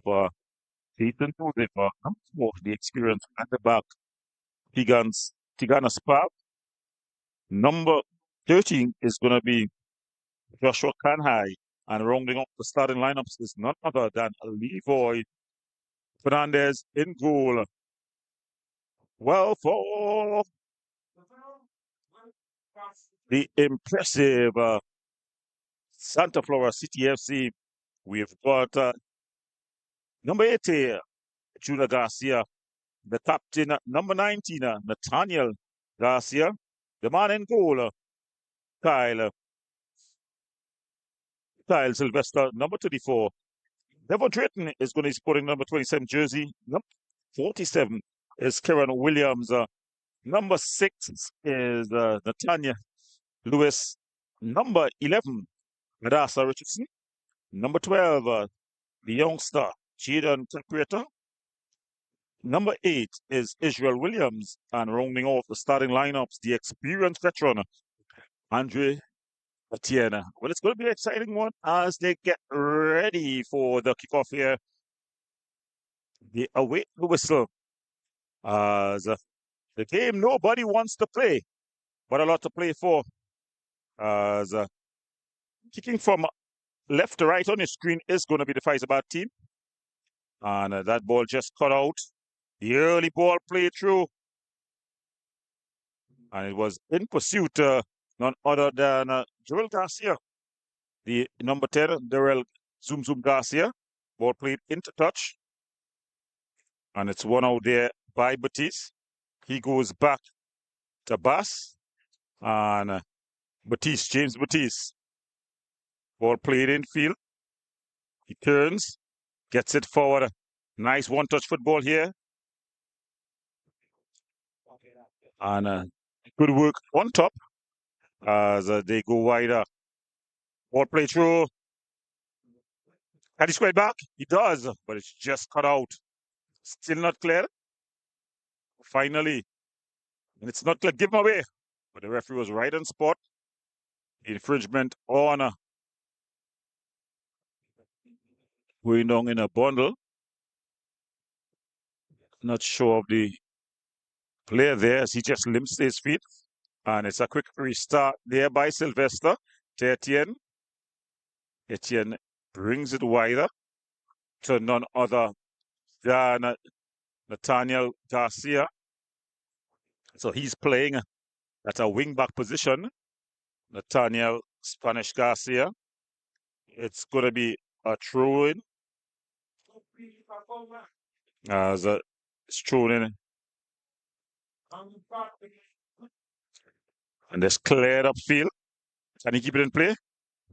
for Ethan Tuesday for number 4, the experience at the back. Tigana Spa. Number 13 is going to be Joshua Kanhai. And rounding up the starting lineups is none other than Leroy Fernandez in goal. Well, for the impressive Santa Flora City FC, we've got number 80, Judah Garcia, the captain, number 19, Nathaniel Garcia, the man in goal, Kyle, Kyle Sylvester, number 34. Devon Drayton is going to be sporting number 27 jersey. Number 47 is Kieran Williams. Number 6 is Natanya Lewis. Number 11, Madassa Richardson. Number 12, the youngster, Jaden Tapireta. Number 8 is Israel Williams. And rounding off the starting lineups, the experienced veteran, Andre Etienne. Well, it's going to be an exciting one as they get ready for the kickoff here. The await the whistle as the game nobody wants to play, but a lot to play for. As kicking from left to right on your screen is going to be the Faizabat team. And that ball just cut out. The early ball played through. And it was in pursuit, none other than Joel Garcia. The number 10, Darrell Zoom Zoom Garcia. Ball played into touch. And it's one out there by Batiste. He goes back to Bass. And Batiste, James Batiste. Ball played in field. He turns, gets it forward. Nice one-touch football here. And good work on top as they go wider. Ball play through. Can he square back? He does, but it's just cut out. Still not clear. Finally. And it's not clear. Give him away. But the referee was right on spot. Infringement on going down in a bundle. Not sure of the player there as he just limps his feet. And it's a quick restart there by Sylvester to Etienne. Etienne brings it wider to none other than Nathaniel Garcia. So he's playing at a wing-back position. Nathaniel Spanish Garcia. It's going to be a throw-in. As it's thrown in. And it's cleared up field. Can he keep it in play?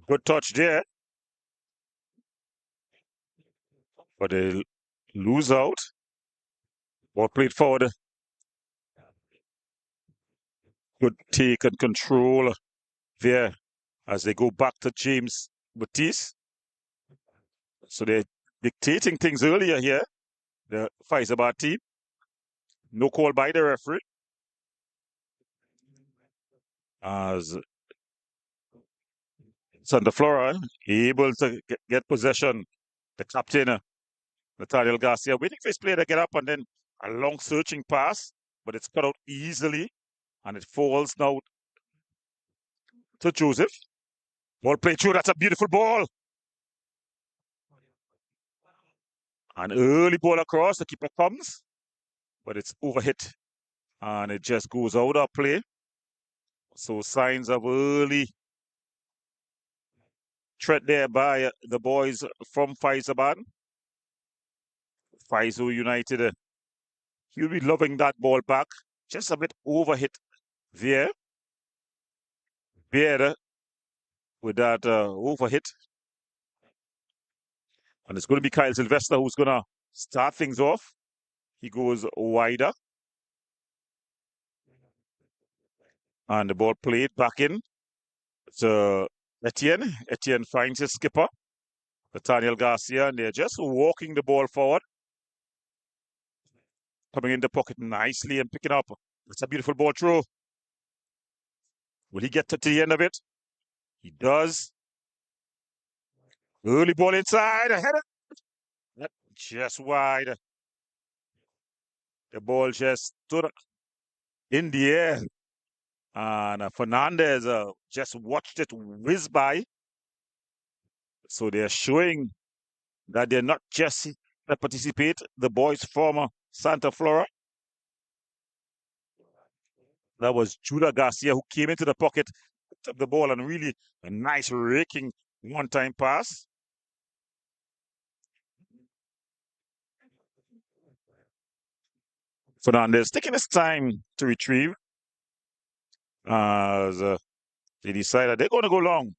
Good touch there. But they lose out. Ball played forward. Good take and control there as they go back to James Batiste. So they're dictating things earlier here. The Faizabat team. No call by the referee. As Santa Flora able to get possession. The captain, Nathaniel Garcia, waiting for his player to get up and then a long searching pass, but it's cut out easily and it falls now to Joseph. Ball play through, that's a beautiful ball. An early ball across, the keeper comes, but it's overhit and it just goes out of play. So signs of early threat there by the boys from Faizabat. Faizo United, he'll be loving that ball back. Just a bit overhit there. Better with that overhit. And it's going to be Kyle Sylvester who's going to start things off. He goes wider. And the ball played back in to Etienne. Etienne finds his skipper, Nathaniel Garcia, and they're just walking the ball forward. Coming in the pocket nicely and picking up. It's a beautiful ball through. Will he get to the end of it? He does. Early ball inside. A header. That just wide. The ball just stood in the air. And Fernandez just watched it whiz by. So they're showing that they're not just that participate, the boys from Santa Flora. That was Judah Garcia who came into the pocket, picked up the ball, and really a nice raking one-time pass. Fernandez taking his time to retrieve as they decided they're going to go long.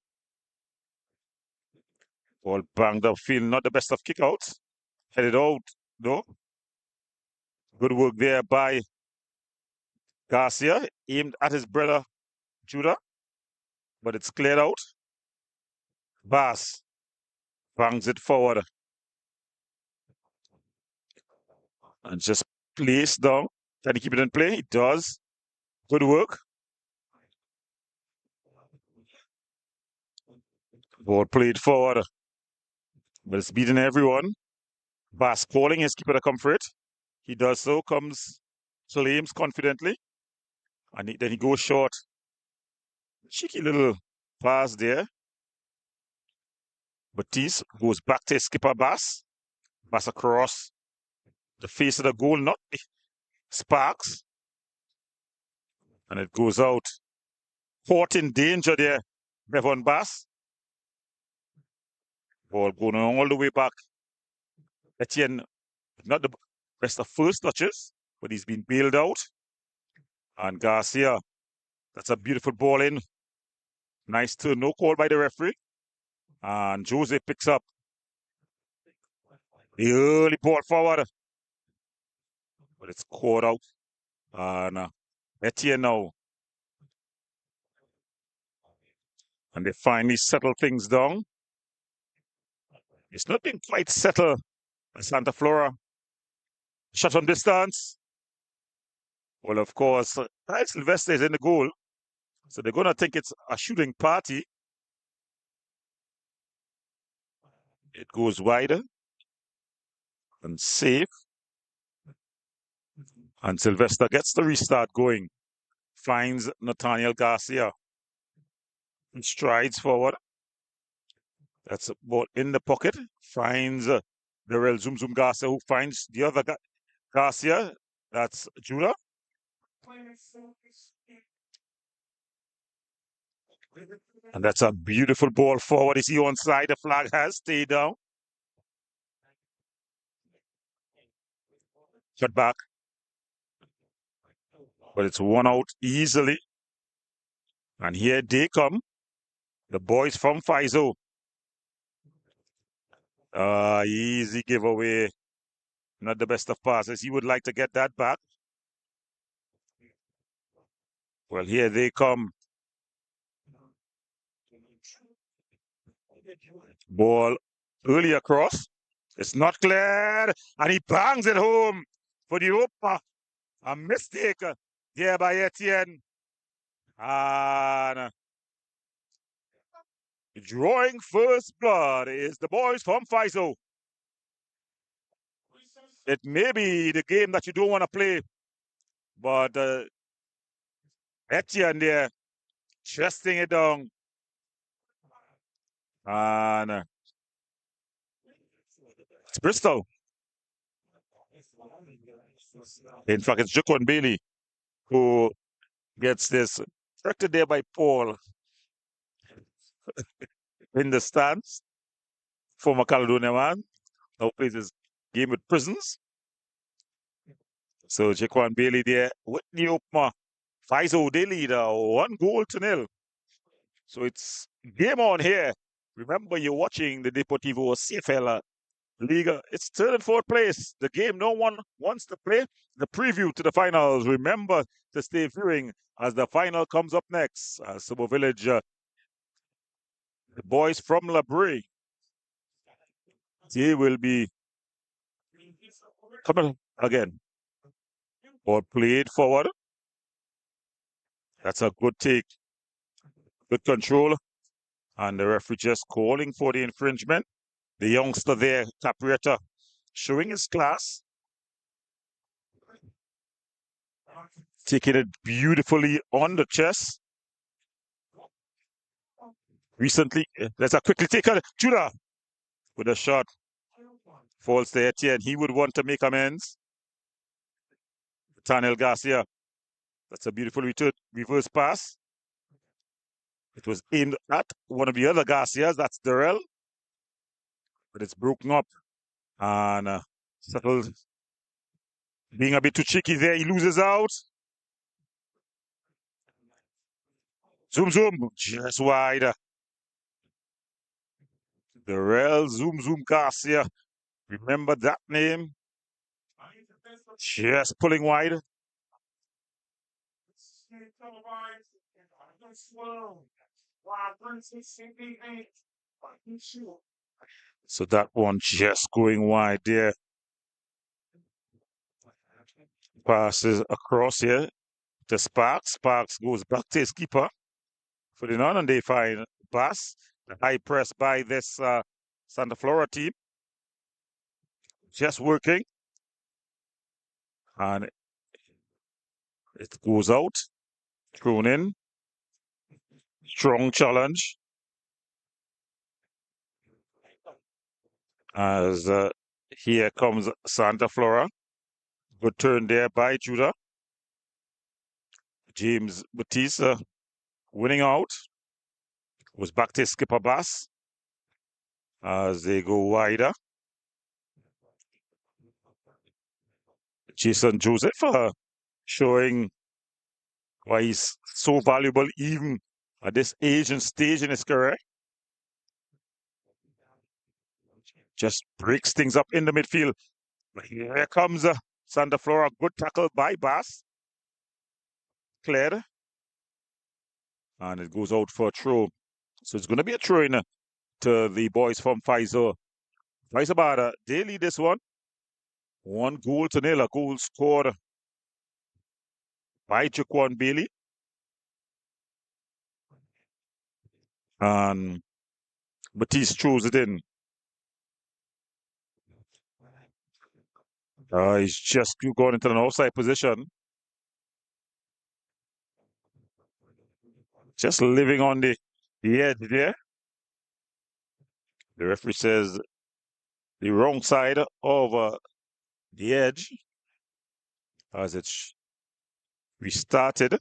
Ball banged up field, not the best of kickouts. Headed out, though. Good work there by Garcia, aimed at his brother Judah, but it's cleared out. Bass bangs it forward and just plays down. Can he keep it in play? He does. Good work. Ball played forward, but it's beating everyone. Bass calling his keeper to comfort. He does so, claims confidently, and then he goes short. Cheeky little pass there. Batiste goes back to his skipper Bass. Bass across the face of the goal, not Sparks. And it goes out. Caught in danger there, Bevan Bass. Ball going all the way back. Etienne, not the best of first touches, but he's been bailed out. And Garcia, that's a beautiful ball in. Nice turn, no call by the referee. And Jose picks up the early ball forward. But it's caught out. And Etienne now. And they finally settle things down. It's not been quite settled by Santa Flora. Shot from distance. Well, of course, Kyle Sylvester is in the goal. So they're going to think it's a shooting party. It goes wider and safe. And Sylvester gets the restart going. Finds Nathaniel Garcia. And strides forward. That's a ball in the pocket. Finds Darrell Zoom Zoom Garcia, who finds the other Garcia. That's Judah. And that's a beautiful ball forward. Is he onside? The flag has stayed down. Cut back. But it's won out easily. And here they come. The boys from FISO. Easy giveaway. Not the best of passes. He would like to get that back. Well, here they come. Ball early across. It's not cleared. And he bangs it home for the opener. A mistake there by Etienne. And drawing first blood is the boys from FISO. It may be the game that you don't want to play, but Etienne there, chesting it down. And it's Bristol. In fact, it's Jaquan Bailey who gets this corrected there by Paul in the stands. Former Caledonia man, now plays his game with Prisons. So Jaquan Bailey there with the opener. FISO, they lead 1-0. So it's game on here. Remember, you're watching the Deportivo CFL Liga. It's third and fourth place. The game no one wants to play. The preview to the finals. Remember to stay viewing as the final comes up next. Sobo Village, the boys from Labrie, they will be coming again. Ball played forward. That's a good take. Good control. And the referee just calling for the infringement. The youngster there, Caprietta, showing his class, taking it beautifully on the chest. Recently, let's quickly take a Judah with a shot. Falls to Etienne. He would want to make amends. Nathaniel Garcia. That's a beautiful reverse pass. It was aimed at one of the other Garcias. That's Darrell. But it's broken up. And settled. Being a bit too cheeky there. He loses out. Zoom, zoom. Just wide. Darrell Zoom, zoom Garcia. Remember that name? Just pulling wide. So that one just going wide there. Passes across here to Sparks. Sparks goes back to his keeper. Putting on and they find pass. The high press by this Santa Flora team. Just working. And it goes out. Thrown in. Strong challenge. As here comes Santa Flora. Good turn there by Judah. James Batista winning out. Was back to skipper Bass as they go wider. Jason Joseph showing why he's so valuable even at this age and stage in his career. Just breaks things up in the midfield. Here comes Santa Flora. Good tackle by Bass. Cleared. And it goes out for a throw. So it's going to be a throw in to the boys from Pfizer. Pfizer, they lead this one. 1-0. A goal scored by Jaquan Bailey. And Batiste throws it in. He's just going into an outside position. Just living on the edge there. The referee says the wrong side of the edge as it's restarted.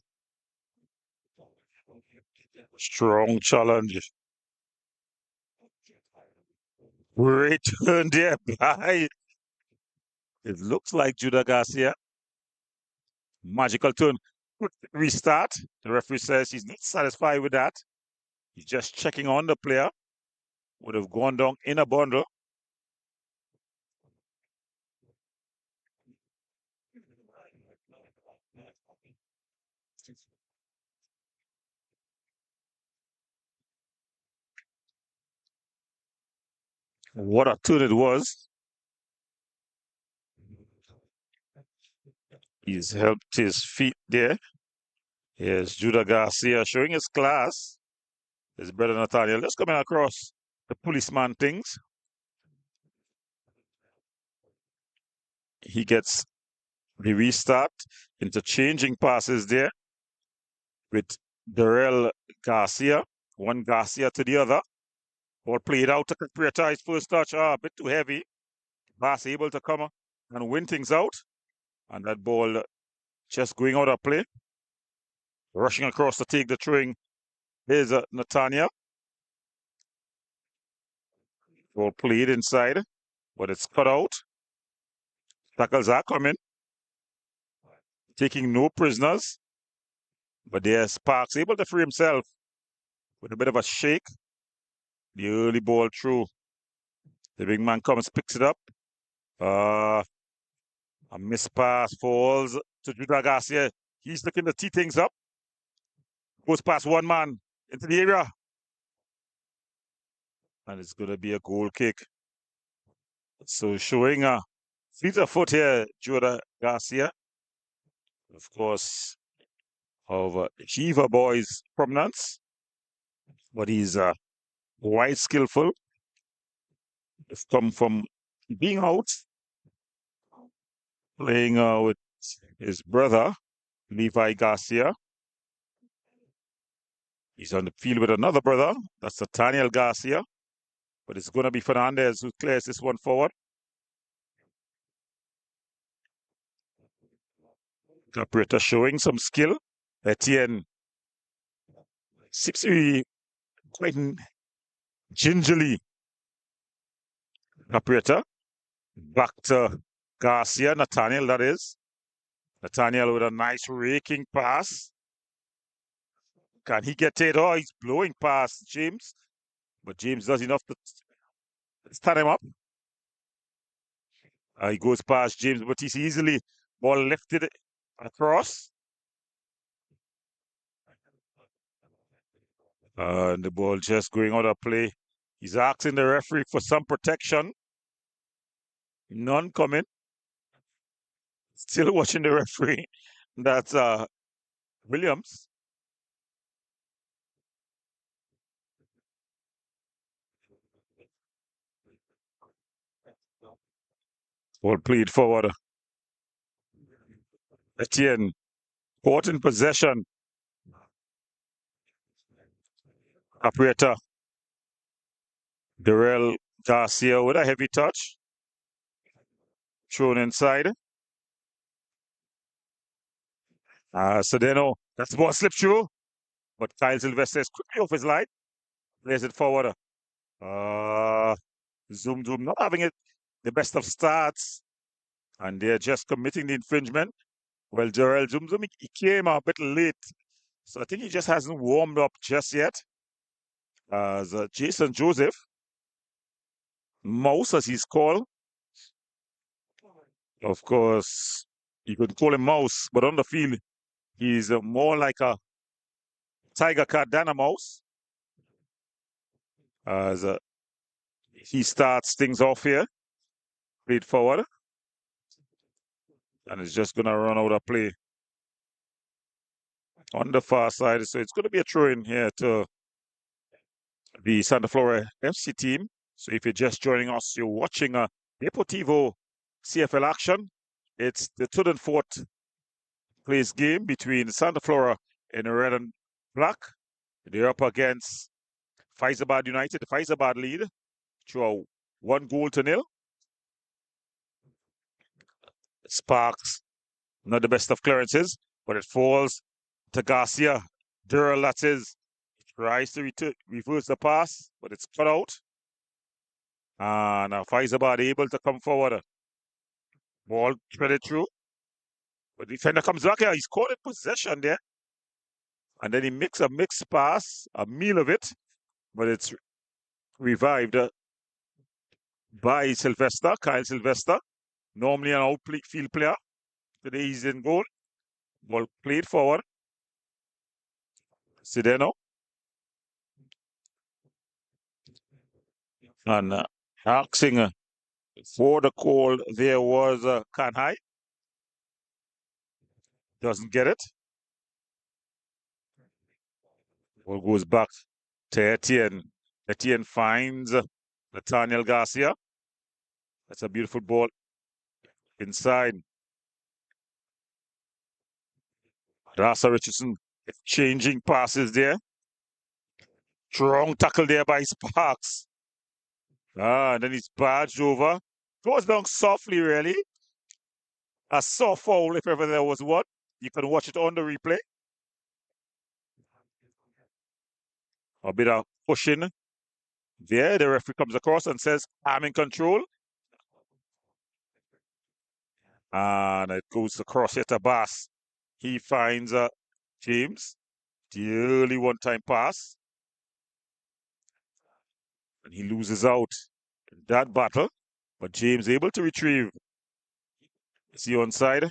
Strong challenge. Great turn there by. It looks like Judah Garcia. Magical turn. Restart. The referee says he's not satisfied with that. He's just checking on the player. Would have gone down in a bundle. What a turn it was. He's helped his feet there. Here's Judah Garcia showing his class. His brother Nathaniel just coming across the policeman things. He gets the restart, interchanging passes there with Darrell Garcia. One Garcia to the other. All played out to Prioritize first touch. A bit too heavy. Bass able to come and win things out. And that ball just going out of play. Rushing across to take the throwing. Here's Natania. Ball played inside, but it's cut out. Tackles are coming. Taking no prisoners. But there's Sparks able to free himself with a bit of a shake. The early ball through. The big man comes, picks it up. A missed pass falls to Judah Garcia. He's looking to tee things up. Goes past one man into the area. And it's going to be a goal kick. So showing a fleet of foot here, Judah Garcia. Of course, of Chiva Boys prominence. But he's quite skillful. It's come from being out playing with his brother, Levi Garcia. He's on the field with another brother. That's Nathaniel Garcia. But it's going to be Fernandez who clears this one forward. Capretta showing some skill. Etienne seems to be quite gingerly. Capretta back to Garcia, Nathaniel, that is. Nathaniel with a nice raking pass. Can he get it? Oh, he's blowing past James. But James does enough to stand him up. He goes past James Batiste easily. Ball lifted across. And the ball just going out of play. He's asking the referee for some protection. None coming. Still watching the referee. That's Williams. Ball played forward. Etienne, caught in possession. Caprietta. Darrell Garcia with a heavy touch. Thrown inside. Sedeno, that's the ball slipped through. But Kyle Sylvester is quickly off his line. Plays it forward. Zoom, not having it the best of starts. And they're just committing the infringement. Well, Darrell Zoom, he came a bit late. So I think he just hasn't warmed up just yet. As Jason Joseph, Mouse as he's called. Of course, you could call him Mouse, but on the field, he's more like a tiger cat than a mouse. As he starts things off here. Played forward. And it's just going to run out of play on the far side. So it's going to be a throw in here to the Santa Flora FC team. So if you're just joining us, you're watching a Deportivo CFL action. It's the third and fourth place game between Santa Flora in red and black. They're up against Faizabad United. The Faizabad lead through a 1-0. Sparks, not the best of clearances, but it falls to Garcia. Durrell, that is, tries to reverse the pass, but it's cut out. And now Faizabad able to come forward. Ball threaded through. But the defender comes back here. He's caught in possession there. And then he makes a mixed pass, a meal of it. But it's revived by Sylvester, Kyle Sylvester. Normally an outfield player. Today he's in goal. Ball played forward. Sedeno. And asking for the call there was Kanhai. Doesn't get it. Ball goes back to Etienne. Etienne finds Nathaniel Garcia. That's a beautiful ball inside. Rasa Richardson exchanging passes there. Strong tackle there by Sparks. And then he's barged over. Goes down softly, really. A soft foul, if ever there was one. You can watch it on the replay. A bit of pushing there. The referee comes across and says, I'm in control. And it goes across here to Bass. He finds James. The early one-time pass. And he loses out in that battle. But James able to retrieve. Is he onside?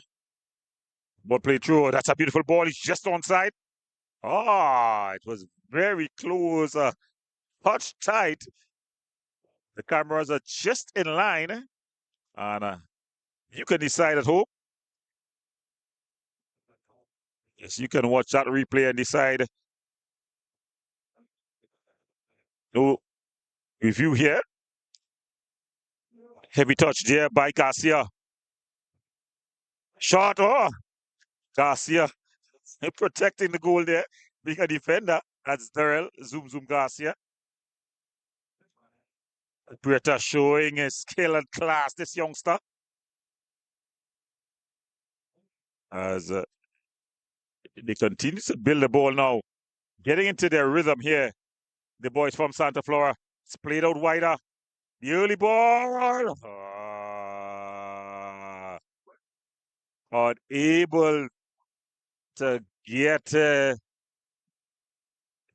Ball played through. That's a beautiful ball. He's just onside. It was very close. Touch tight. The cameras are just in line. And you can decide at home. Yes, you can watch that replay and decide. No review here. Heavy touch there by Garcia. Shot. Oh, Garcia protecting the goal there. Being a defender. That's Darrell. Zoom, zoom, Garcia. Britta showing his skill and class, this youngster. As they continue to build the ball now. Getting into their rhythm here. The boys from Santa Flora. It's played out wider. The early ball. Unable to get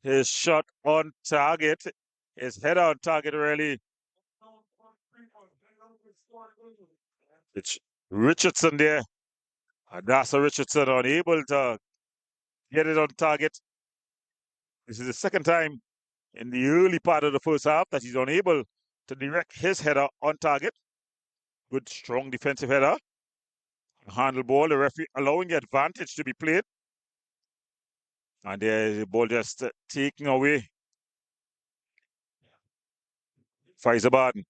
his shot on target. His head on target, really. It's Richardson there. That's Richardson unable to get it on target. This is the second time in the early part of the first half that he's unable to direct his header on target. Good, strong defensive header. Handle ball, the referee allowing the advantage to be played. And there the ball just taken away. Faizabaden.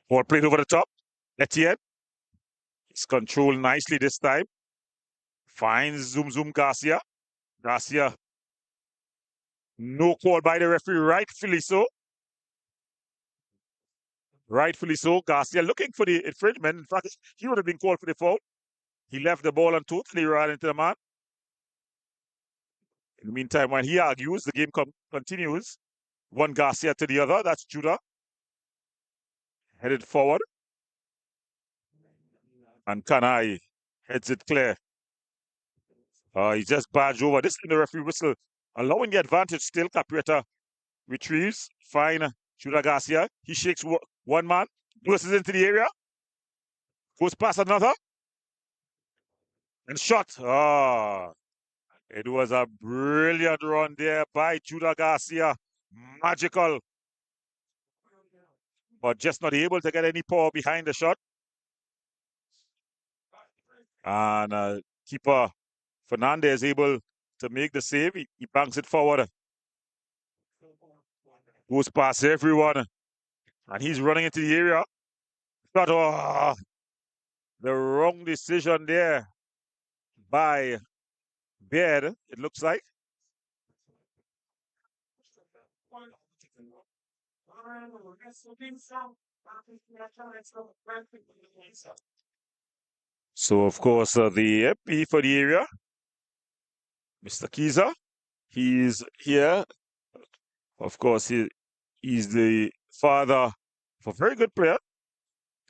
Ball played over the top. Etienne. It's controlled nicely this time. Finds Zoom Zoom Garcia. Garcia. No call by the referee, rightfully so. Rightfully so. Garcia looking for the infringement. In fact, he would have been called for the foul. He left the ball and totally ran into the man. In the meantime, when he argues, the game continues. One Garcia to the other. That's Judah. Headed forward. And Kanai heads it clear. He just barged over. This in the referee whistle. Allowing the advantage still. Caprieta retrieves. Fine. Judah Garcia. He shakes one man. Bursts into the area. Goes past another. And shot. It was a brilliant run there by Judah Garcia. Magical. But just not able to get any power behind the shot. And keeper Fernandez able to make the save. He banks it forward. Goes past everyone. And he's running into the area. But the wrong decision there by Baird, it looks like. So, of course, the MP for the area, Mr. Kiza, he's here. Of course, he's the father of a very good player,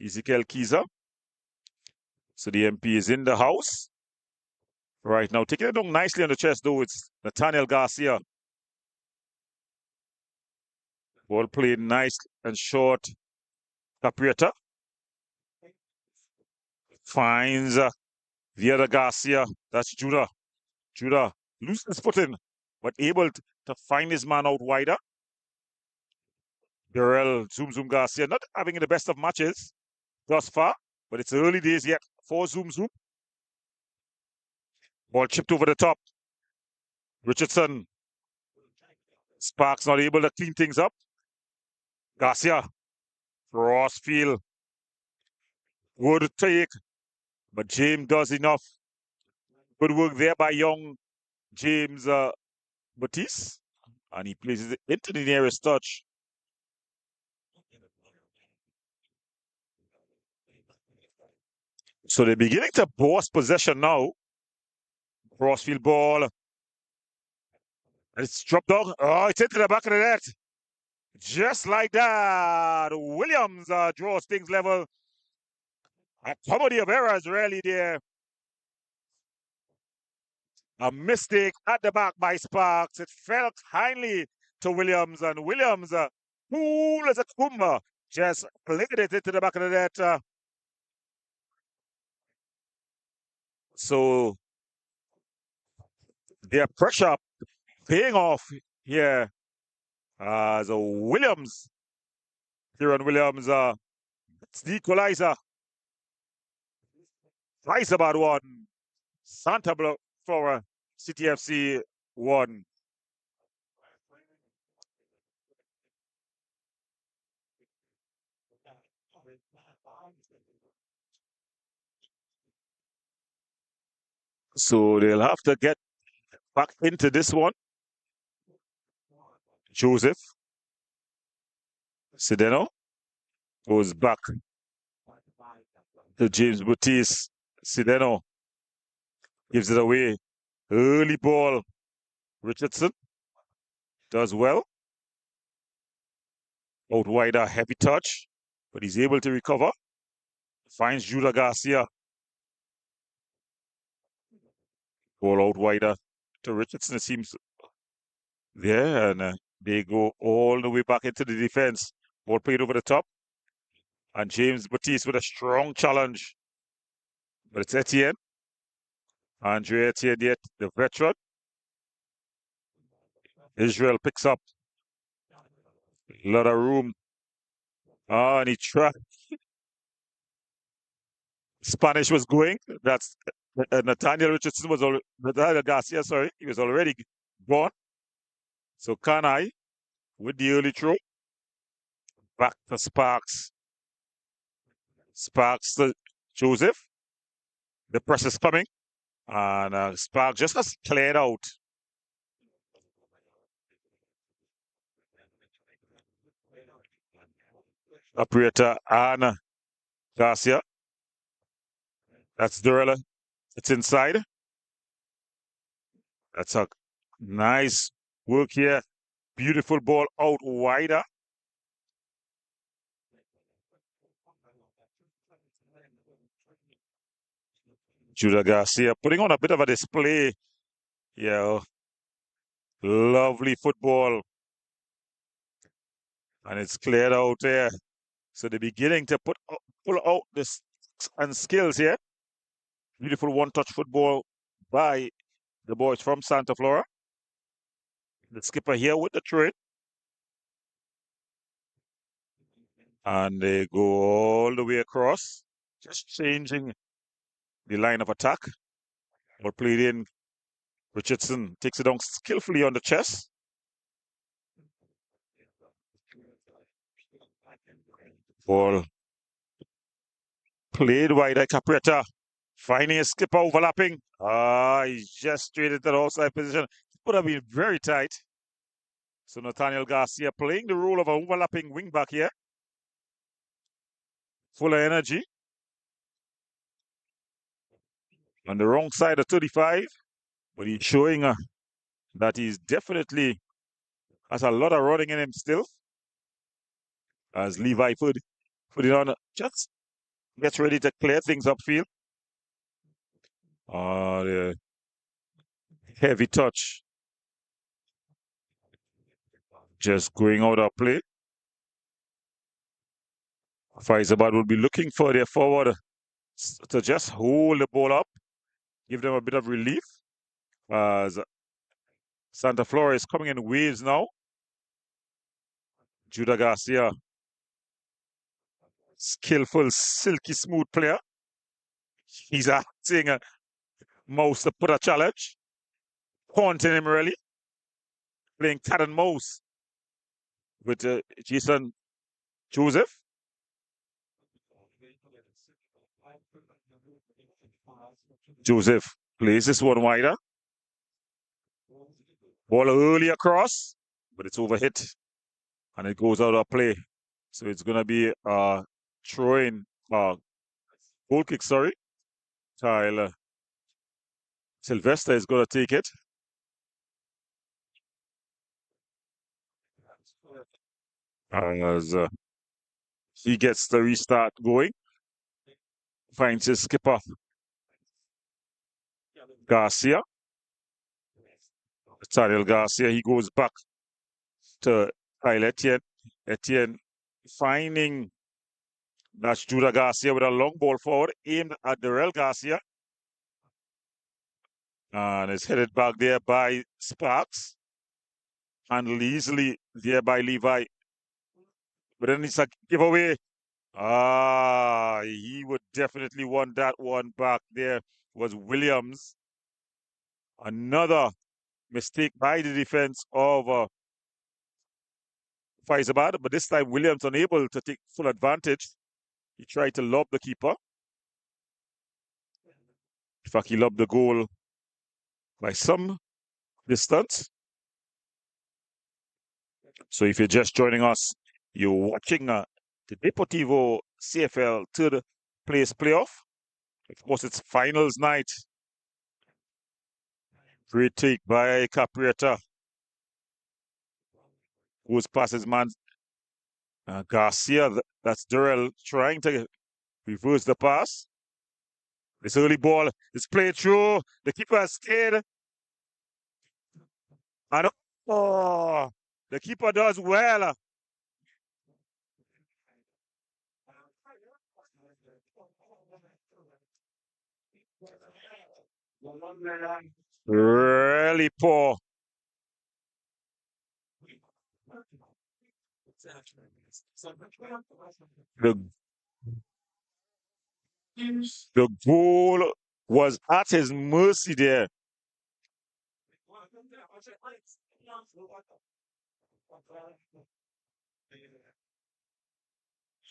Ezekiel Kiza. So the MP is in the house right now. Taking it down nicely on the chest, though, it's Nathaniel Garcia. Ball played nice and short. Caprieta finds the other Garcia. That's Judah. Judah loses his footing, but able to find his man out wider. Darrell Zoom Zoom Garcia not having the best of matches thus far, but it's early days yet for Zoom Zoom. Ball chipped over the top. Richardson. Sparks not able to clean things up. Garcia. Crossfield. Good take, but James does enough. Good work there by young James Batiste. And he places it into the nearest touch. So they're beginning to boss possession now. Crossfield ball. And it's dropped down. Oh, it's into the back of the net. Just like that. Williams draws things level. A comedy of errors really there. A mistake at the back by Sparks. It fell kindly to Williams, and Williams, cool as a cucumber, just played it into the back of the net. So their pressure paying off here. So Williams, Kieran Williams, it's the equalizer. Twice about one. Santa Flora City FC won. So they'll have to get back into this one. Joseph Sedeno goes back to James Baptiste. Sedeno gives it away. Early ball. Richardson does well. Out wide, a heavy touch, but he's able to recover. Finds Judah Garcia. Ball out wider to Richardson, it seems. There, and they go all the way back into the defense. Ball played over the top. And James Baptiste with a strong challenge. But it's Etienne. Andre Etienne, yet the veteran. Israel picks up a lot of room. And he tried. Spanish was going. That's Nathaniel Richardson was already, Nathaniel Garcia, sorry, he was already gone. So Kanai with the early throw. Back to Sparks. Sparks to Joseph. The press is coming. And Sparks just has cleared out. Operator Anna Garcia. That's Durella. It's inside. That's a nice work here. Beautiful ball out wider. Judah Garcia putting on a bit of a display. Yeah. Lovely football. And it's cleared out there. So they're beginning to pull out this and skills here. Beautiful one-touch football by the boys from Santa Flora. The skipper here with the trade. And they go all the way across. Just changing the line of attack. Ball played in. Richardson takes it down skillfully on the chest. Ball played wide at Capretta. Finding a skipper overlapping. He's just straight into the outside position. Would have been very tight. So Nathaniel Garcia playing the role of an overlapping wingback here. Full of energy. On the wrong side of 35. But he's showing that he's definitely has a lot of running in him still. As Levi put it on, just gets ready to clear things upfield. The heavy touch. Just going out of play. Faizabad will be looking for their forward to just hold the ball up, give them a bit of relief. As Santa Flora is coming in waves now. Judah Garcia, skillful, silky smooth player. He's acting a mouse to put a challenge. Haunting him really. Playing cat and mouse with Jason Joseph. Joseph plays this one wider. Ball early across, but it's overhit. And it goes out of play. So it's going to be throwing goal kick, sorry. Tyler Sylvester is going to take it. As he gets the restart going. Finds his skipper. Garcia. Tariel Garcia, he goes back to Kyle Etienne. Etienne finding that's Judah Garcia with a long ball forward, aimed at Darrell Garcia. And it's headed back there by Sparks. Handled easily there by Levi. But then it's a giveaway. He would definitely want that one back. There was Williams. Another mistake by the defense of Faizabad, but this time Williams unable to take full advantage. He tried to lob the keeper. In fact, he lobbed the goal by some distance. So if you're just joining us, you're watching the Deportivo CFL third place playoff. Of course, it's finals night. Great take by Capriata, goes past his man Garcia. That's Durrell trying to reverse the pass. This early ball is played through. The keeper is scared. And oh, the keeper does well. Really poor. The, the goal was at his mercy there.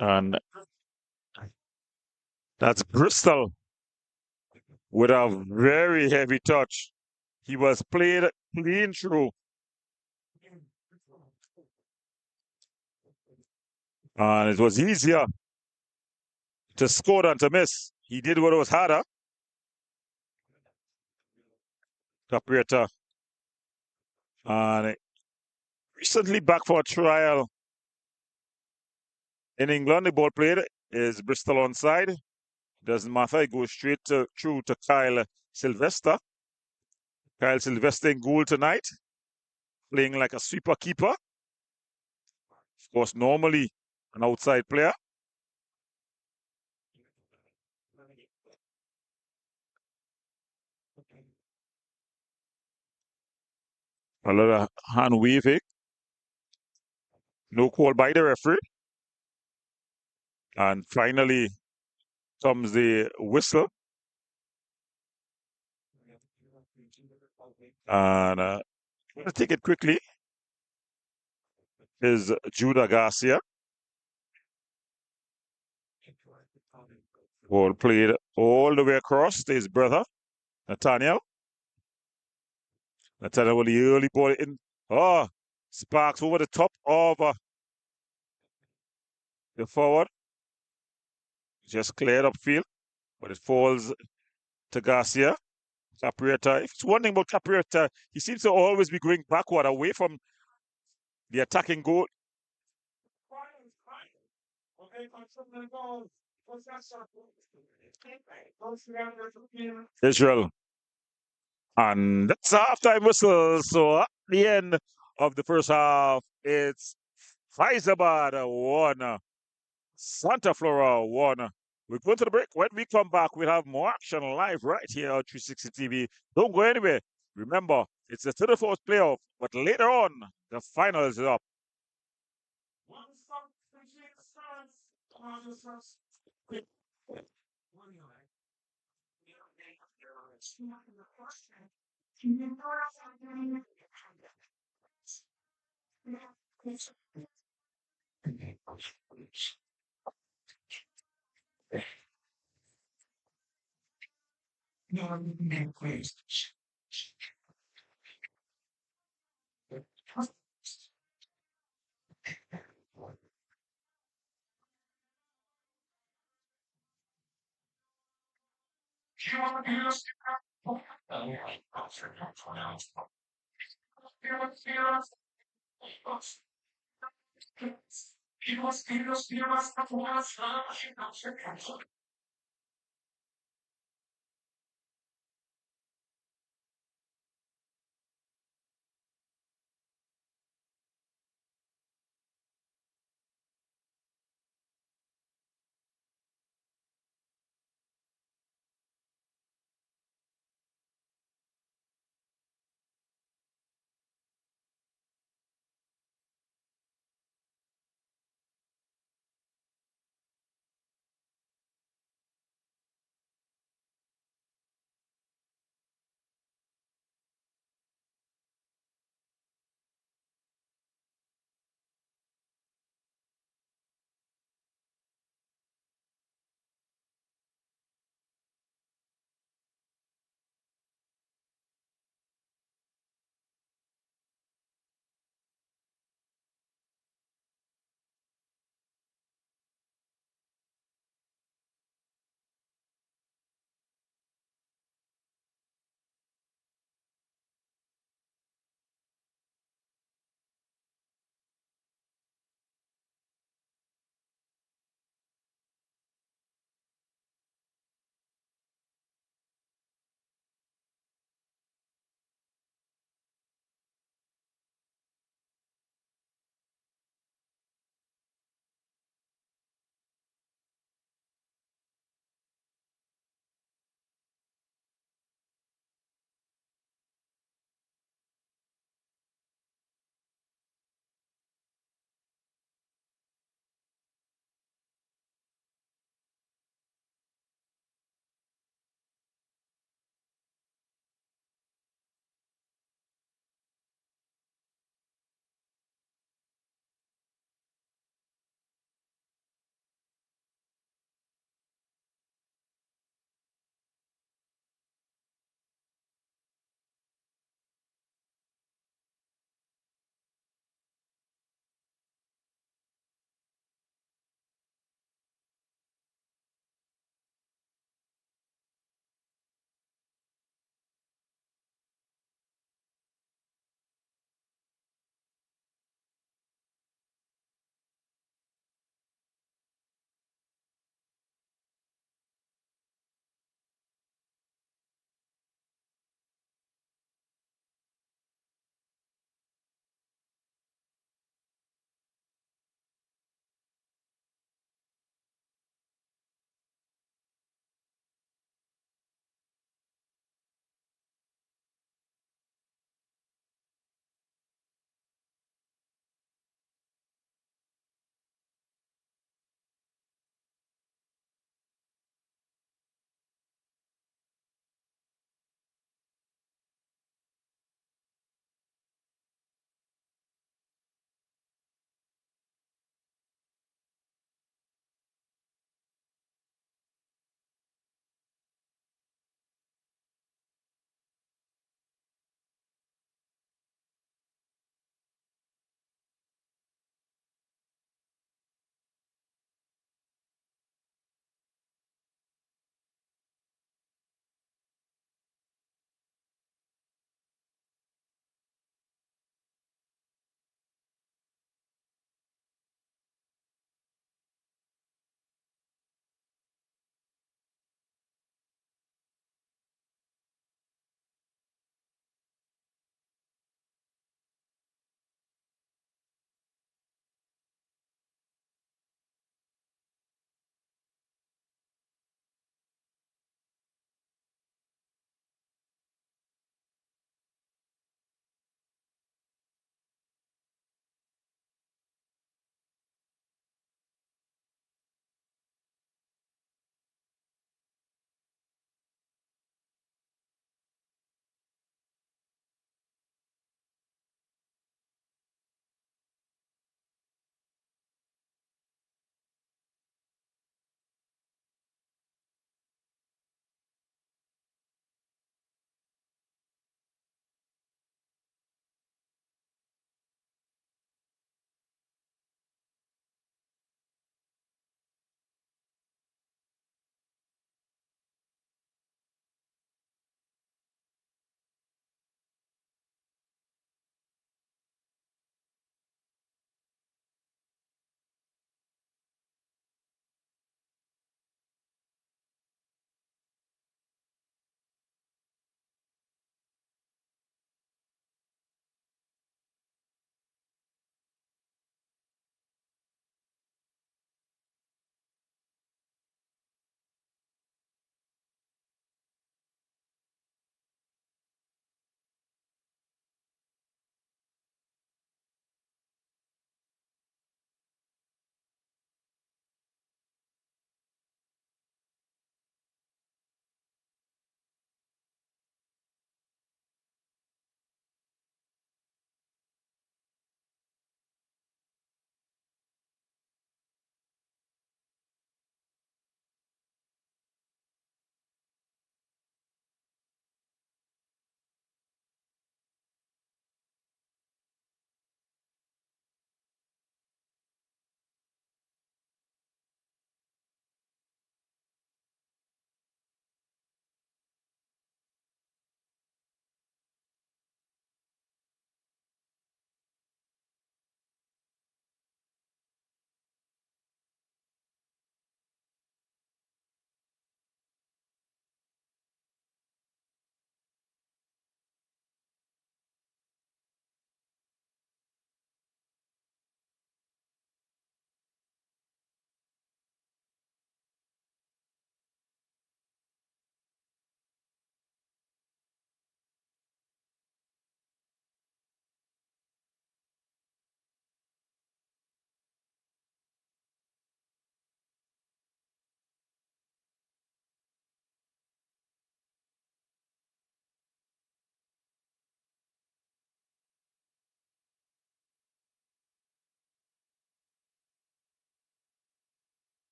And that's Bristol with a very heavy touch. He was played clean through. And it was easier to score than to miss. He did what was harder. Capriata. And recently back for a trial in England. The ball played is Bristol onside. Doesn't matter. It goes straight through to Kyle Sylvester. Kyle Sylvester in goal tonight, playing like a sweeper keeper. Of course, normally an outside player. A lot of hand waving. No call by the referee. And finally comes the whistle. And I'm going to take it quickly. Is Judah Garcia. Ball played all the way across to his brother, Nathaniel. Nathaniel with the early ball in. Oh, sparks over the top of the forward. Just cleared upfield, but it falls to Garcia. Capriata. If it's one thing about Capriata, he seems to always be going backward away from the attacking goal. Israel. And that's halftime whistle. So at the end of the first half, it's Faizabad 1, Santa Flora 1. We're going to the break. When we come back, we'll have more action live right here on 360 TV. Don't go anywhere. Remember, it's the 34th playoff, but later on, the final is up.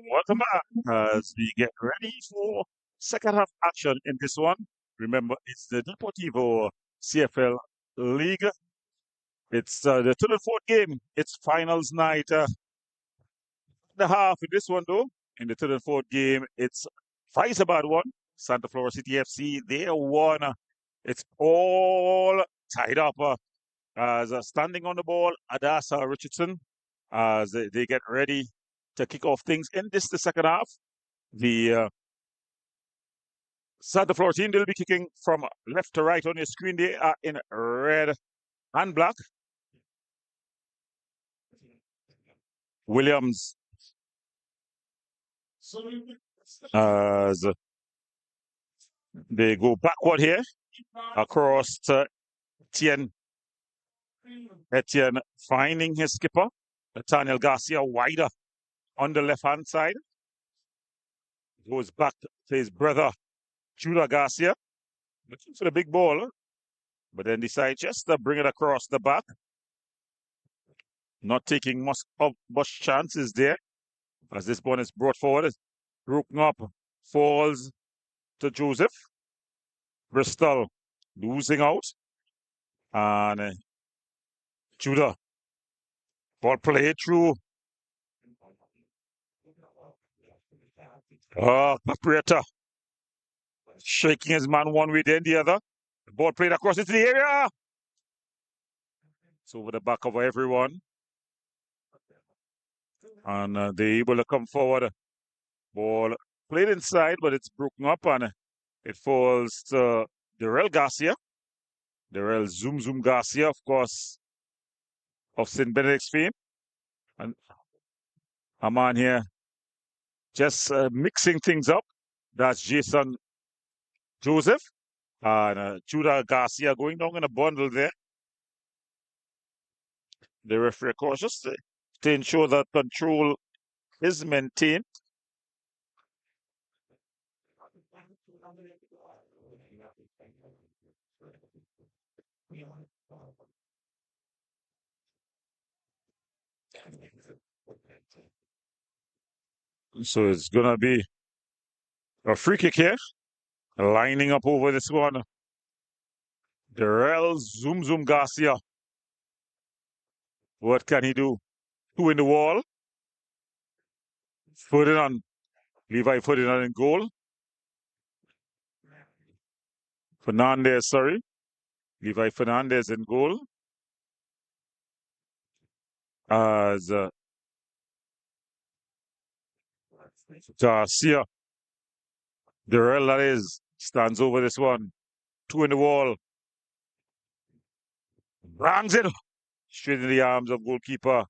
Welcome back as we get ready for second half action in this one. Remember, it's the Deportivo CFL League. It's the third and fourth game. It's finals night. The half in this one, though. In the third and fourth game, it's fights about one. Santa Flora City FC, they won. It's all tied up. As standing on the ball, Adasa Richardson, as they get ready to kick off things in the second half. The Santa Flora team, they'll be kicking from left to right on your screen. They are in red and black. Williams as they go backward here across to Etienne. Etienne finding his skipper, Nathaniel Garcia, wider on the left-hand side. Goes back to his brother, Judah Garcia. Looking for the big ball, but then decides just to bring it across the back. Not taking much chances there as this ball is brought forward. Broken up, falls to Joseph. Bristol losing out. And Judah. Ball played through. Paprieta shaking his man one way, then the other. The ball played across into the area. It's over the back of everyone. And they're able to come forward. Ball played inside, but it's broken up and it falls to Darrell Garcia. Darrell Zoom Garcia, of course, of St. Benedict's fame. And a man here just mixing things up. That's Jason Joseph and Judah Garcia going down in a bundle there. The referee cautious to ensure that control is maintained. So it's going to be a free kick here. Lining up over this one. Darrell Zoom Garcia. What can he do? Two in the wall. Ferdinand. Levi Ferdinand in goal. Fernandez, sorry. Levi Fernandez in goal. As Garcia. Darrell, that is, stands over this one. Two in the wall. Bangs it straight in the arms of goalkeeper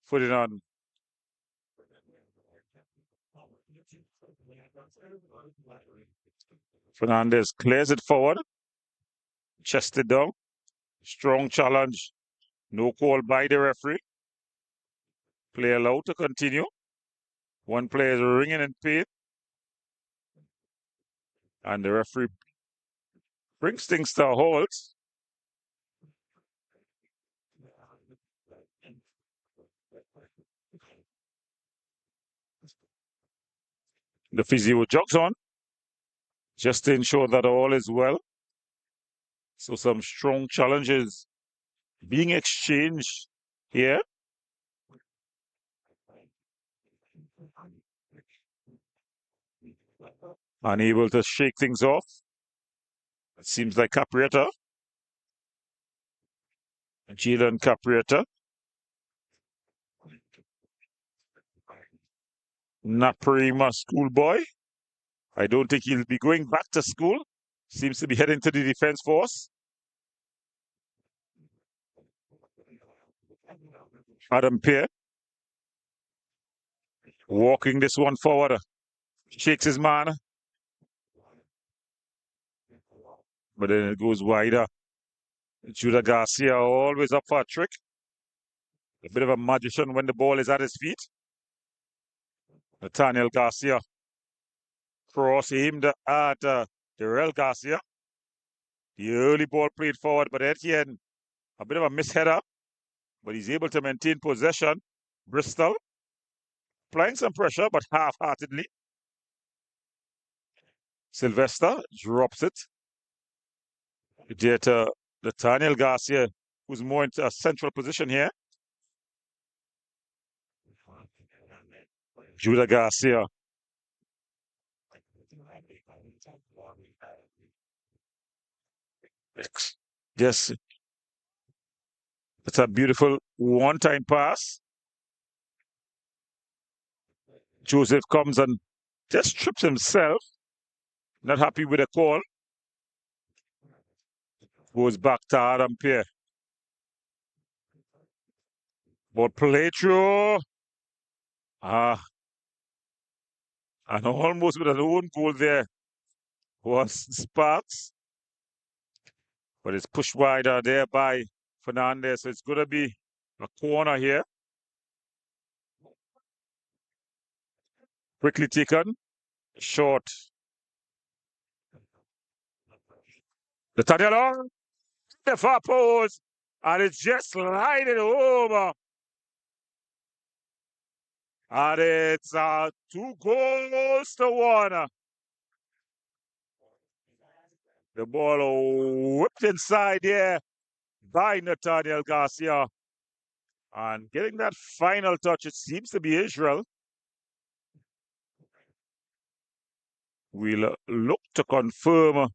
Ferdinand. Fernandez clears it forward. Chested down. Strong challenge. No call by the referee. Play allowed to continue. One player is ringing in pain. And the referee brings things to a halt. The physio jogs on just to ensure that all is well. So some strong challenges being exchanged here. Unable to shake things off. It seems like Caprietta. Jalen Caprietta. Not Prima schoolboy. I don't think he'll be going back to school. Seems to be heading to the defense force. Adam Pear. Walking this one forward. Shakes his man. But then it goes wider. Judah Garcia always up for a trick. A bit of a magician when the ball is at his feet. Nathaniel Garcia. Cross aimed at Darrell Garcia. The early ball played forward, but Etienne, a bit of a misheader, but he's able to maintain possession. Bristol applying some pressure, but half-heartedly. Sylvester drops it. There to Nathaniel Garcia, who's more into a central position here. Judah Garcia. Yes, it's a beautiful one-time pass. Joseph comes and just trips himself. Not happy with the call. Goes back to Adam Pierre. But play through. And almost with an own goal there was Sparks. But it's pushed wider there by Fernandez. So it's going to be a corner here. Quickly taken. Short. The Tadiano. The far post. And it's just sliding over. And it's 2-1. The ball whipped inside there by Nathaniel Garcia. And getting that final touch, it seems to be Israel. We'll look to confirm.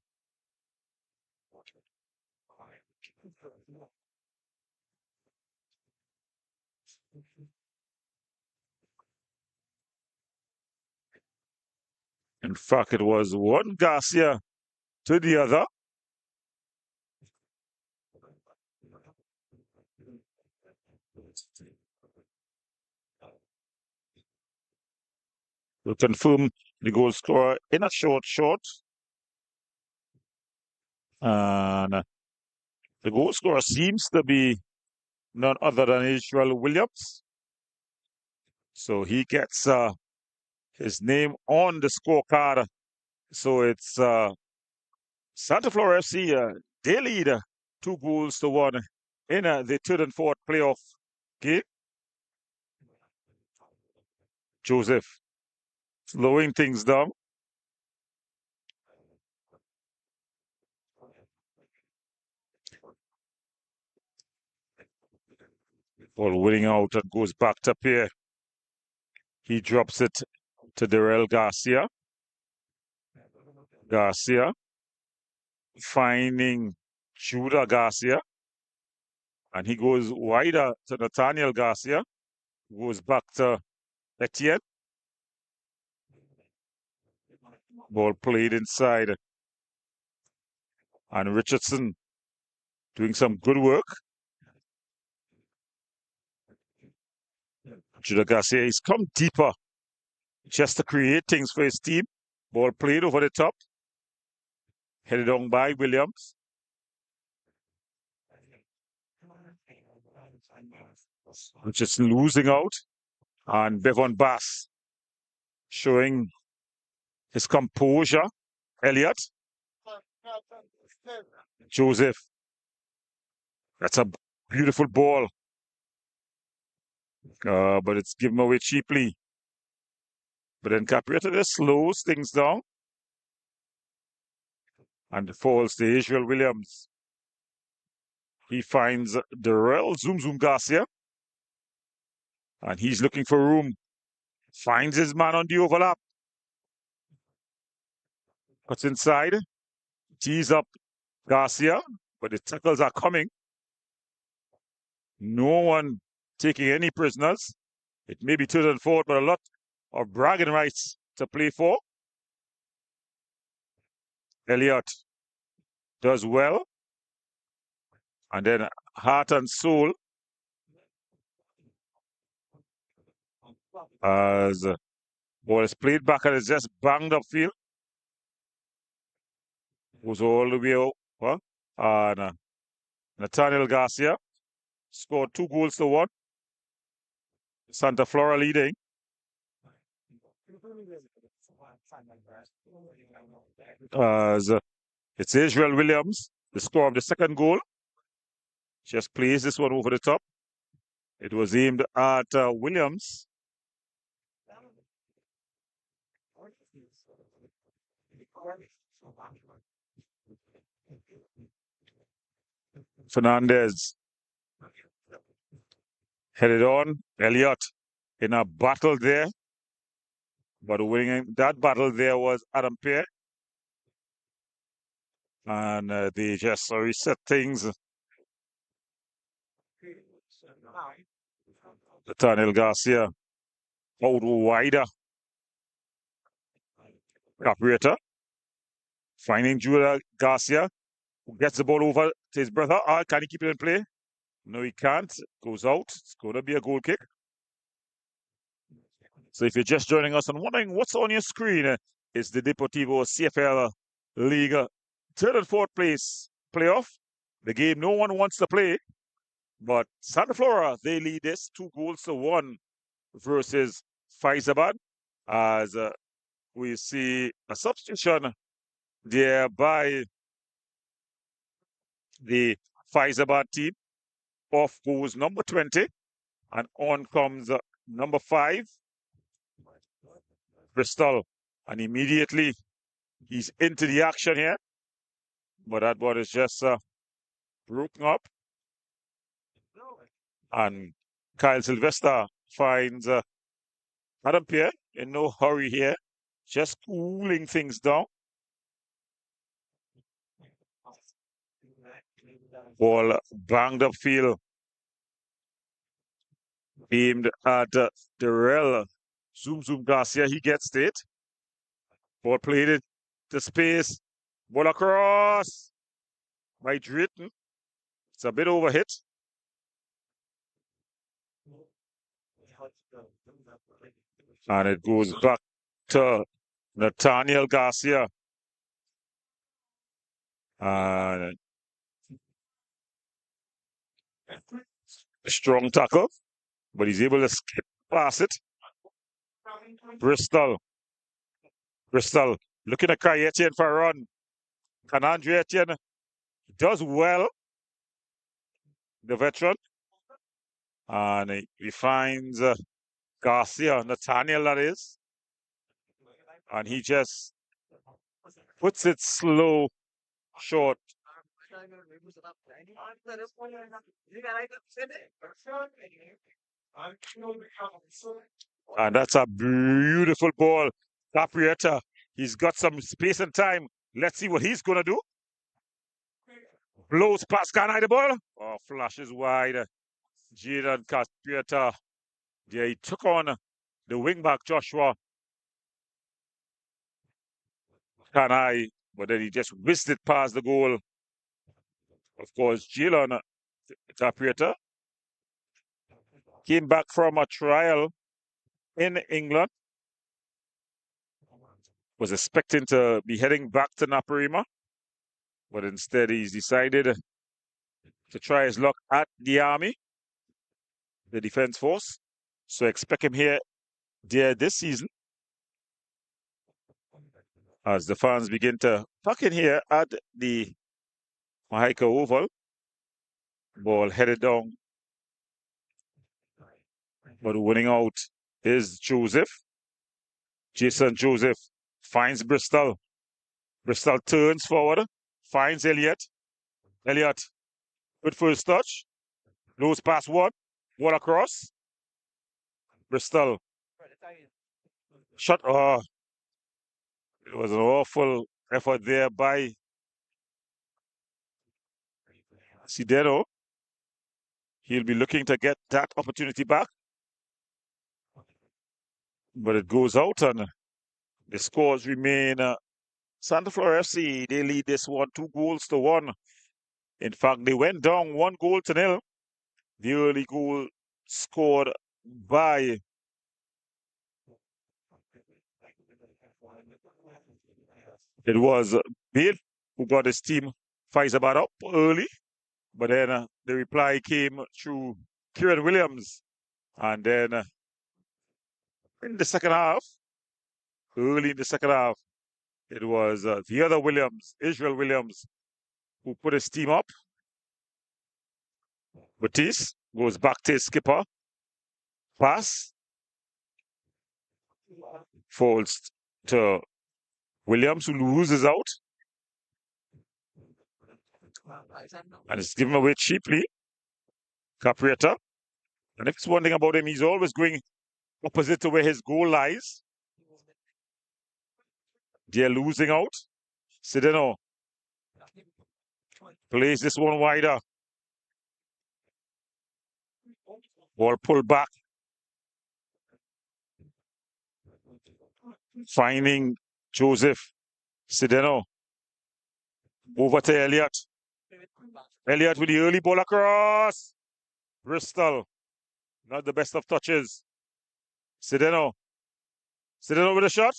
In fact, it was one Garcia to the other. We'll confirm the goal scorer in a short. And the goal scorer seems to be none other than Israel Williams. So he gets his name on the scorecard. So it's Santa Flora FC, they lead 2-1 in the third and fourth playoff game. Joseph slowing things down. Ball winning out and goes back to Pierre. He drops it to Darrell Garcia. Garcia finding Judah Garcia. And he goes wider to Nathaniel Garcia. Goes back to Etienne. Ball played inside. And Richardson doing some good work. Judah Garcia, he's come deeper just to create things for his team. Ball played over the top. Headed on by Williams. Richardson losing out. And Bevan Bass showing his composure. Elliott. Joseph. That's a beautiful ball. But it's given away cheaply. But then Capriata just slows things down. And falls to Israel Williams. He finds Darrell Zoom Garcia. And he's looking for room. Finds his man on the overlap. Cuts inside. Tees up Garcia. But the tackles are coming. No one taking any prisoners. It may be third and fourth, but a lot of bragging rights to play for. Elliott does well. And then heart and soul. As ball is played back and it's just banged upfield. Goes all the way out. And Nathaniel Garcia scored 2-1. Santa Flora leading. As it's Israel Williams, the score of the second goal. Just plays this one over the top. It was aimed at Williams. Fernandez headed on. Elliott in a battle there, but winning that battle there was Adam Pear. And they just reset things. Nathaniel Garcia out wider. Operator finding Julia Garcia, who gets the ball over to his brother. Can he keep it in play? No, he can't. Goes out. It's going to be a goal kick. So if you're just joining us and wondering what's on your screen, it's the Deportivo CFL League third and fourth place playoff. The game no one wants to play, but Santa Flora, they lead this 2-1 versus Faizabad, as we see a substitution there by the Faizabad team. Off goes number 20, and on comes number 5, Bristol. And immediately he's into the action here, but that ball is just broken up. And Kyle Sylvester finds Adam Pierre in no hurry here, just cooling things down. Ball banged upfield, aimed at Darrell. Zoom Garcia, he gets it. Ball played it to space. Ball across by Drayton. It's a bit overhit. And it goes back to Nathaniel Garcia. And a strong tackle, but he's able to skip past it. Bristol looking at Kai Etienne for a run. Can Andre Etienne does well, the veteran. And he finds Garcia, Nathaniel that is. And he just puts it slow, short. And that's a beautiful ball. Caprietta, he's got some space and time. Let's see what he's going to do. Blows past Ganai the ball. Oh, flashes wide. Jaden Caprietta. Yeah, he took on the wingback Joshua Ganai, but then he just whisked it past the goal. Of course, Jalen Caprietta came back from a trial in England. Was expecting to be heading back to Naparima, but instead he's decided to try his luck at the Army, the Defense Force. So expect him here there this season as the fans begin to pack in here at the Mahaika Oval. Ball headed down, but winning out is Joseph. Jason Joseph finds Bristol. Bristol turns forward, finds Elliott. Elliott, good first touch. Goes past one across. Bristol. Shot. Oh, it was an awful effort there by Sidero. He'll be looking to get that opportunity back. But it goes out, and the scores remain Santa Flora FC. They lead this one 2-1. In fact, they went down 1-0. The early goal scored by it was Bill who got his team Faizabad up early, but then the reply came through Kieran Williams. And then in the second half, early in the second half, it was the other Williams, Israel Williams, who put his team up. Batiste goes back to his skipper. Pass. Falls to Williams loses out. And it's given away cheaply. Caprietta. And if it's one thing about him, he's always going opposite to where his goal lies. They're losing out. Sideno plays this one wider. Ball pulled back. Finding Joseph. Sideno. Over to Elliott. Elliott with the early ball across. Bristol. Not the best of touches. Sideno. Sideno with a shot.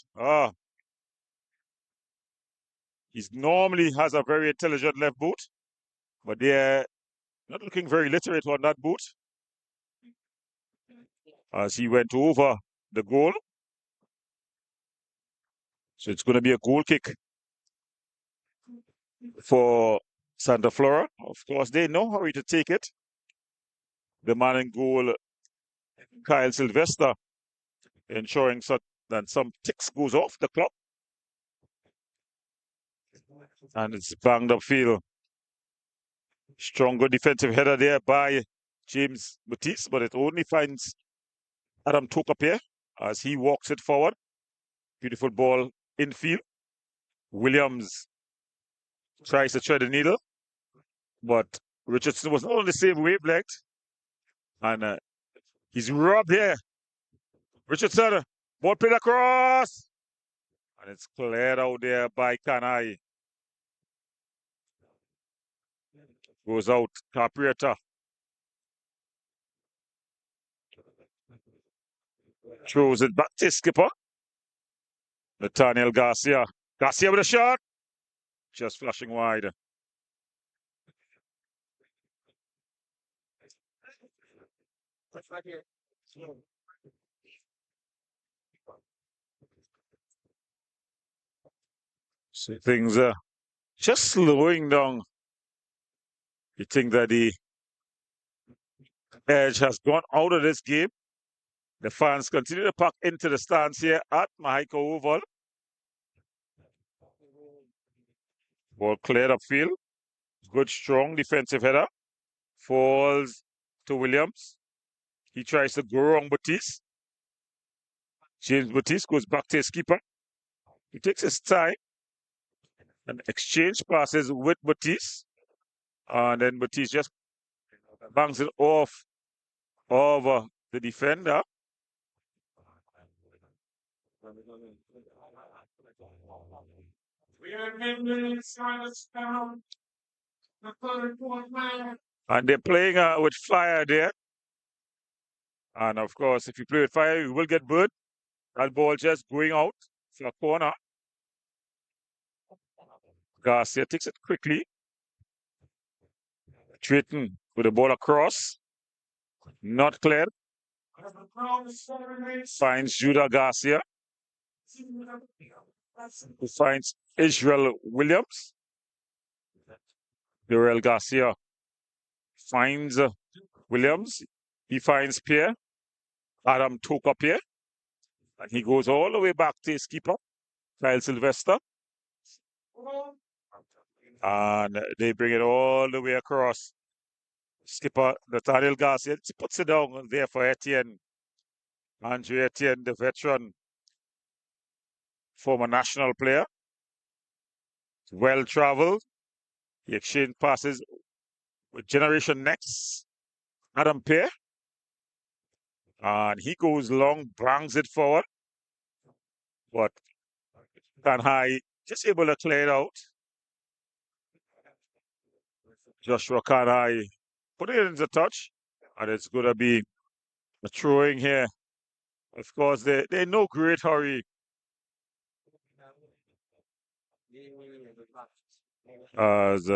He normally has a very intelligent left boot, but they're not looking very literate on that boot. As he went over the goal. So it's going to be a goal kick for Santa Flora. Of course, they know how to take it. The man in goal, Kyle Sylvester, ensuring that some ticks goes off the clock. And it's banged up field. Stronger defensive header there by James Batiste, but it only finds Adam Tokapier as he walks it forward. Beautiful ball infield. Williams tries to thread the needle, but Richardson was not on the same wavelength. And he's robbed here. Richardson, ball played across. And it's cleared out there by Kanai. Goes out, Caprietta. Throws it back to skipper. Nathaniel Garcia. Garcia with a shot. Just flashing wide. So things are just slowing down. You think that the edge has gone out of this game. The fans continue to pack into the stands here at Mahiko Oval. Ball cleared upfield. Good, strong defensive header. Falls to Williams. He tries to go wrong Batiste. James Batiste goes back to his keeper. He takes his time and exchange passes with Batiste. And then Batiste just bangs it off over the defender. And they're playing with fire there. And of course, if you play with fire, you will get burned. That ball just going out for a corner. Garcia takes it quickly. Drayton with the ball across. Not cleared. Finds Judah Garcia. Who finds Israel Williams. Durrell Garcia finds Williams. He finds Pierre. Adam Tokapier. And he goes all the way back to his keeper, Kyle Sylvester. And they bring it all the way across. Skipper Nathaniel Garcia puts it down there for Etienne. Andre Etienne, the veteran, former national player. Well-traveled. He exchanged passes with Generation Next, Adam Pierre. And he goes long, bangs it forward. But Kanhai just able to clear it out. Joshua Kanhai put it into touch. And it's going to be a throwing here. Of course, they're in no great hurry. As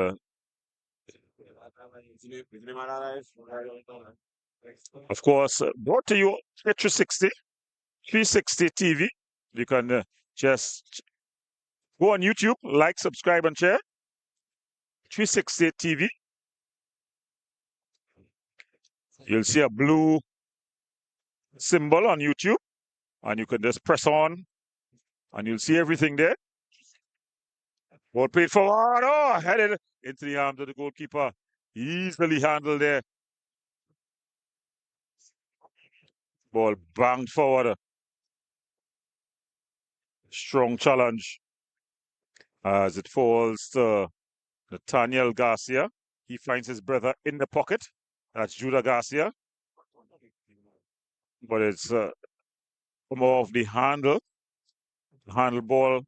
of course, brought to you at 360 TV. You can just go on YouTube, like, subscribe, and share. 360 TV. You'll see a blue symbol on YouTube, and you can just press on, and you'll see everything there. Ball played forward. Oh, headed into the arms of the goalkeeper. Easily handled there. Ball banged forward. Strong challenge as it falls to Nathaniel Garcia. He finds his brother in the pocket. That's Judah Garcia. But it's come off the handle ball,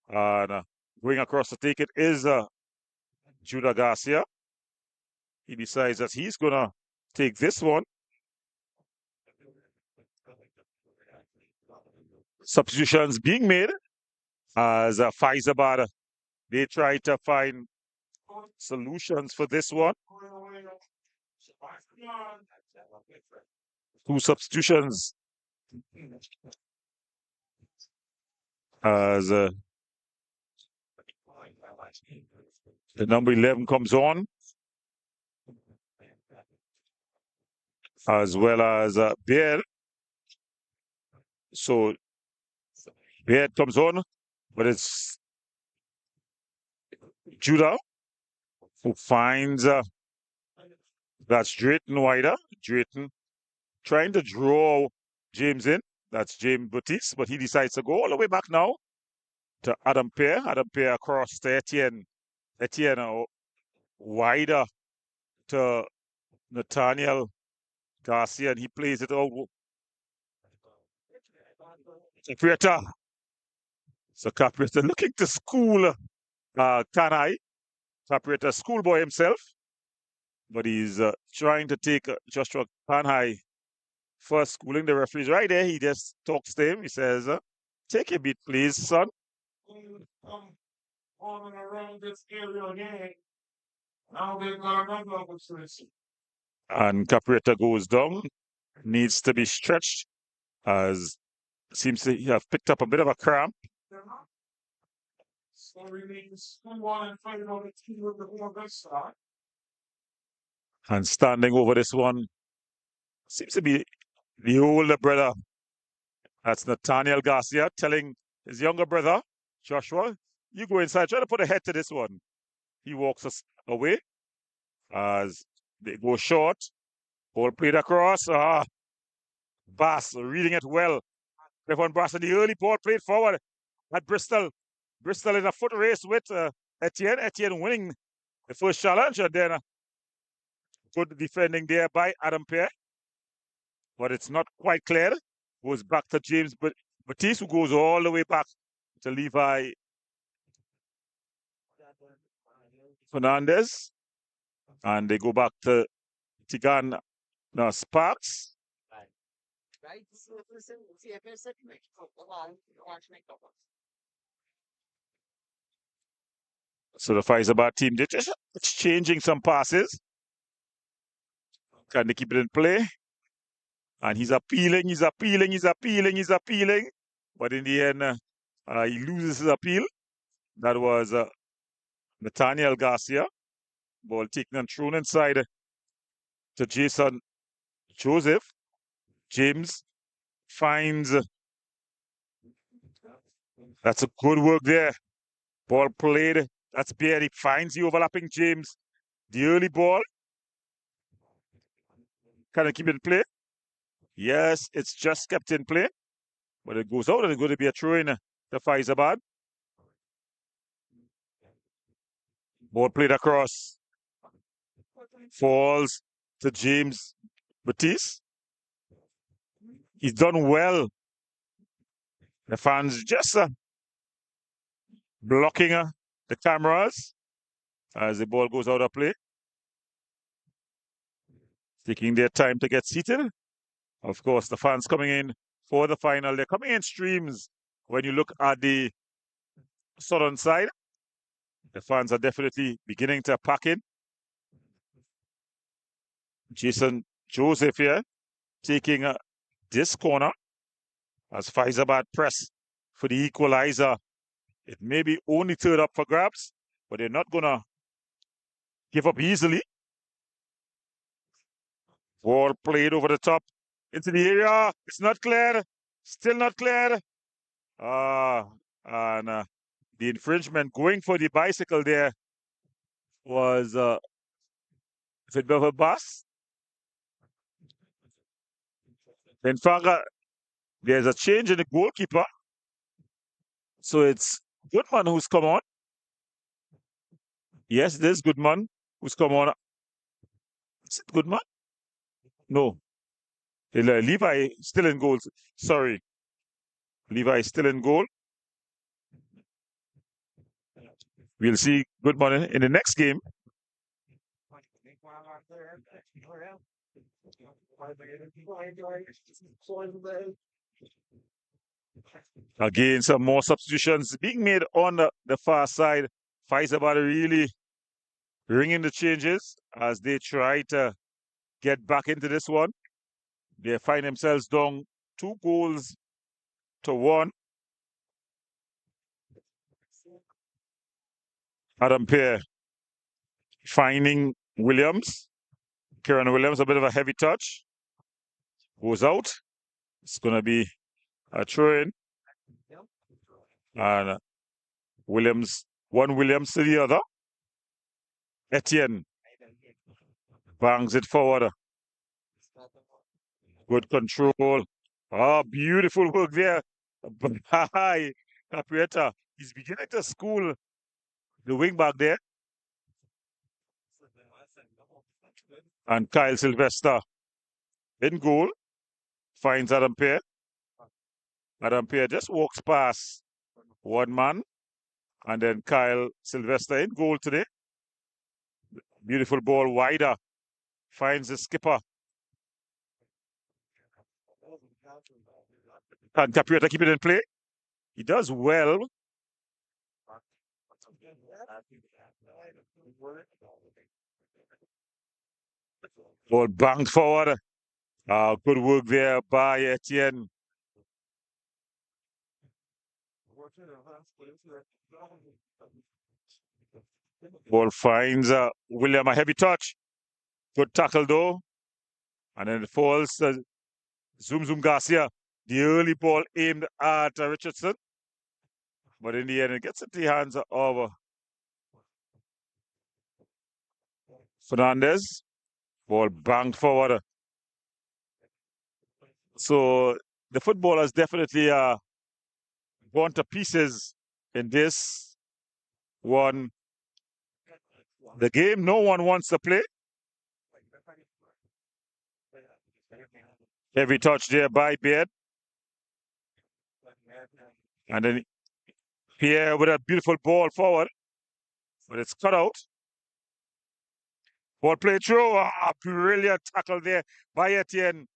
and going across to take it is Judah Garcia. He decides that he's going to take this one. Substitutions being made as Faizabad. They try to find solutions for this one. Two substitutions as the number 11 comes on, as well as Bear. So Bear comes on, but it's Judah who finds that's Drayton wider. Drayton trying to draw James in. That's James Batiste, but he decides to go all the way back now to Adam Pear. Adam Pear across to Etienne. Etienne wider to Nathaniel Garcia, and he plays it out. Capriata. So Capriata looking to school Kanai. Capriata schoolboy himself, but he's trying to take Joshua Kanai first schooling. The referee's right there. He just talks to him. He says, take a beat, please, son. On and around this area again. Now they've got another opportunity. And Capriata goes down, needs to be stretched, as seems to have picked up a bit of a cramp. So remains 2-1 and fighting on the team with the whole this side. And standing over this one seems to be the older brother. That's Nathaniel Garcia telling his younger brother, Joshua, you go inside, try to put a head to this one. He walks us away as they go short. Ball played across. Bass reading it well. Stefan Bass in the early ball played forward at Bristol. Bristol in a foot race with Etienne. Etienne winning the first challenge, and then good defending there by Adam Pear. But it's not quite clear. Goes back to James Batiste, who goes all the way back to Levi Fernandez. And they go back to Tigan Sparks. So the Faizabad team, they're just exchanging some passes. Can they keep it in play? And he's appealing. But in the end, he loses his appeal. That was Nathaniel Garcia. Ball taken and thrown inside to Jason Joseph. James finds. That's a good work there. Ball played. That's Bear. He finds the overlapping James. The early ball. Can I keep it in play? Yes, it's just kept in play. But it goes out and it's going to be a throw in to Faizabad. Ball played across. Falls to James Batiste. He's done well. The fans just blocking the cameras as the ball goes out of play. Taking their time to get seated. Of course, the fans coming in for the final. They're coming in streams. When you look at the southern side, the fans are definitely beginning to pack in. Jason Joseph here taking this corner as Faizabad press for the equalizer. It may be only third up for grabs, but they're not going to give up easily. Ball played over the top into the area. It's not clear. Still not clear. And The infringement going for the bicycle there was is it a bus? In fact, there's a change in the goalkeeper. So it's Goodman who's come on. Yes, it is Goodman who's come on. Is it Goodman? No. Levi still in goal. Sorry. Levi still in goal. We'll see Goodman in the next game. Again, some more substitutions being made on the far side. Faisal really ringing the changes as they try to get back into this one. They find themselves down 2-1. Adam Pear finding Williams. Kieran Williams, a bit of a heavy touch. Goes out. It's going to be a throw-in. And Williams, one Williams to the other. Etienne bangs it forward. Good control. Oh, beautiful work there by Caprietta. He's beginning to school the wing back there. And Kyle Sylvester in goal. Finds Adam Pear. Adam Pear just walks past one man. And then Kyle Sylvester in goal today. Beautiful ball wider. Finds the skipper. And Caprietta keep it in play. He does well. Ball banged forward. Good work there by Etienne. Ball finds William a heavy touch. Good tackle though. And then it falls Zoom Garcia. The early ball aimed at Richardson. But in the end, it gets into the hands of Fernandez. Ball banged forward. So the footballers definitely gone to pieces in this one. The game no one wants to play. Heavy touch there by Beard. And then Pierre with a beautiful ball forward. But it's cut out. Ball play through. Brilliant tackle there by Etienne.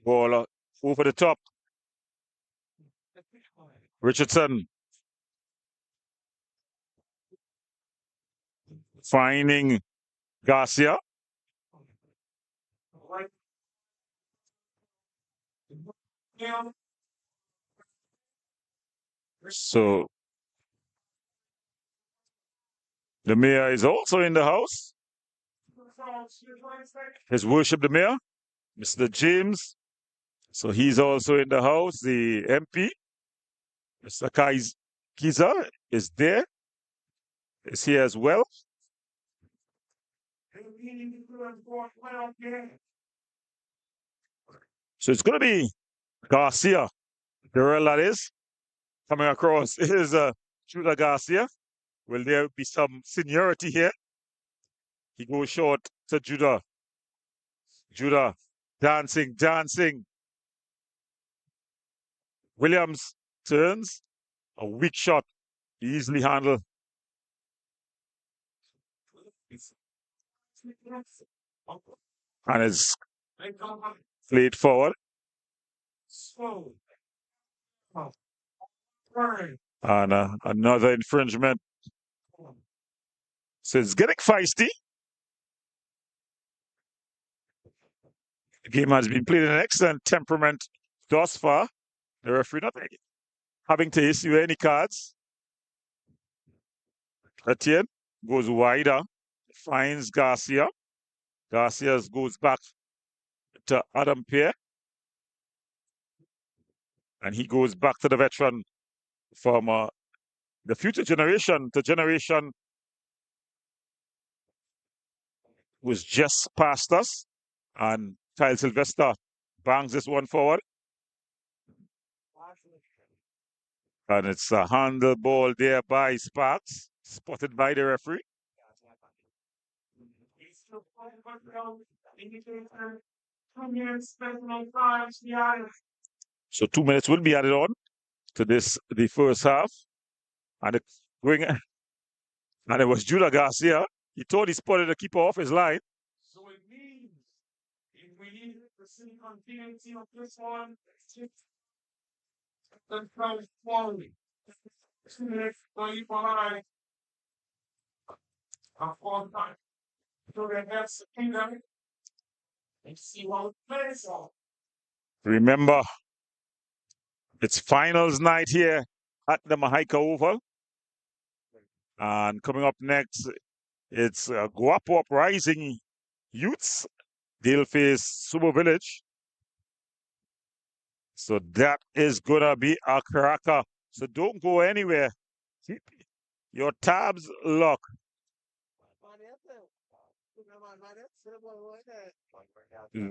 Ball over the top. Richardson finding Garcia. So the mayor is also in the house. His worship the mayor, Mr. James. So he's also in the house. The MP, Mr. Kiza, is there. Is here as well. So it's going to be Garcia, Darrell that is, coming across is Judah Garcia. Will there be some seniority here? He goes short to Judah. Judah dancing. Williams turns. A weak shot. Easily handled. And it's played forward. And another infringement. So it's getting feisty. The game has been played in an excellent temperament thus far. The referee not having to issue any cards. Etienne goes wider, finds Garcia. Garcia goes back to Adam Pear. and he goes back to the veteran from the future generation to generation was just past us. And Kyle Sylvester bangs this one forward. And it's a handle ball there by Sparks, spotted by the referee. So 2 minutes will be added on to this the first half. And it's going and it was Judah Garcia. He thought he spotted the keeper off his line. So it means if we need to see continuity of this one, then try quality. 2 minutes behind. A full time. So the next kingdom and see how it plays out. Remember, it's finals night here at the Mahika Oval. And coming up next, it's Guapo Uprising Youths. They'll face Sobo Village. So that is going to be a cracker. So don't go anywhere. Keep your tabs locked.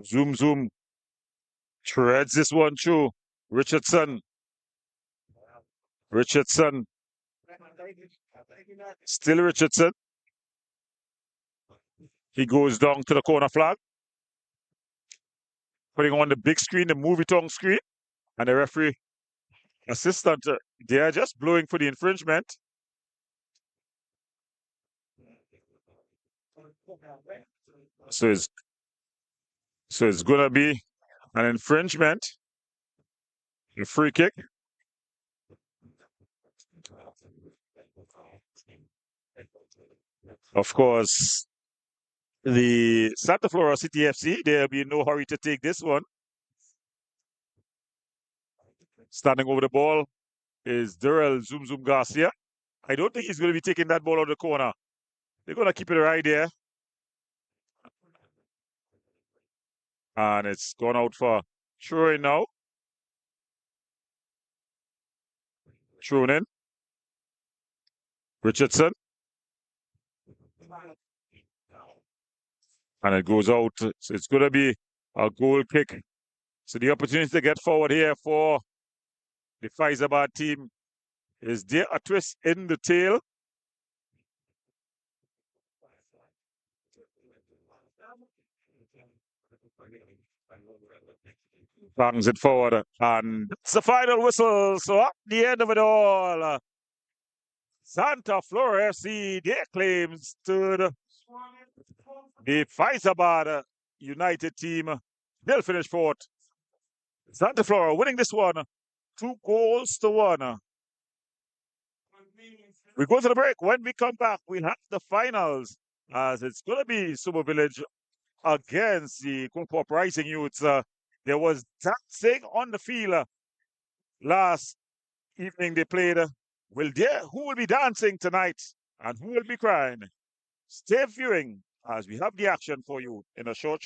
Zoom, zoom. Treads this one through. Richardson. Richardson. Still Richardson. He goes down to the corner flag. Putting on the big screen, the movie tongue screen. And the referee assistant, they are just blowing for the infringement. So it's going to be an infringement. A free kick. Of course, the Santa Flora City FC, there'll be no hurry to take this one. Standing over the ball is Durrell Zoom Zoom Garcia. I don't think he's going to be taking that ball out of the corner. They're going to keep it right there. And it's gone out for Troy now. Thrown in. Richardson. And it goes out. So it's going to be a goal kick. So the opportunity to get forward here for the Faizabad team. Is there a twist in the tail? Bangs it forward. And it's the final whistle. So at the end of it all, Santa Flora FC, their claims to the Faizabad United team. They'll finish fourth. Santa Flora winning this one 2-1. We go to the break. When we come back, we'll have the finals as it's going to be Sobo Village against the Guapo Uprising Youths. There was dancing on the field last evening they played. Who will be dancing tonight and who will be crying? Stay viewing as we have the action for you in a short.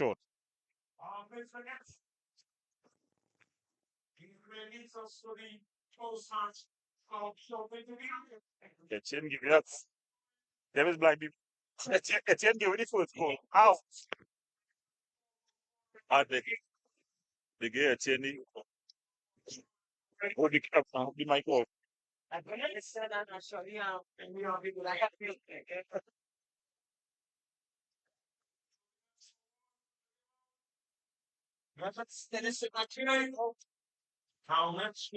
Etienne give that. There is black people. Etienne give it first goal. Out. And the guy Etienne. What the mic off? How much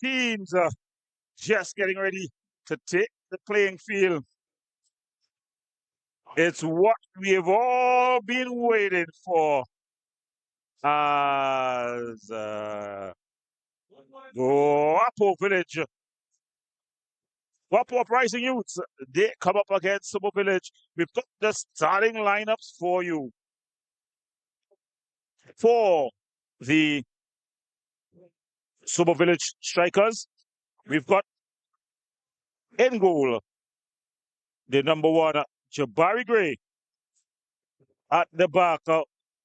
teams just getting ready to take the playing field. It's what we have all been waiting for as Guapo Village, Guapo Uprising Youths. They come up against Sobo Village. We've got the starting lineups for you. For the Sobo Village strikers, we've got in goal the number one, Jabari Gray. At the back,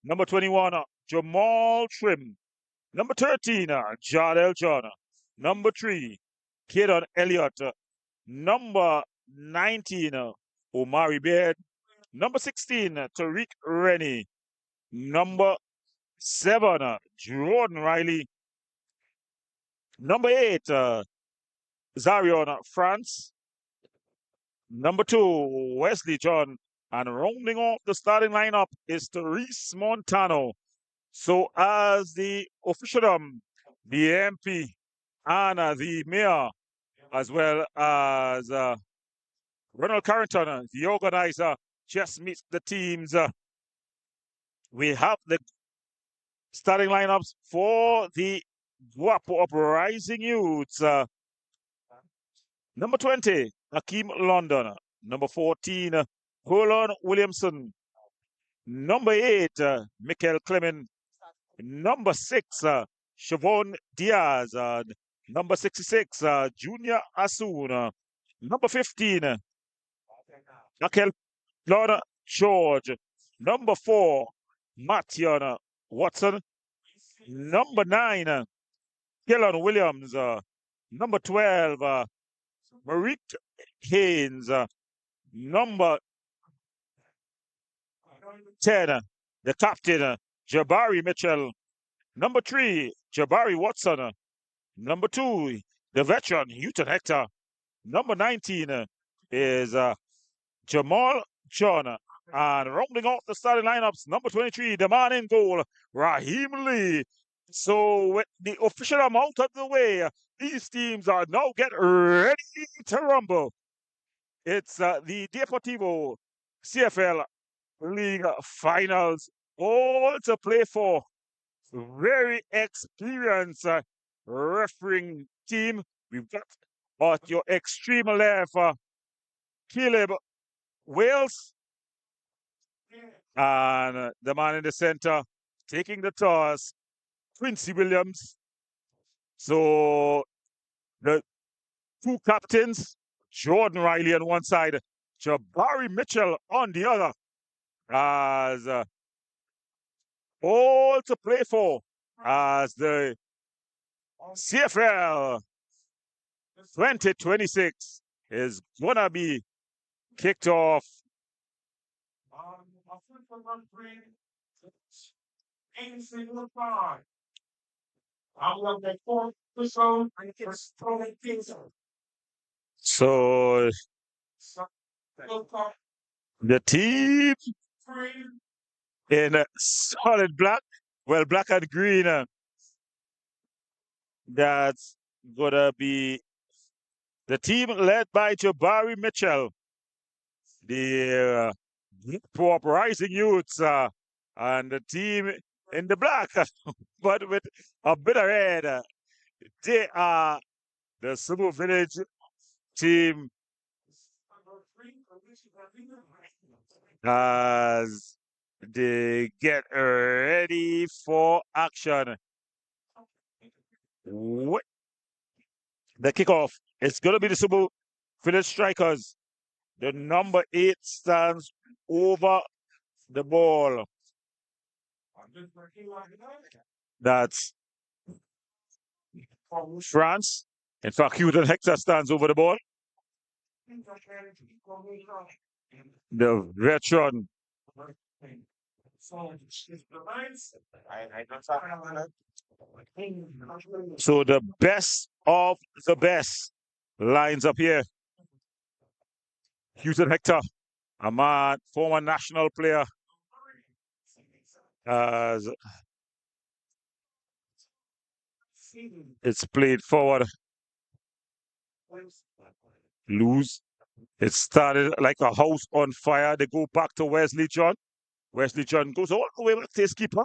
number 21, Jamal Trim. Number 13, Jardel John. Number 3, Kaden Elliott. Number 19, Omari Baird. Number 16, Tariq Rennie. Number 7, Jordan Riley. Number 8, Zarion France. Number 2, Wesley John. And rounding off the starting lineup is Therese Montano. So as the officialdom, the MP, and the mayor, as well as Ronald Carrington, the organizer, just meets the teams. We have the starting lineups for the Guapo Uprising Youths. Number 20, Hakeem London. Number 14, Colon Williamson. Number 8, Michael Clement. Number 6, Siobhan Diaz. Number 66, Junior Asuna. Number 15, Akel Lorna George. Number 4, Matthew Watson. Number 9, Kellen Williams. Number 12, Marique Haynes. Number 10, the captain, Jabari Mitchell. Number 3, Jabari Watson. Number 2, the veteran, Houghton Hector. Number 19 is Jamal John. And rounding off the starting lineups, number 23, the man in goal, Raheem Lee. So with the official amount of the way, these teams are now get ready to rumble. It's the Deportivo CFL League Finals, all to play for. Very experienced refereeing team. We've got at your extreme left, Caleb Wales, and the man in the center taking the toss, Quincy Williams. So the two captains, Jordan Riley on one side, Jabari Mitchell on the other, as all to play for as the CFL 2026 is gonna be kicked off. So the team in solid black, well, black and green, that's gonna be the team led by Jabari Mitchell, the Uprising Youths, and the team in the black, but with a bit of red. They are the Sobo Village team as they get ready for action. The kickoff is going to be the Sobo Village Strikers. The number 8 stands over the ball. That's France. In fact, Houghton Hector stands over the ball. The veteran. So the best of the best lines up here. Houghton Hector, a man, former national player. As it's played forward. Lose. It started like a house on fire. They go back to Wesley John. Wesley John goes all the way back to his keeper,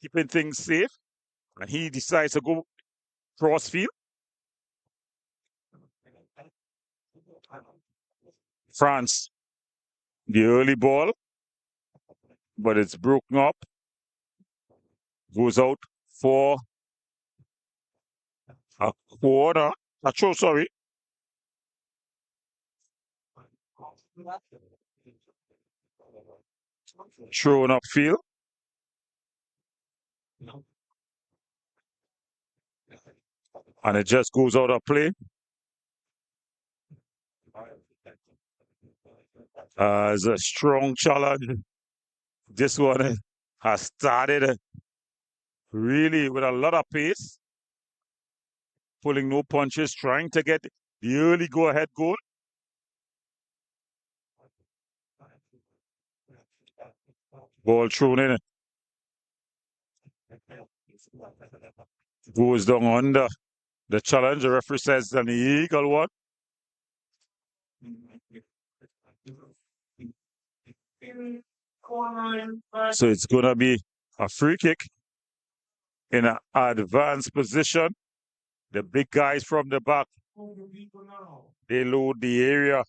keeping things safe. And he decides to go crossfield. France, the early ball, but it's broken up. Goes out for a quarter. A throw, sorry. Thrown upfield. And it just goes out of play. It's a strong challenge. This one has started really with a lot of pace, pulling no punches, trying to get the early go-ahead goal. Ball thrown in. Goes down under the challenge. The referee says an illegal one. So it's going to be a free kick in an advanced position. The big guys from the back, they load the area.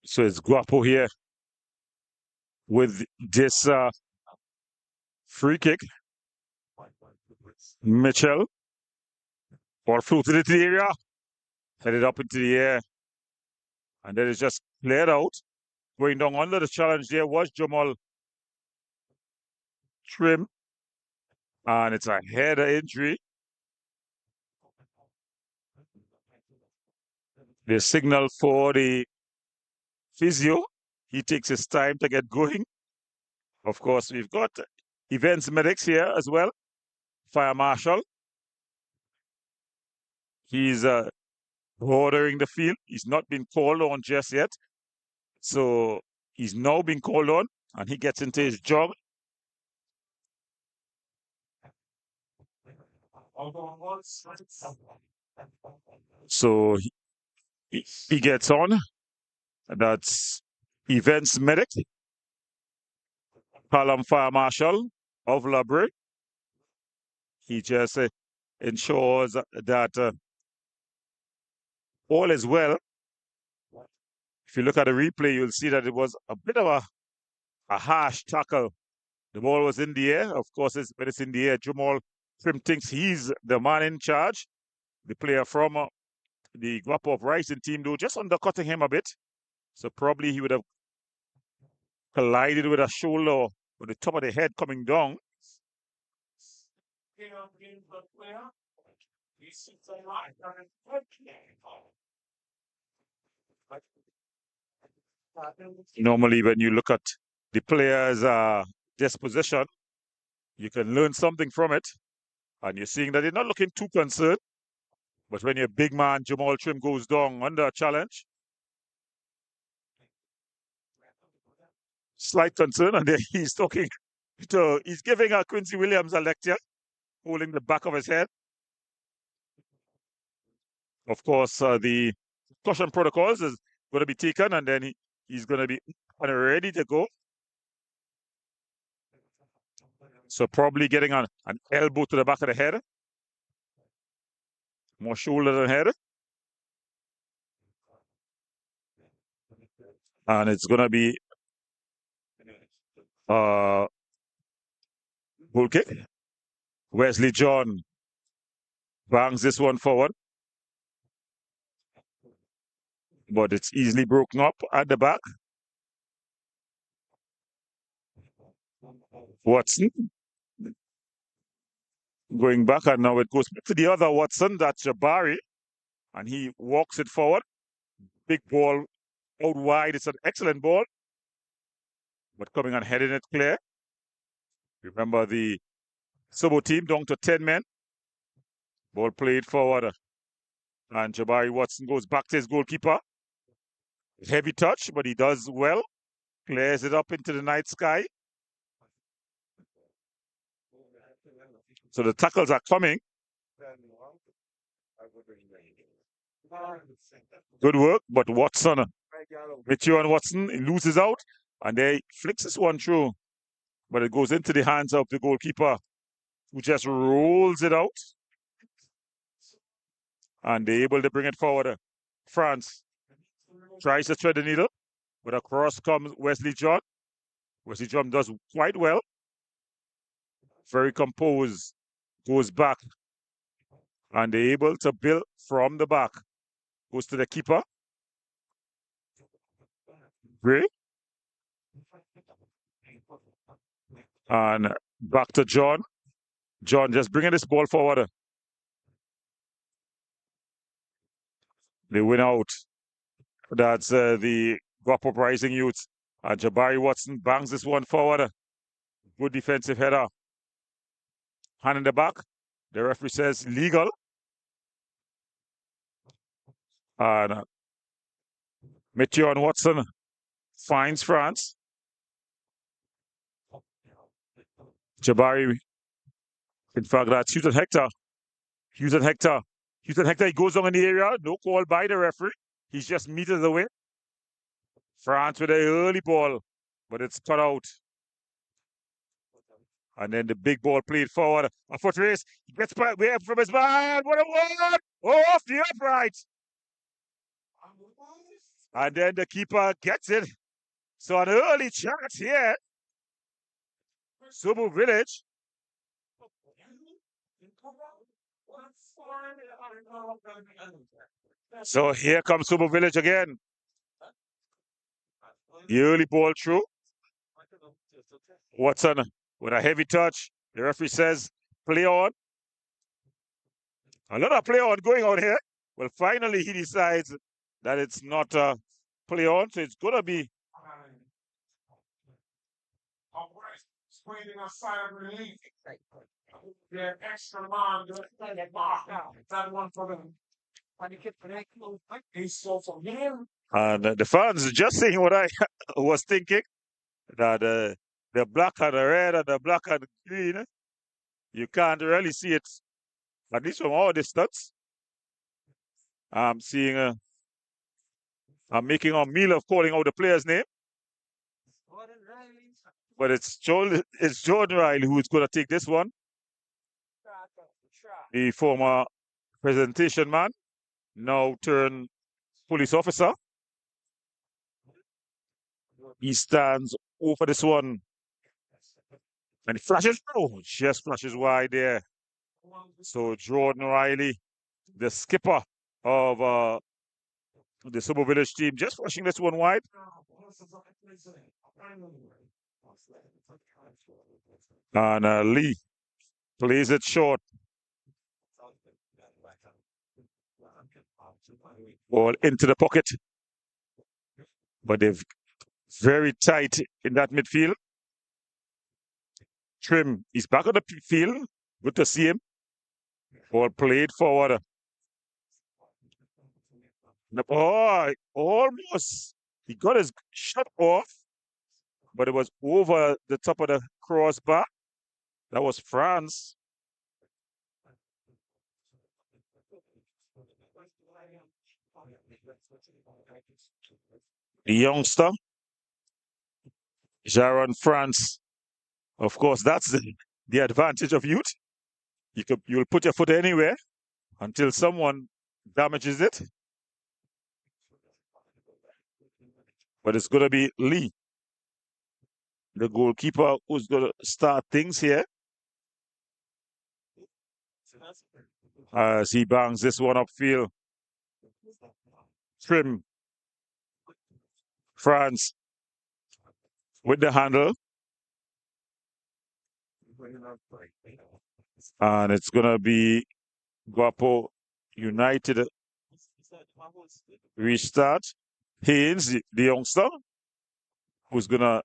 So it's Guapo here with this free kick. Mitchell, ball floated into the area, headed up into the air, and then it's just cleared out. Going down under the challenge there was Jamal Trim, and it's a header injury. The signal for the physio. He takes his time to get going. Of course, we've got events medics here as well. Fire marshal. He's ordering the field. He's not been called on just yet. So he's now been called on, and he gets into his job. So he gets on. That's events medic, column fire marshal of Labre. He just ensures that all is well. If you look at the replay, you'll see that it was a bit of a harsh tackle. The ball was in the air. Of course, when it's in the air, Jamal Trim thinks he's the man in charge. The player from the Guapo Uprising team, though, just undercutting him a bit. So probably he would have collided with a shoulder or the top of the head coming down. Normally, when you look at the player's disposition, you can learn something from it. And you're seeing that they're not looking too concerned. But when your big man, Jamal Trim, goes down under a challenge, slight concern, and then he's talking he's giving Quincy Williams a lecture, holding the back of his head. Of course, the caution protocols is going to be taken, and then he's going to be ready to go. So probably getting an elbow to the back of the head, more shoulder than head. And it's going to be goal kick. Wesley John bangs this one forward, but it's easily broken up at the back. Watson going back, and now it goes back to the other Watson. That's Jabari, and he walks it forward. Big ball out wide. It's an excellent ball, but coming and heading it clear. Remember the Sobo team down to 10 men. Ball played forward, and Jabari Watson goes back to his goalkeeper. Heavy touch, but he does well. Clears it up into the night sky. So the tackles are coming. Good work, but Watson, Mitchell and Watson, he loses out, and they flicks this one through, but it goes into the hands of the goalkeeper, who just rolls it out, and they're able to bring it forward. France tries to thread the needle, but across comes Wesley John. Wesley John does quite well. Very composed, goes back, and they're able to build from the back. Goes to the keeper. Great. And back to John. John just bringing this ball forward. They win out. That's the Guapo Uprising youth. And Jabari Watson bangs this one forward. Good defensive header. Hand in the back. The referee says legal. And Mathieu and Watson finds France. Jabari, in fact, that's Houston Hector. Houston Hector, he goes down in the area. No call by the referee. He's just meters away. France with an early ball, but it's cut out. And then the big ball played forward. A foot race. He gets back way up from his man. What a one! Oh, off the upright. And then the keeper gets it. So an early chance here. Sobo Village. So here comes Sobo Village again. The early ball through. Watson with a heavy touch. The referee says, play on. A lot of play on going on here. Well, finally he decides that it's not a play on, so it's going to be waiting outside of relief. They're extra long. That one for them. And the fans just saying what I was thinking, that the black and the red and the black and the green, you can't really see it, at least from our distance. I'm seeing, I'm making a meal of calling out the player's name. But it's Jordan Riley who is going to take this one. The former presentation man, now turned police officer. He stands over this one. And he flashes. Oh, just flashes wide there. So Jordan Riley, the skipper of the Sobo Village team, just flashing this one wide. And Lee plays it short. Ball into the pocket. But they're very tight in that midfield. Trim, he's back on the field. Good to see him. Ball played forward. Oh, almost. He got his shot off, but it was over the top of the crossbar. That was France. The youngster, Jaron France. Of course, that's the advantage of youth. You'll put your foot anywhere until someone damages it. But it's going to be Lee, the goalkeeper, who's going to start things here. As he bangs this one upfield. Trim. France with the handle. And it's going to be Guapo United restart. Haynes, the youngster, who's going to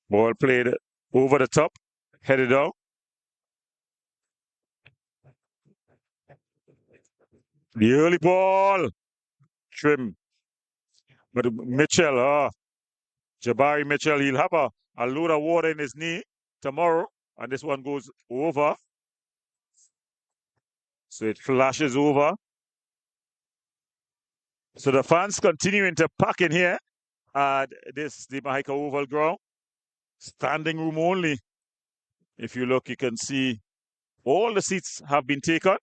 ball played over the top, headed out. The early ball. Trim. But Mitchell, Jabari Mitchell, he'll have a load of water in his knee tomorrow. And this one goes over. So it flashes over. So the fans continuing to pack in here at the Mahika Oval ground. Standing room only. If you look, you can see all the seats have been taken.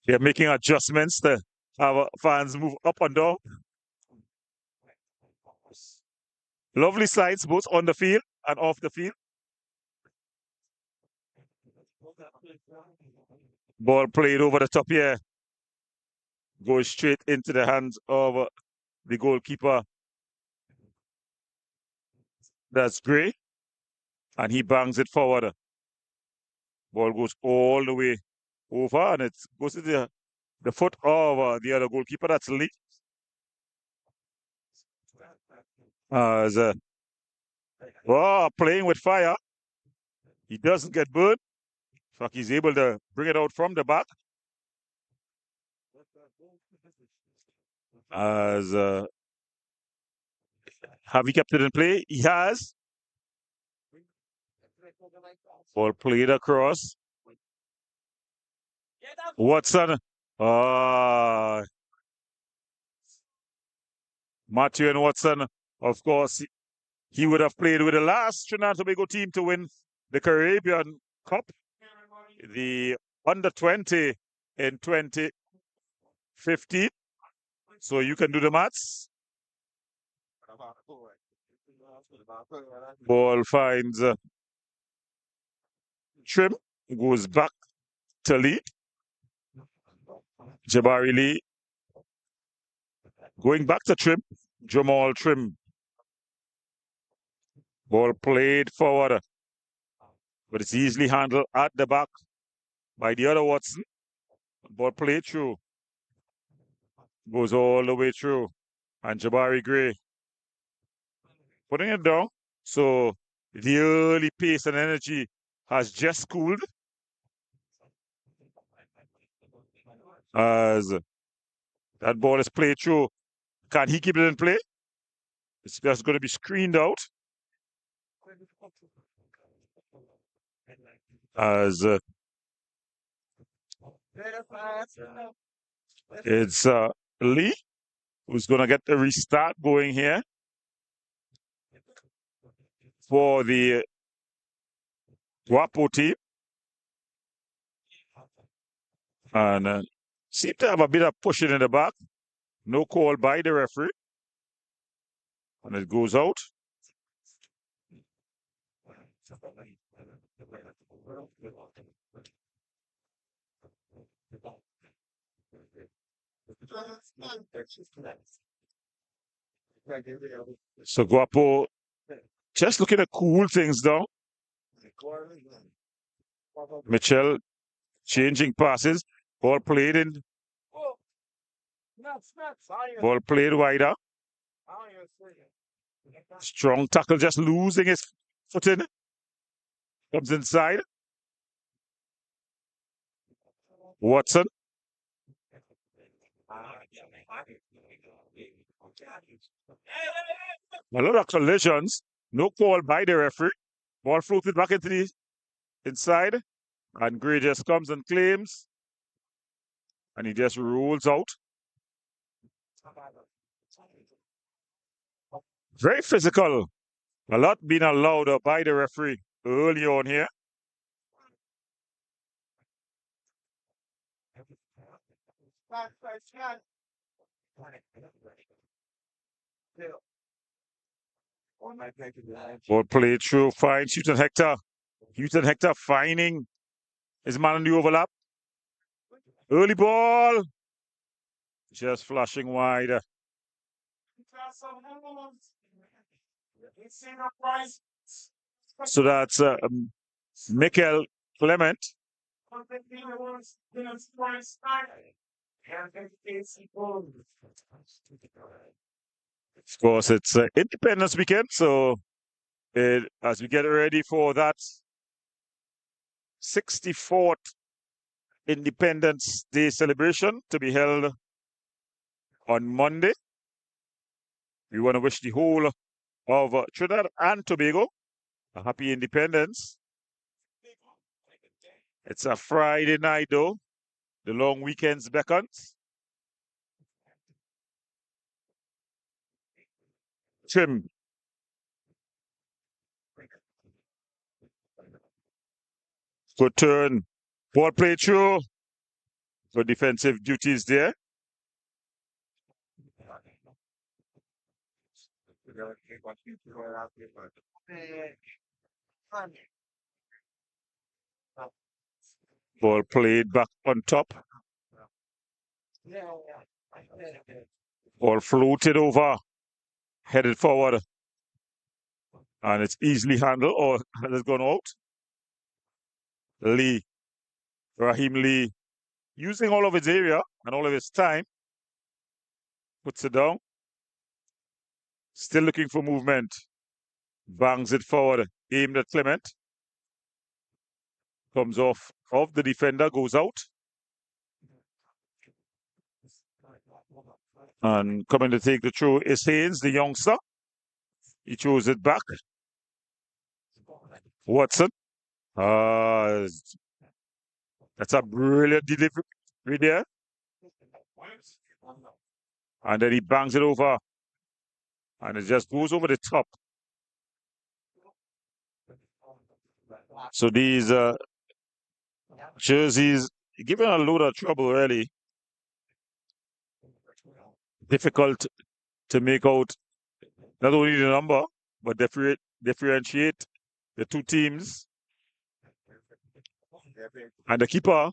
They're making adjustments to have fans move up and down. Lovely sights both on the field and off the field. Ball played over the top here. Goes straight into the hands of the goalkeeper. That's Gray. And he bangs it forward. Ball goes all the way over and it goes to the foot of the other goalkeeper. That's Lee. Playing with fire. He doesn't get burned. In fact, he's able to bring it out from the back. Have he kept it in play? He has. Ball played across. Watson. Matthew and Watson, of course, he would have played with the last Trinidad and Tobago team to win the Caribbean Cup, the under-20 in 2015. So you can do the maths. Ball finds Trim, goes back to Lee. Jabari Lee. Going back to Trim. Jamal Trim. Ball played forward. But it's easily handled at the back by the other Watson. Ball played through. Goes all the way through. And Jabari Gray putting it down. So the early pace and energy has just cooled. As that ball is played through. Can he keep it in play? It's just going to be screened out. As it's Lee who's going to get the restart going here for the Guapo team. And seem to have a bit of pushing in the back. No call by the referee. And it goes out. So Guapo just looking to cool things down. Mitchell changing passes. Ball played in. Ball played wider. Strong tackle, just losing his footing. Comes inside. Watson. A lot of collisions. No call by the referee. Ball floated back into the inside. And Gray just comes and claims. And he just rolls out. Very physical. A lot being allowed by the referee early on here. Ball played through, finds Houston Hector. Houston Hector finding his man in the overlap. Early ball. Just flashing wide. So that's Mikel Clement. Of course, it's Independence weekend, so as we get ready for that 64th Independence Day celebration to be held on Monday. We want to wish the whole of Trinidad and Tobago a happy independence. It's a Friday night, though. The long weekends beckons. Trim. Good turn. Ball play through. Good defensive duties there. Ball played back on top. Ball floated over. Headed forward. And it's easily handled or has gone out. Lee. Raheem Lee. Using all of his area and all of his time. Puts it down. Still looking for movement. Bangs it forward. Aimed at Clement. Comes off the defender. Goes out. And coming to take the throw is Haynes, the youngster. He throws it back. Watson. That's a brilliant delivery there. And then he bangs it over. And it just goes over the top. So these jerseys giving a load of trouble, really. Difficult to make out not only the number, but differentiate the two teams. And the keeper,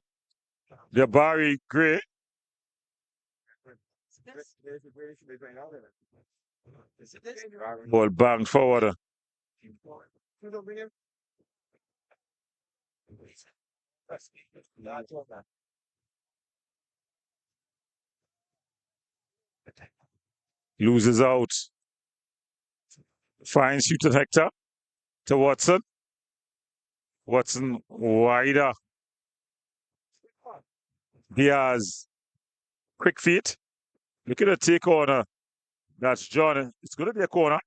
the Barry Gray. Ball banged forward. Loses out. Finds shooter Hector to Watson. Watson wider. Diaz. Quick feet. Look at the take corner. That's John. It's going to be a corner.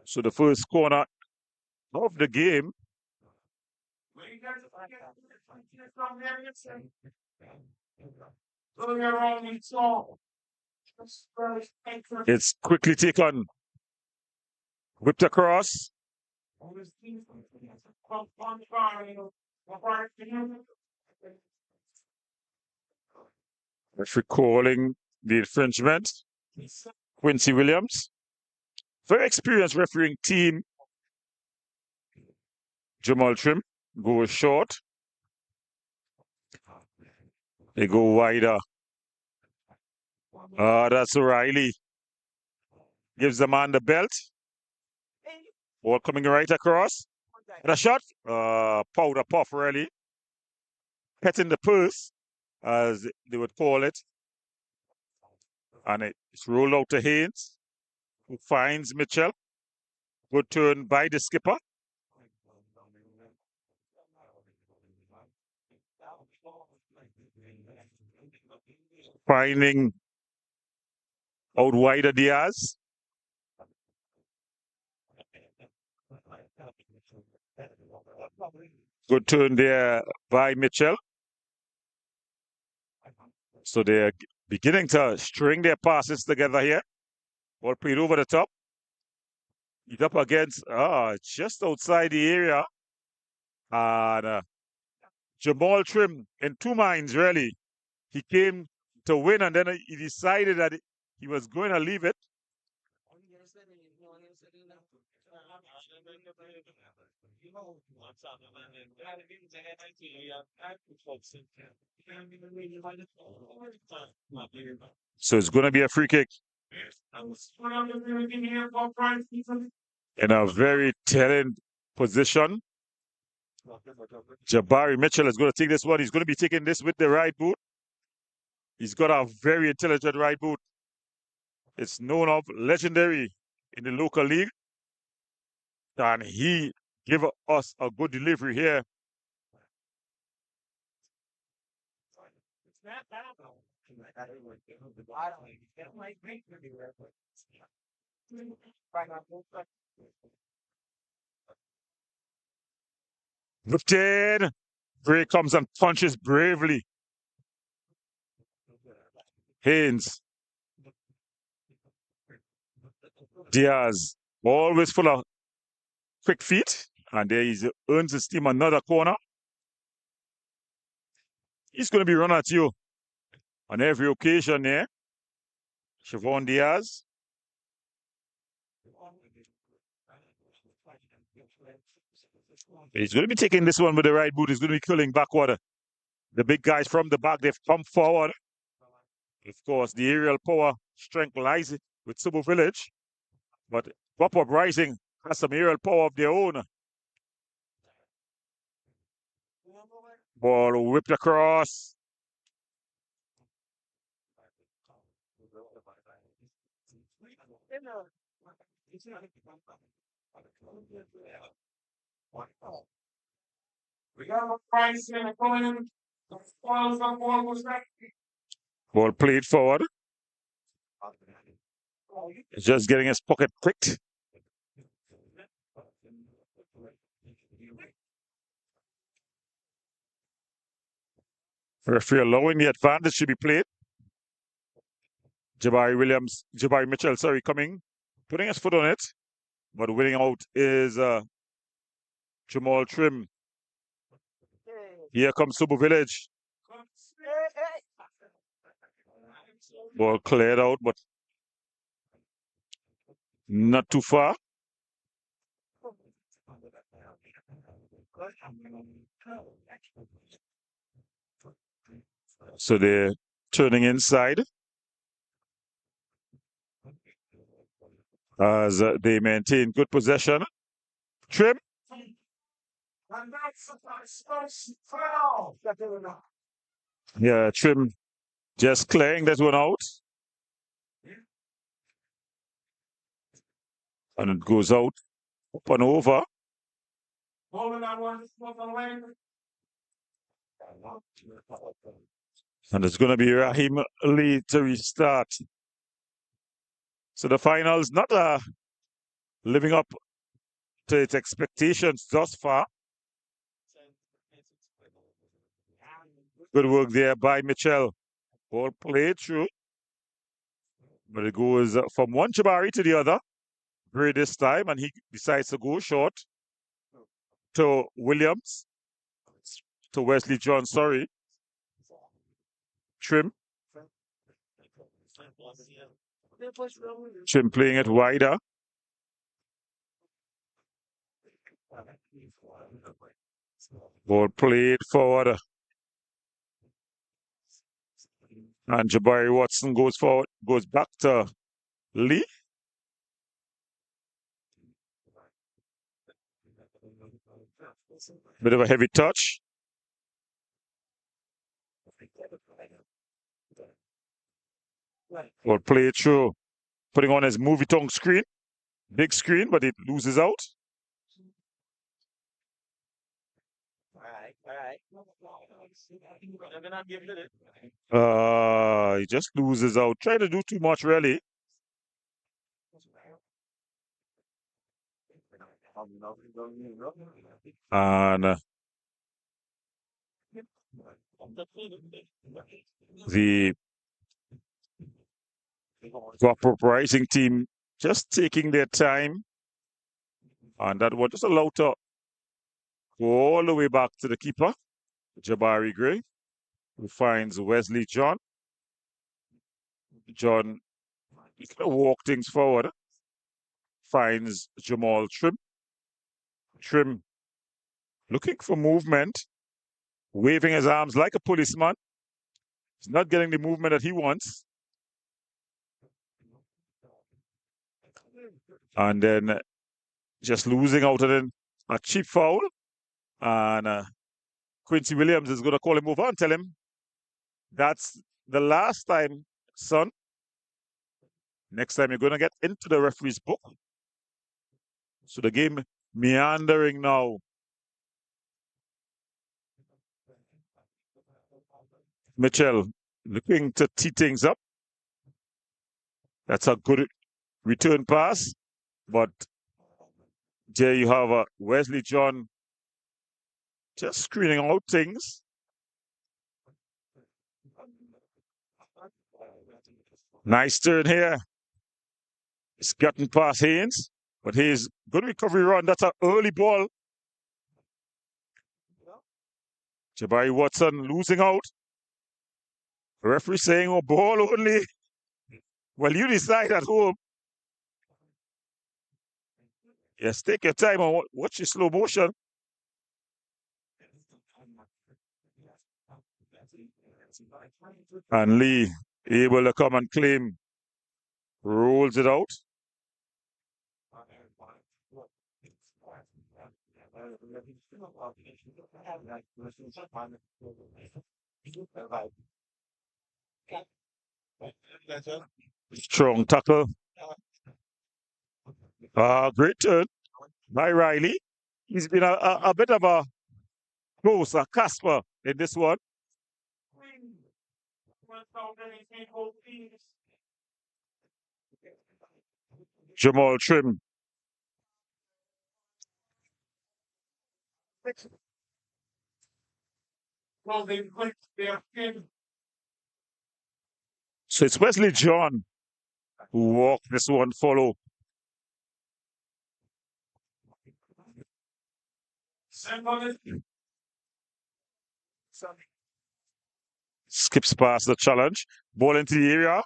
So the first corner of the game. It's quickly taken. Whipped across. Referee calling the infringement. Quincy Williams. Very experienced refereeing team. Jamal Trim goes short. They go wider. That's O'Reilly. Gives the man the belt. Ball coming right across. And a shot. Powder puff, really. Petting the purse, as they would call it. And it's rolled out to Haynes, who finds Mitchell. Good turn by the skipper. Finding out wider Diaz. Good turn there by Mitchell. So they're beginning to string their passes together here. Ball played over the top. He's up against, just outside the area. And Jamal Trim in two minds, really. He came to win, and then he decided that he was going to leave it. So it's going to be a free kick. In a very telling position. Jabari Mitchell is going to take this one. He's going to be taking this with the right boot. He's got a very intelligent right boot. It's known of legendary in the local league. And he give us a good delivery here. Whipped in. Bray comes and punches bravely. Haynes. Diaz. Always full of quick feet. And there he earns his team another corner. He's going to be run at you on every occasion there. Siobhan Diaz. He's going to be taking this one with the right boot. He's going to be killing backward. The big guys from the back, they've come forward. Of course, the aerial power strength lies with Sobo Village. But Guapo Uprising has some aerial power of their own. Ball whipped across. Ball played forward. Just getting his pocket pricked. Referee allowing the advantage to be played. Jabari Mitchell, coming, putting his foot on it, but winning out is Jamal Trim. Here comes Sobo Village. Ball cleared out, but not too far. So they're turning inside as they maintain good possession. Trim. Yeah, Trim just clearing that one out. And it goes out, up and over. And it's going to be Raheem Lee to restart. So the finals not living up to its expectations thus far. Good work there by Mitchell. Ball played through. But it goes from one Jabari to the other. Gray this time, and he decides to go short to Williams. To Wesley John, sorry. Trim. Trim playing it wider. Ball played forward. And Jabari Watson goes forward, goes back to Lee. Bit of a heavy touch. Ball played through. Putting on his movie tongue screen. Big screen, but it loses out. He just loses out. Try to do too much, really. And the Guapo Uprising team just taking their time. And that one just allowed to go all the way back to the keeper, Jabari Gray, who finds Wesley John. John walk things forward. Finds Jamal Trim. Trim looking for movement, waving his arms like a policeman. He's not getting the movement that he wants. And then just losing out on a cheap foul. And Quincy Williams is going to call him over and tell him that's the last time, son. Next time you're going to get into the referee's book. So the game Meandering now. Mitchell looking to tee things up. That's a good return pass. But there you have Wesley John just screening out things. Nice turn here. It's gotten past Haynes, but he's good recovery run. That's an early ball. Jabari Watson losing out. The referee saying, oh, ball only. Well, you decide at home. Yes, take your time and watch your slow motion. And Lee able to come and claim. Rolls it out. Strong tackle. Great turn by Riley. He's been a bit of a close, a Casper in this one. Jamal Trim. So it's Wesley John who walked this one follow. Skips past the challenge. Ball into the area.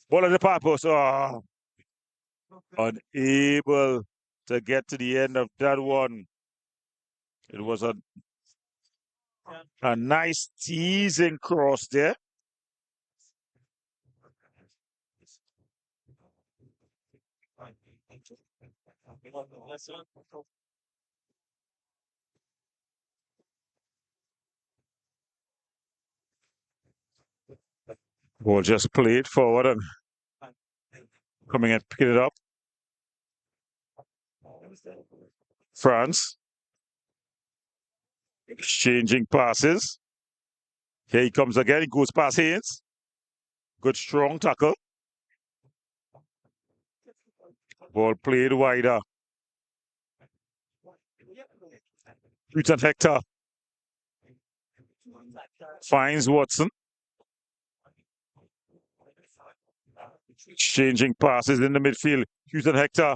Ball at the purpose. Oh, unable to get to the end of that one. It was a nice teasing cross there. Ball just played forward and coming and picking it up. France exchanging passes. Here he comes again. He goes past Haynes. Good strong tackle. Ball played wider. Newton Hector finds Watson. Exchanging passes in the midfield. Houston Hector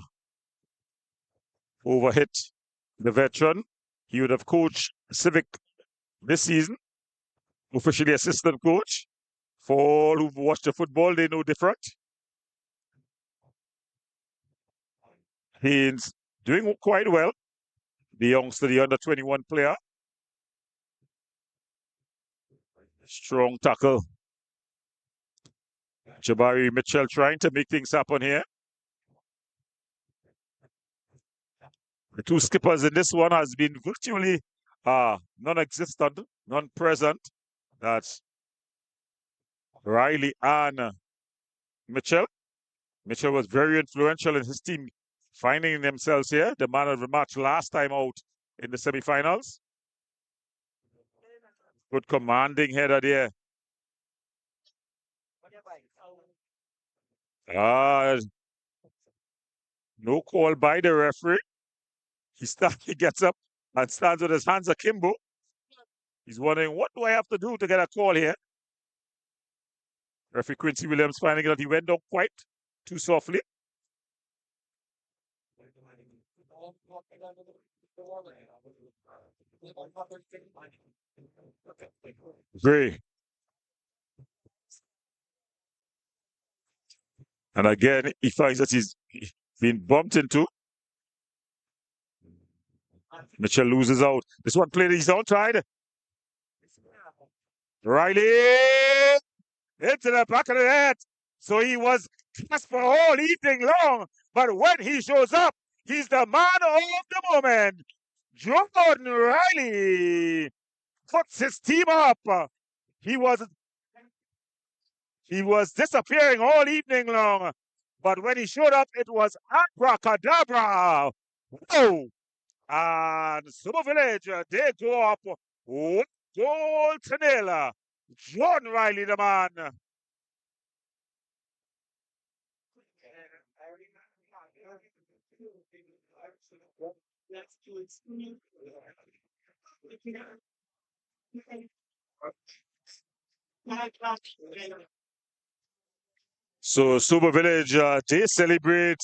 overhit the veteran. He would have coached Civic this season. Officially assistant coach. For all who've watched the football, they know different. Haynes doing quite well. The youngster, the under 21 player. Strong tackle. Jabari Mitchell trying to make things happen here. The two skippers in this one has been virtually non-existent, non-present. That's Riley and Mitchell. Mitchell was very influential in his team finding themselves here. The man of the match last time out in the semi-finals. Good commanding header there. No call by the referee. He gets up and stands with his hands akimbo. He's wondering, what do I have to do to get a call here? Referee Quincy Williams finding that he went down quite too softly. Gray. And again, he finds that he's been bumped into. Mitchell loses out. This one played his own side. Riley into the back of the net. So he was cast for all evening long. But when he shows up, he's the man of the moment. Jordan Riley puts his team up. He was disappearing all evening long. But when he showed up, it was abracadabra. Oh, and Sobo Village, they go up 1 goal to nil. John Riley, the man. So Sobo Village, they celebrate.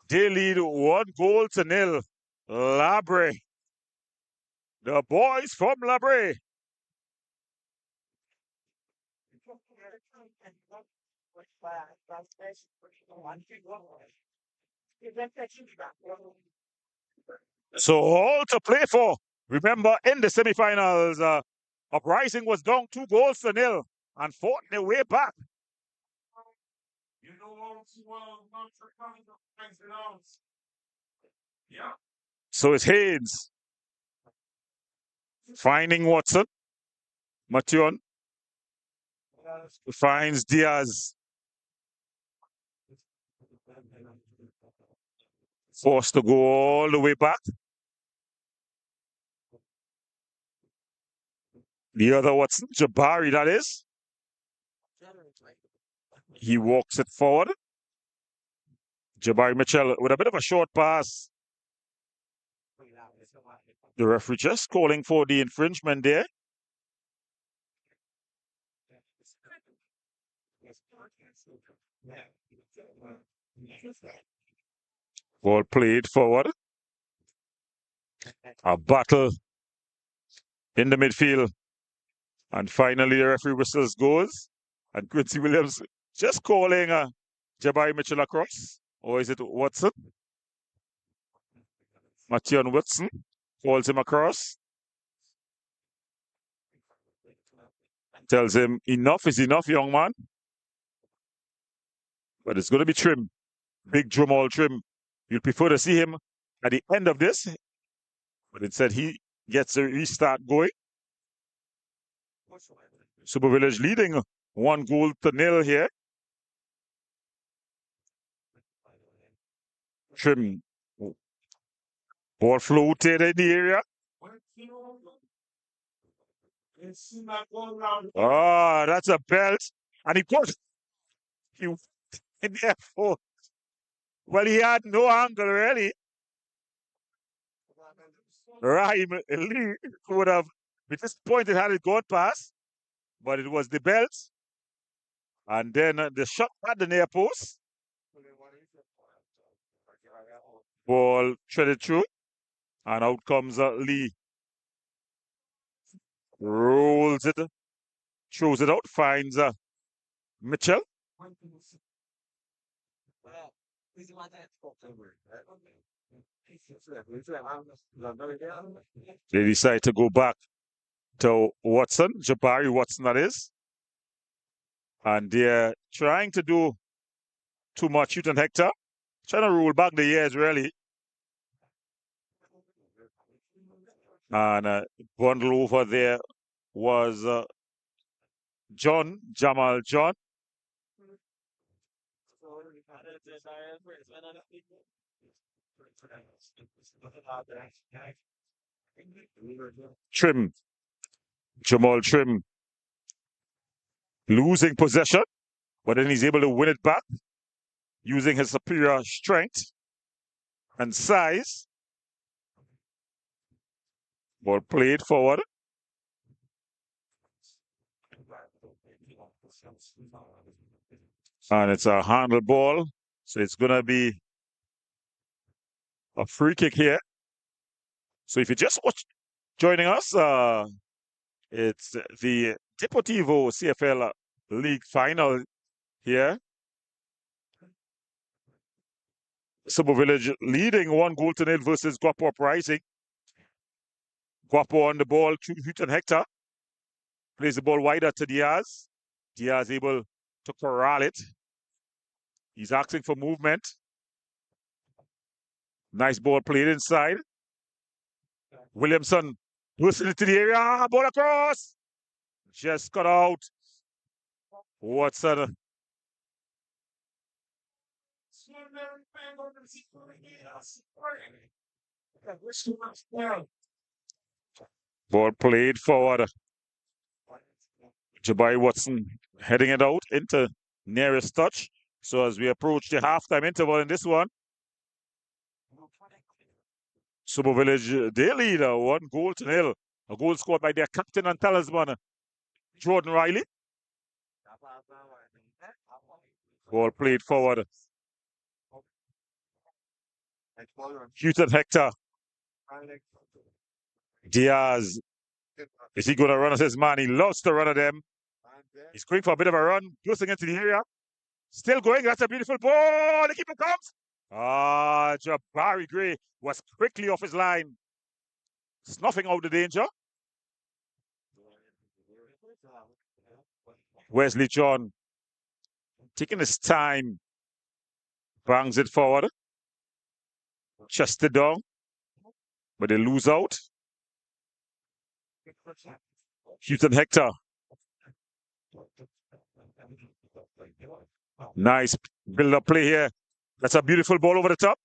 They lead 1 goal to nil. Labre, the boys from Labre. So all to play for. Remember, in the semifinals, Uprising was down 2 goals to nil and fought their way back. So it's Haynes finding Watson. Mathion finds Diaz. Forced to go all the way back. The other Watson, Jabari, that is. He walks it forward. Jabari Mitchell with a bit of a short pass. The referee just calling for the infringement there. Ball played forward. A battle in the midfield. And finally, the referee whistles goes. And Quincy Williams just calling Jabari Mitchell across. Or is it Watson? Mathion Watson calls him across. Tells him, enough is enough, young man. But it's going to be Trim. Big Jamal Trim. You'd prefer to see him at the end of this. But instead, he gets a restart going. Super Village leading 1 goal to nil here. Trim. Ball floated in the area. Oh, that's a belt. And he put he in there for, well, he had no angle really. Rahim Lee would have been disappointed had it gone past, but it was the belt. And then the shot at the near post. Ball threaded through. And out comes Lee. Rolls it. Throws it out. Finds Mitchell. They decide to go back to Watson. Jabari Watson, that is. And they're trying to do too much. Houghton Hector. Trying to roll back the years, really. And bundle over there was Jamal John. Trim. Jamal Trim losing possession, but then he's able to win it back using his superior strength and size. Ball played forward. And it's a handle ball. So it's going to be a free kick here. So if you just joining us, it's the Deportivo CFL League final here. Sobo Village leading 1 goal to nil versus Guapo Uprising. Guapo on the ball to Houghton Hector. Plays the ball wider to Diaz. Diaz able to corral it. He's asking for movement. Nice ball played inside. Williamson pushing it to the area. Ball across. Just cut out. Watson. Ball played forward. Jabari Watson heading it out into nearest touch. So as we approach the halftime interval in this one, Sobo Village, they lead 1-0. A goal scored by their captain and talisman, Jordan Riley. Ball played forward. Houston Hector. Diaz. Is he going to run at his man? He loves to run at them. He's going for a bit of a run, closing into the area. Still going. That's a beautiful ball. The keeper comes. Jabari Gray was quickly off his line, snuffing out the danger. Wesley John taking his time, bangs it forward, chested down, but they lose out. Houston Hector. Nice build-up play here. That's a beautiful ball over the top,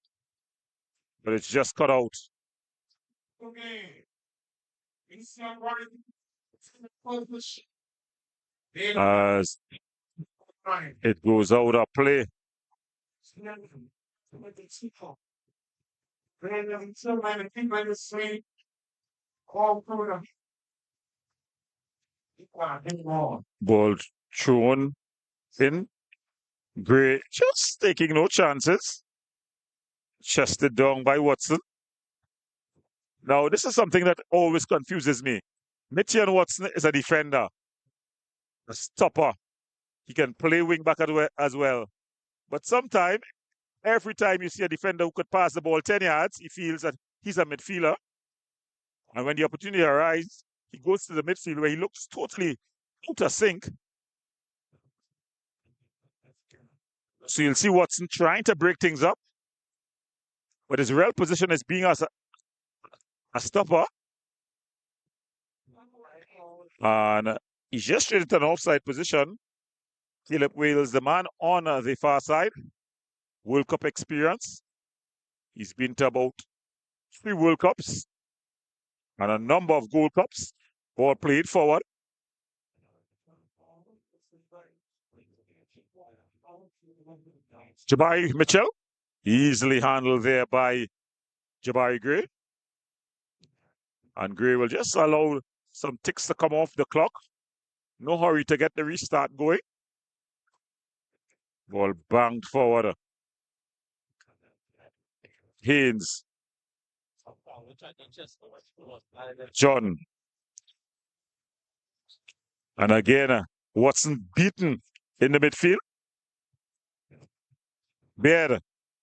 but it's just cut out. As it goes out of play. Ball thrown in. Gray just taking no chances. Chested down by Watson. Now, this is something that always confuses me. Mitchell Watson is a defender, a stopper. He can play wing back as well. But sometimes, every time you see a defender who could pass the ball 10 yards, he feels that he's a midfielder. And when the opportunity arises, he goes to the midfield where he looks totally out of sync. So you'll see Watson trying to break things up. But his real position is being as a stopper. And he's just straight into an offside position. Caleb Wales, the man on the far side. World Cup experience. He's been to about 3 World Cups and a number of Gold Cups. Ball played forward. Jabari Mitchell, easily handled there by Jabari Gray. And Gray will just allow some ticks to come off the clock. No hurry to get the restart going. Ball banged forward. Haynes. John. And again, Watson beaten in the midfield. Baird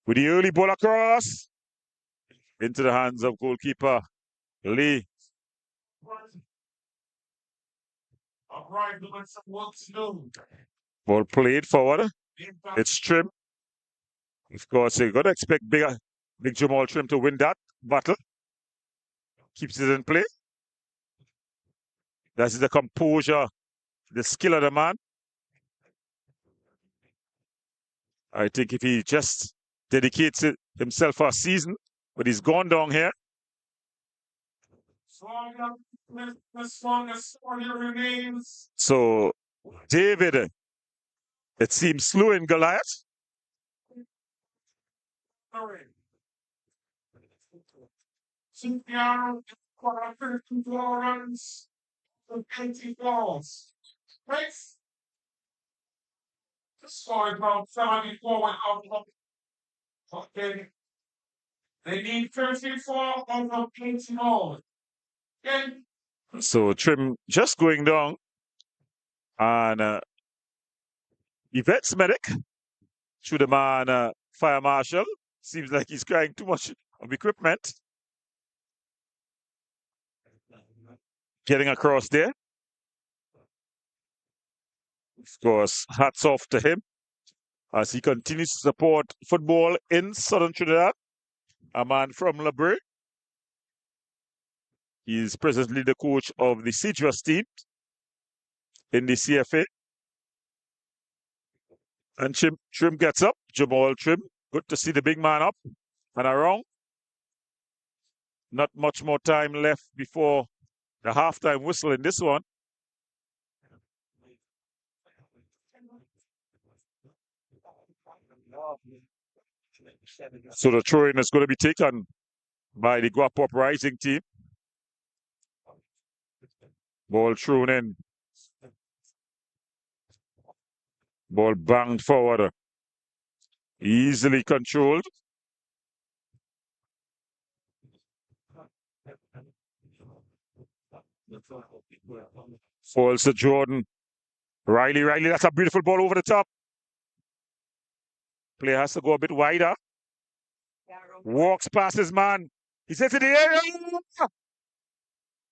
with the early ball across. Into the hands of goalkeeper Lee. Ball played forward. It's Trim. Of course, you're going to expect big Jamal Trim to win that battle. Keeps it in play. That's the composure, the skill of the man. I think if he just dedicates himself for a season, but he's gone down here. So, David, it seems slow in Goliath. About 74 okay. They need 34 over 80 more. Okay. So Trim just going down. And Yvette's medic to the man, Fire Marshal. Seems like he's carrying too much of equipment. Getting across there. Of course, hats off to him as he continues to support football in Southern Trinidad. A man from Labray. He is presently the coach of the Citrus team in the CFA. And Trim gets up. Jamal Trim Good to see the big man up and around. Not much more time left before the halftime whistle in this one. So the throw-in is going to be taken by the Guapo Uprising team. Ball thrown in. Ball banged forward. Easily controlled. Falls to Jordan. Riley, that's a beautiful ball over the top. Player has to go a bit wider. Walks past his man. He's into the area.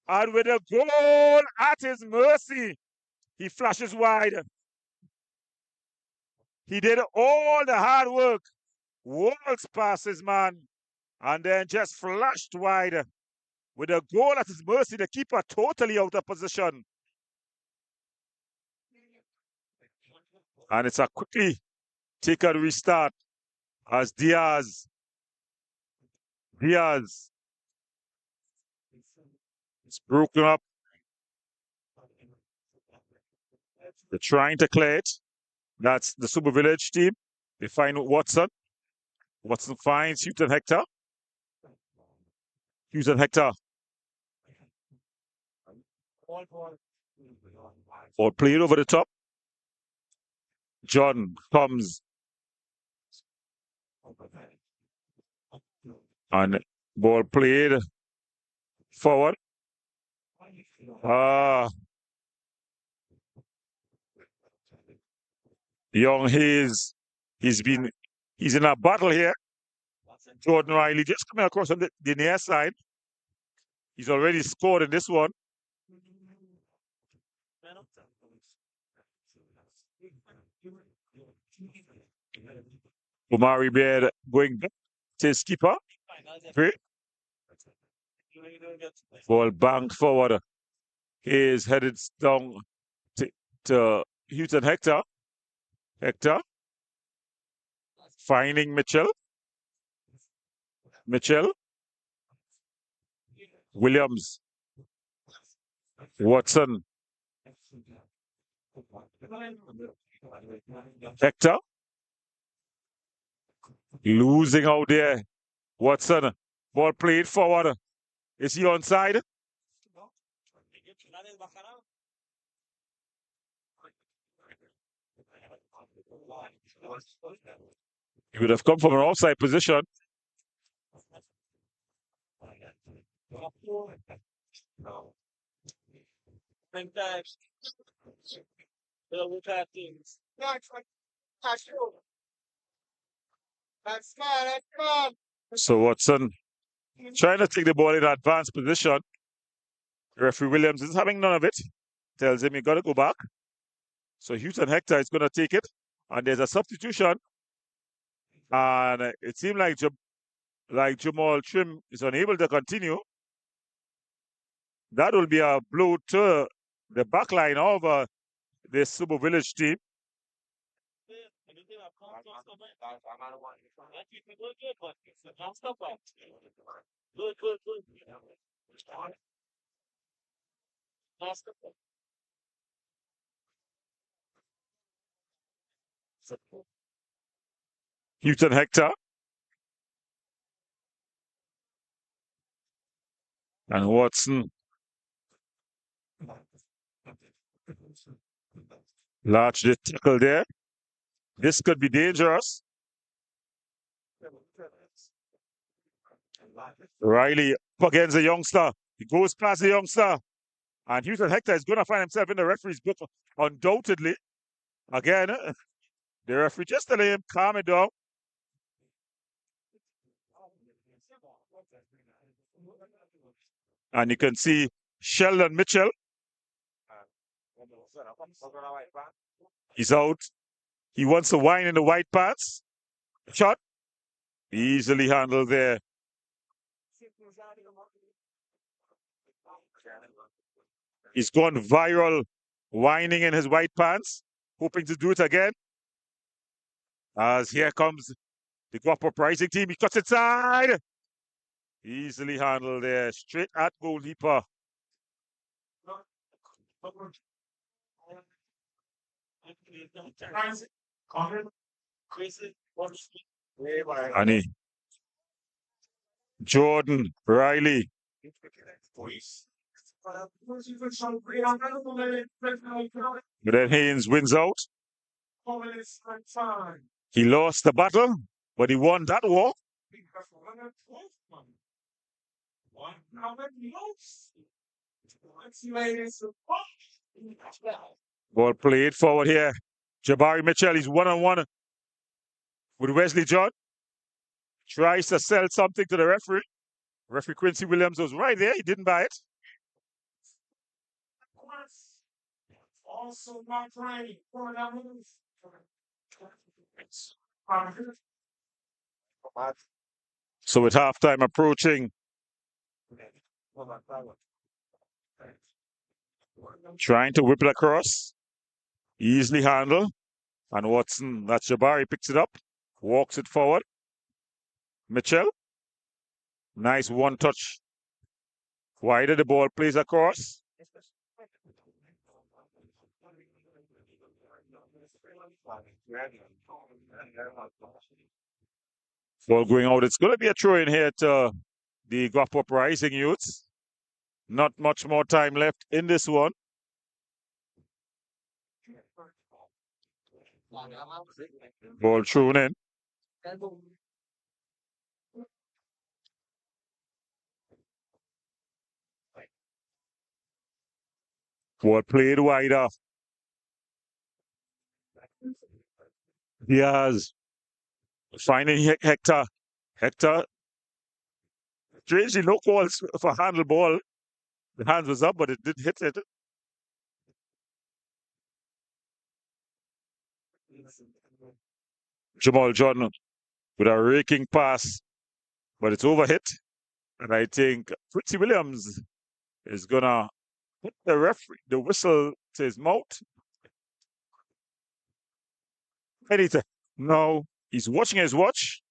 And with a goal at his mercy, he flashes wide. He did all the hard work. Walks past his man. And then just flashed wide. With a goal at his mercy, the keeper totally out of position. And it's a quickly taken restart as Diaz. It's broken up. They're trying to clear it. That's the Sobo Village team. They find Watson. Watson finds Houston Hector. Ball played over the top. John comes. And ball played forward. Young Hayes. He's in a battle here. Jordan Riley just coming across on the near side. He's already scored in this one. Omari Baird going back to his keeper. Ball banged forward. Hayes headed down to Houston Hector. Finding Mitchell. Williams. Watson. Hector. Losing out there. Watson. Ball played forward. Is he onside? He would have come from an offside position. So Watson trying to take the ball in advanced position. Referee Williams is having none of it. Tells him you got to go back. So Houston Hector is going to take it. And there's a substitution. And it seemed like Jamal Trim is unable to continue. That will be a blow to the back line of the Sobo Village team. Houston Hector. And Watson. Large the tackle there. This could be dangerous. Riley up against the youngster. He goes past the youngster. And Houston Hector is going to find himself in the referee's book, undoubtedly. Again, the referee just telling him, calm it down. And you can see Sheldon Mitchell. He's out. He wants to whine in the white pants. Shot. Easily handled there. He's gone viral, whining in his white pants, hoping to do it again. As here comes The Guapo Uprising team. He cuts inside. Easily handled there. Straight at goalkeeper. Annie. Jordan. Riley. But then Haynes wins out. He lost the battle, but he won that war. Ball played forward here. Jabari Mitchell, he's one-on-one with Wesley John. Tries to sell something to the referee. Referee Quincy Williams was right there. He didn't buy it. So with halftime approaching, trying to whip it across. Easily handled. And Watson, that's Jabari, picks it up. Walks it forward. Mitchell. Nice one touch. Wider the ball plays across. Ball going out. It's going to be a throw in here to the Guapo Uprising youths. Not much more time left in this one. Ball thrown in. Ball played wider. Diaz finding Hector. Hector. Strangely, no calls for handle ball. The hand was up, but it did hit it. Jamal Jordan with a raking pass, but it's overhit. And I think Fritzy Williams is gonna put the whistle to his mouth. Anything. No, he's watching his watch.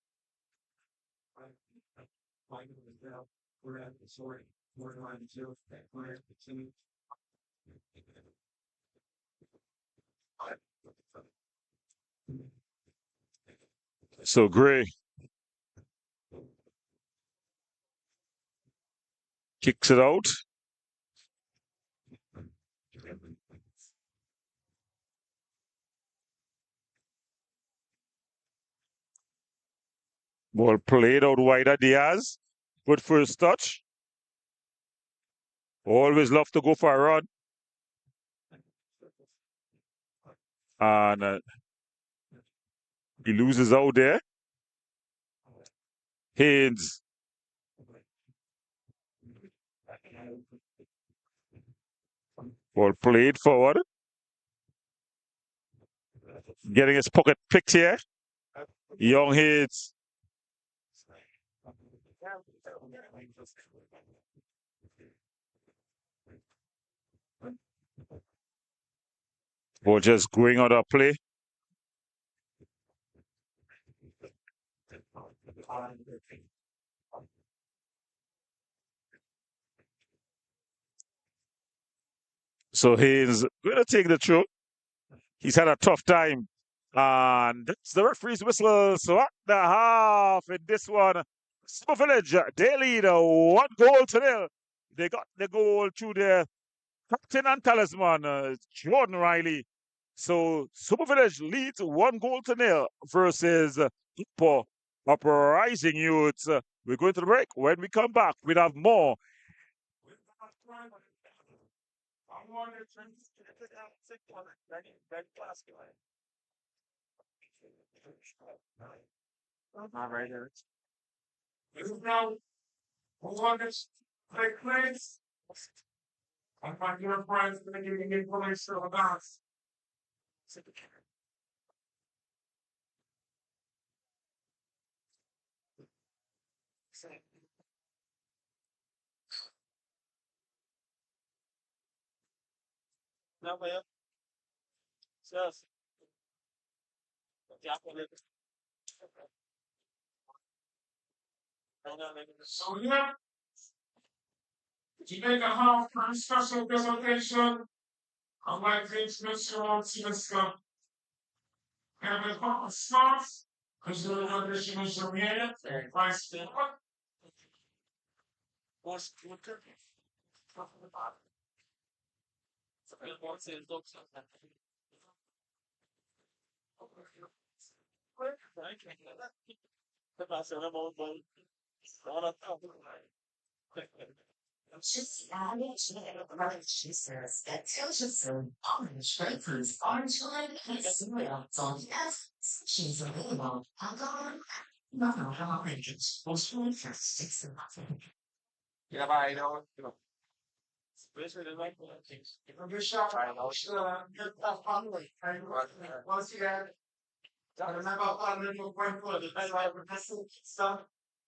So Gray kicks it out. Ball played out wider. Diaz. Good first touch. Always love to go for a run. And he loses out there. Haynes. Ball played forward. Getting his pocket picked here. Young Haynes. Ball just going out of play. So Haynes going to take the throw. He's had a tough time. And that's the referee's whistle. So at the half in this one, Sobo Village, they lead 1-0. They got the goal through their captain and talisman, Jordan Riley. So Sobo Village leads 1-0 versus Guapo Uprising youths. We're going to the break. When we come back, we'll have more. This is now the longest take place. And my dear friends, going to give you information about us. No, भैया sir क्या बोले So here, to make a half-time special presentation, I'd like to introduce you all to Mr. Kevin Scott, who's the traditional here, and Vice Chairman. Just manage she says that tells you some orange grapefruits, orange wine, and cereal. So yes, she's available. I'll go on. No, no, how outrageous. Most food for 6 and yeah, but I don't. Especially the right things. If I'm just shot, I know. Get that family. Once you get, I remember family for point for the best life of stuff.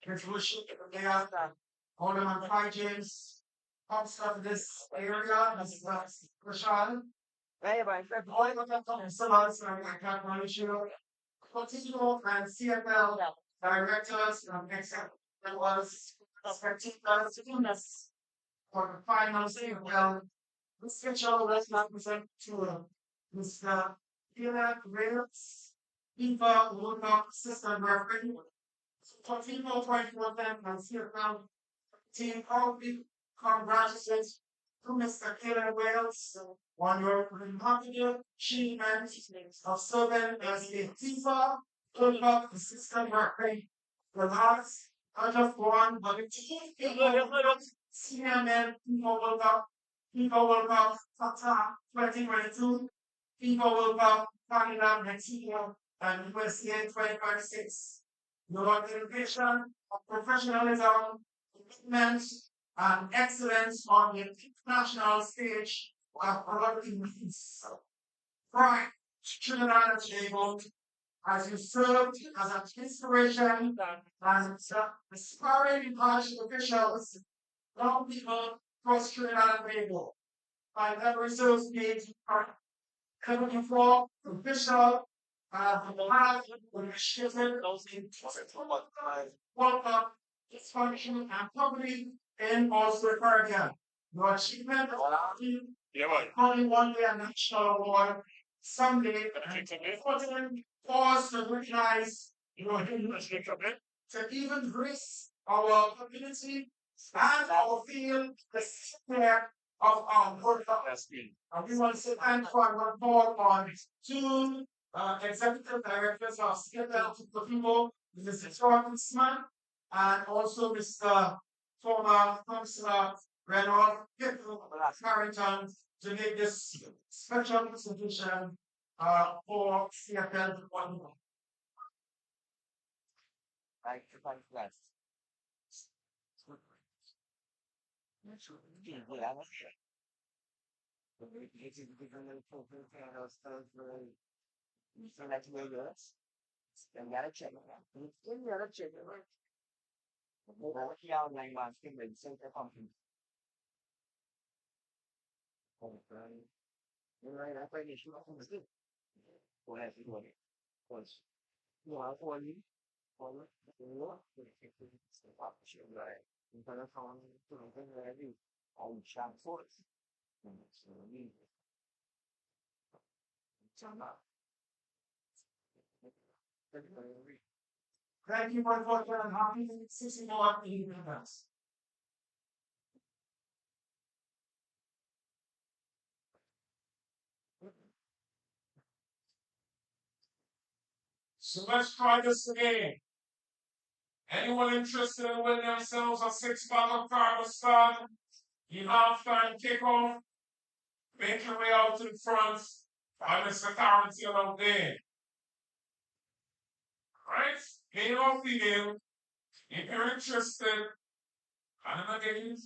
Contribution, they have that. All of my five James. Comes from this area, this is Rashad. All of them from Simmons and I can't manage you. Deportivo and CFL directors and except there was spectators to us for the final CFL. This schedule was not presented to Mr. Gilad Wills, FIFA World Cup System Referee. Deportivo 24 and CFL team proudly congratulates to Mr. Kieran Wales on your remarkable achievement of serving as a FIFA World Cup assistant referee. The last out of one, but the team senior men FIFA World Cup Qatar 2022, FIFA World Cup Canada next year, and USA 2026. Your dedication of professionalism commitment and excellence on the international stage are providing pride to Trinidad and Tobago as you served as an inspiration and aspiring impartial officials, young people across Trinidad and Tobago. My memory serves me to coming for official from the last initiative those in World Cup dysfunction and poverty in also the Caribbean. Your achievement of only one day a national award someday important cause to recognize your to even raise our community and our field the care of our World Cup. And we want to say thank you and one more on two executive directors of Skipper Deportivo, Mr. Jordan Smith, and also Mr. former Councillor Renaud Carrington to make this special presentation for CFL Deportivo. Thank you, thank you, guys. Thank you for watching and happy 64 events. So let's try this again. Anyone interested in winning themselves a 6 bottle card start? You have time kickoff. Make your way out to the front. Find Mr. Carrington out there. Right? Male or female, if you're interested, and again,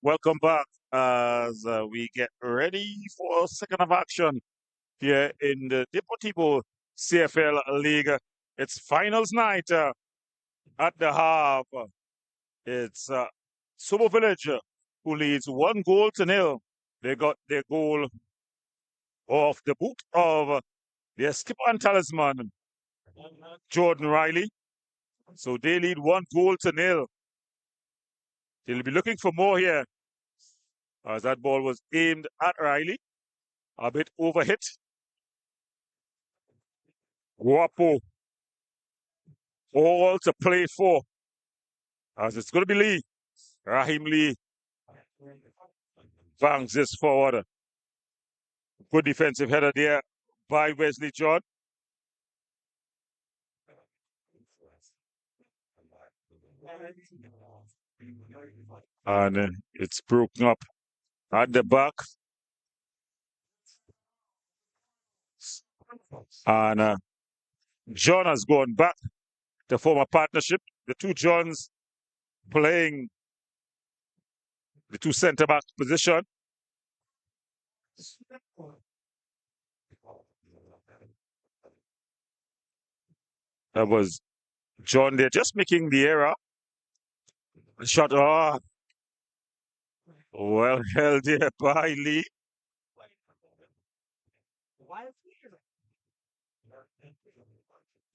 Welcome back as we get ready for a second of action here in the Deportivo CFL League. It's finals night at the half. It's Sobo Village who leads 1-0. They got their goal off the boot of their skipper and talisman, Jordan Riley. So they lead 1-0. They'll be looking for more here as that ball was aimed at Riley. A bit overhit. Guapo all to play for as it's going to be Lee. Raheem Lee bangs this forward. Good defensive header there by Wesley John. And it's broken up at the back. And John has gone back to form a partnership. The two Johns playing the two centre-back position. That was John there just making the error. Shot, well held there by Lee.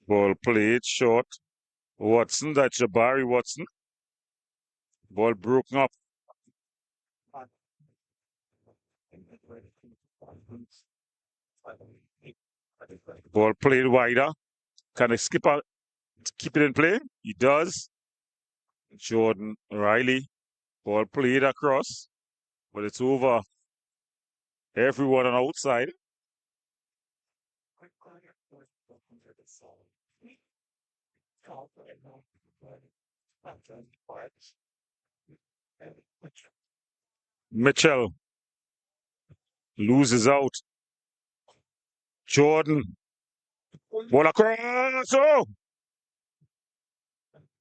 Ball played short. Watson, that's Jabari Watson. Ball broken up. Ball played wider. Can a skipper keep it in play? He does. Jordan Riley. Ball played across. But it's over. Everyone on outside. Mitchell loses out. Jordan. Ball across. Oh!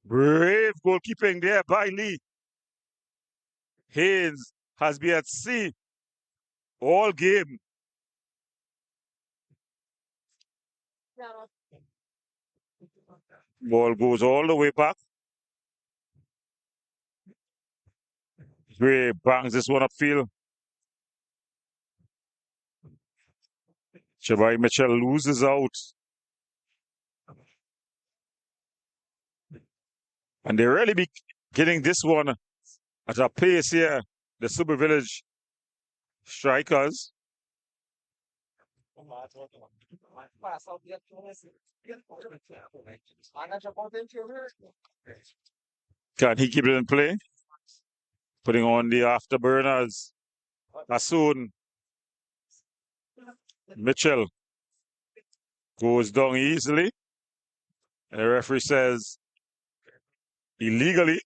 Brave goalkeeping there by Lee. Haynes has been at sea all game. Ball goes all the way back. Gray bangs this one upfield. Jabari Mitchell loses out. And they really be getting this one at a pace here. The Super Village strikers. Can he keep it in play? Putting on the afterburners. Asun. Mitchell goes down easily. And the referee says illegally.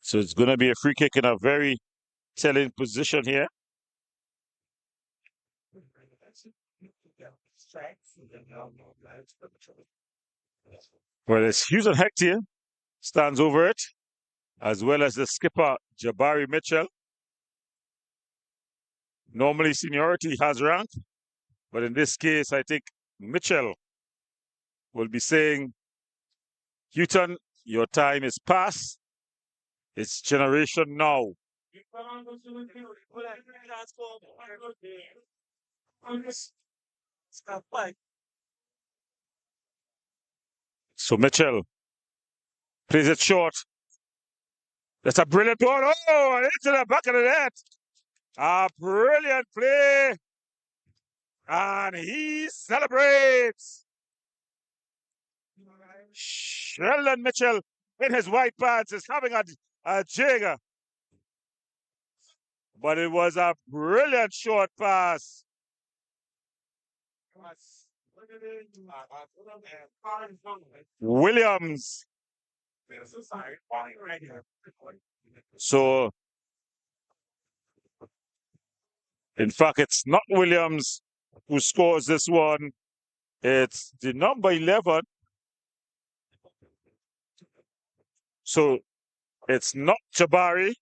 So it's going to be a free kick in a very telling position here. Well, it's Houston Hector stands over it, as well as the skipper, Jabari Mitchell. Normally, seniority has rank, but in this case, I think Mitchell will be saying, Houghton, your time is past. It's generation now. So Mitchell plays it short. That's a brilliant ball. Oh, into the back of the net. A brilliant play. And he celebrates. Sheldon Mitchell in his white pants is having a jig. But it was a brilliant short pass. Williams. So, in fact, it's not Williams who scores this one. It's the number 11. So, it's not Jabari.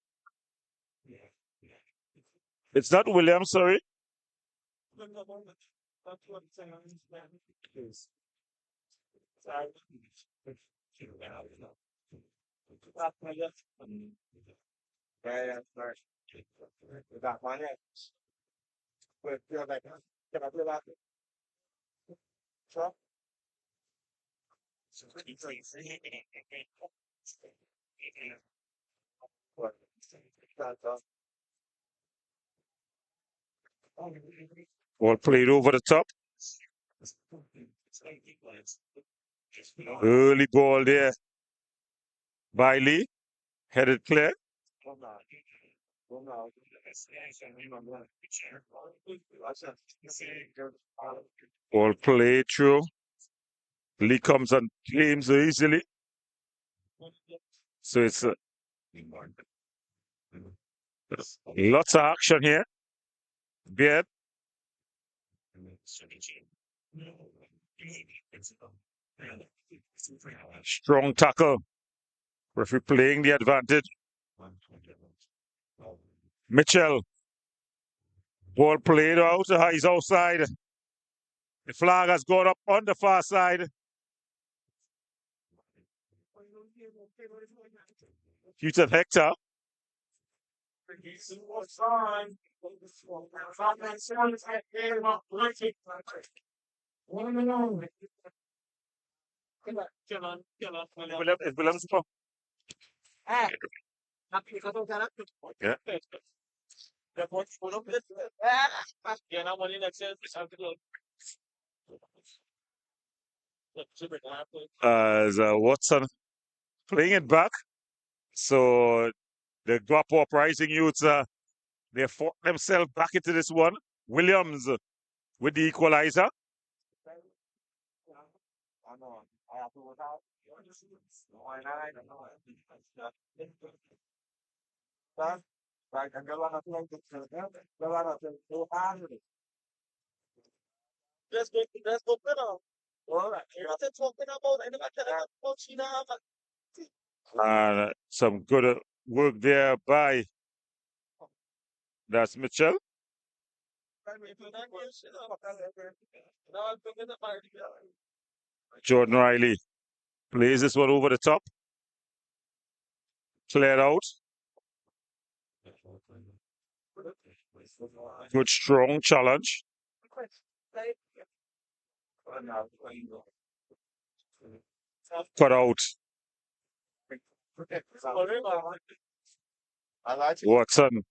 It's not Williams, sorry. Ball played over the top. Early ball there by Lee. Headed clear. Ball played through. Lee comes and claims easily. So it's lots of action here. Beard. Strong tackle. Referee playing the advantage. Mitchell. Ball played out. He's outside. The flag has gone up on the far side. Houston Hector. Williams. Yeah. As Watson playing it back. So the Guapo Uprising youths, they fought themselves back into this one. Williams with the equalizer. And some good work there by that's Mitchell. Jordan Riley plays this one over the top. Cleared out. Good strong challenge. Cut out. Watson.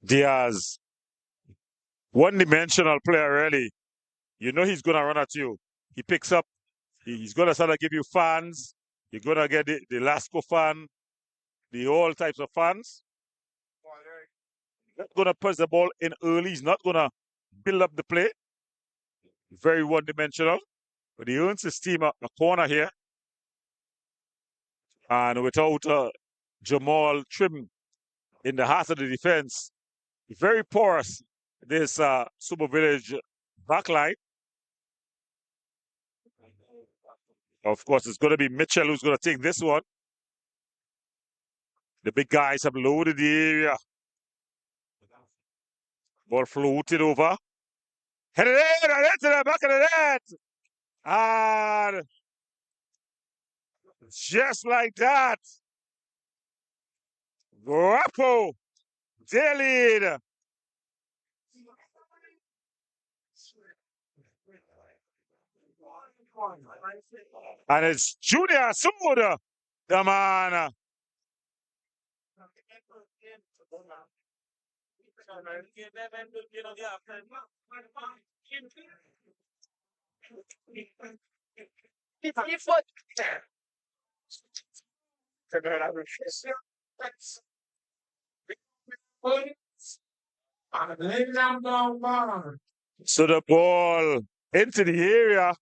Diaz. One-dimensional player, really. You know he's going to run at you. He picks up. He's going to sort of give you fans. You're going to get the Lasco fan, the all types of fans. Not going to press the ball in early. He's not going to build up the play. Very one-dimensional. But he earns his team a corner here. And without Jamal Trim in the heart of the defense, very porous, this Sobo Village backline. Of course, it's going to be Mitchell who's going to take this one. The big guys have loaded the area. Ball floated over. Headed in, and into the back of the net. And just like that, Guapo their lead. And it's Junior Soda, the man. So the ball into the area.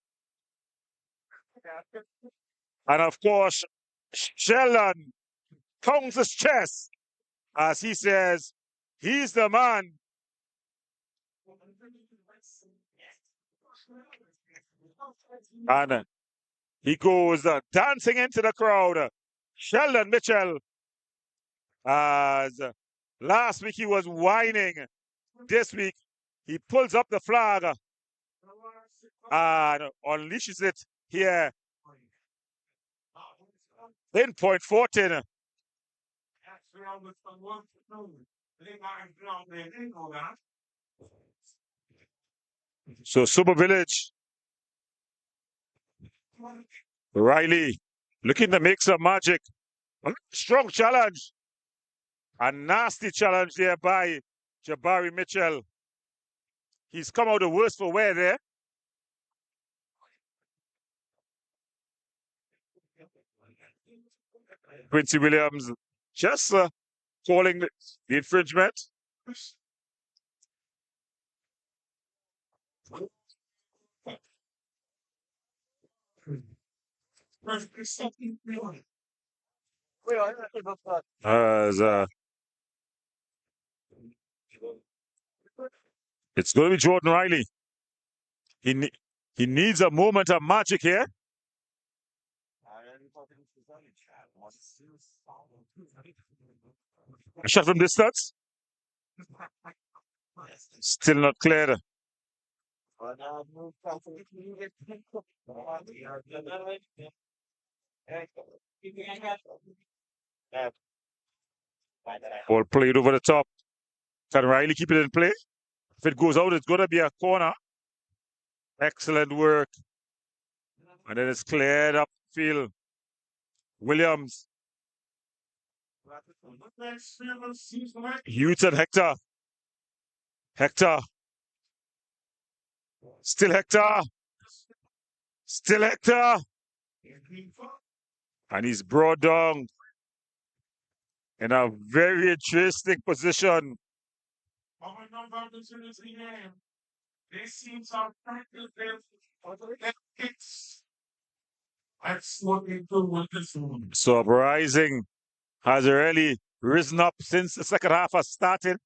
And of course, Sheldon pounds his chest as he says, he's the man. And he goes dancing into the crowd. Sheldon Mitchell, as last week he was whining. This week he pulls up the flag and unleashes it here in point 14. So Sobo Village, Riley looking to make some magic. Strong challenge. A nasty challenge there by Jabari Mitchell. He's come out the worst for wear there. Quincy Williams just calling the infringement. As it's going to be Jordan Riley. He needs a moment of magic here. A shot from distance. Still not cleared. Ball played over the top. Can Riley keep it in play? If it goes out, it's going to be a corner. Excellent work. And then it's cleared up field. Williams. Hewton Hector. Hector. Still Hector. Still Hector. And he's brought down in a very interesting position. So Uprising has really risen up since the second half has started.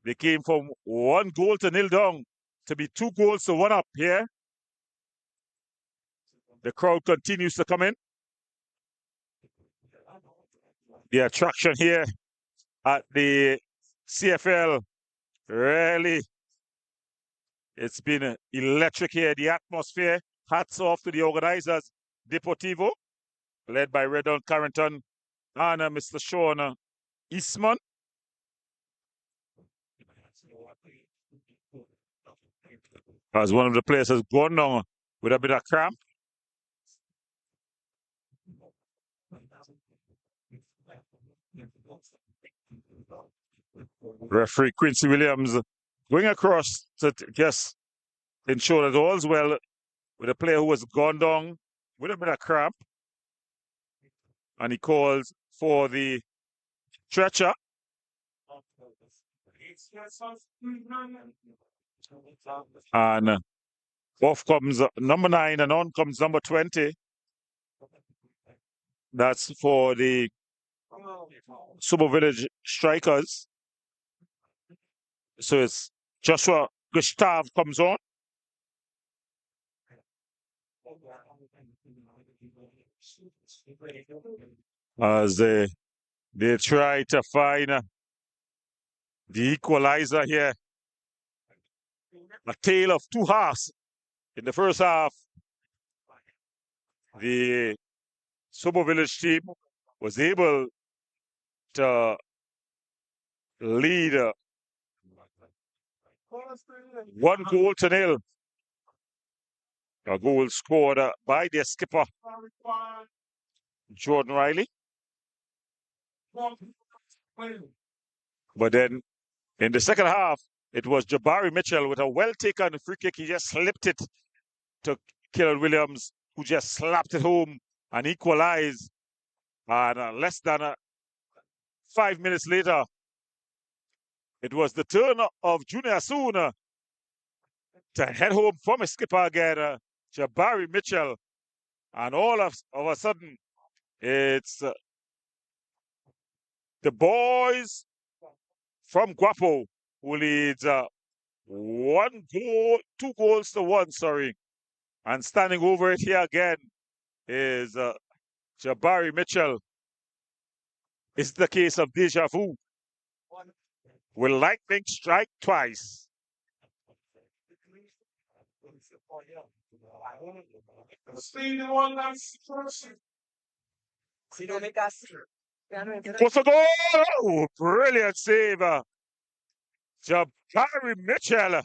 They came from 1-0 down to be 2-1 up here. The crowd continues to come in. The attraction here at the CFL, really, it's been electric here. The atmosphere, hats off to the organizers, Deportivo, led by Redon Carrington and Mr. Sean Eastman. As one of the players has gone down with a bit of cramp. Referee Quincy Williams going across to just ensure that all's well with a player who has gone down with a bit of cramp. And he calls for the stretcher. And off comes number 9 and on comes number 20. That's for the Sobo Village Strikers. So it's Joshua Gustav comes on. As they try to find the equalizer here. A tale of two halves. In the first half, the Sobo Village team was able to lead 1-0. A goal scored by their skipper, Jordan Riley. But then in the second half, it was Jabari Mitchell with a well-taken free kick. He just slipped it to Kieran Williams, who just slapped it home and equalized. And less than 5 minutes later, it was the turn of Junior Soon to head home from his skipper again, Jabari Mitchell. And all of a sudden, it's the boys from Guapo who leads 2-1, sorry. And standing over it here again is Jabari Mitchell. It's the case of deja vu. Will lightning strike twice? What's the goal? Oh, brilliant save. Jabari Mitchell.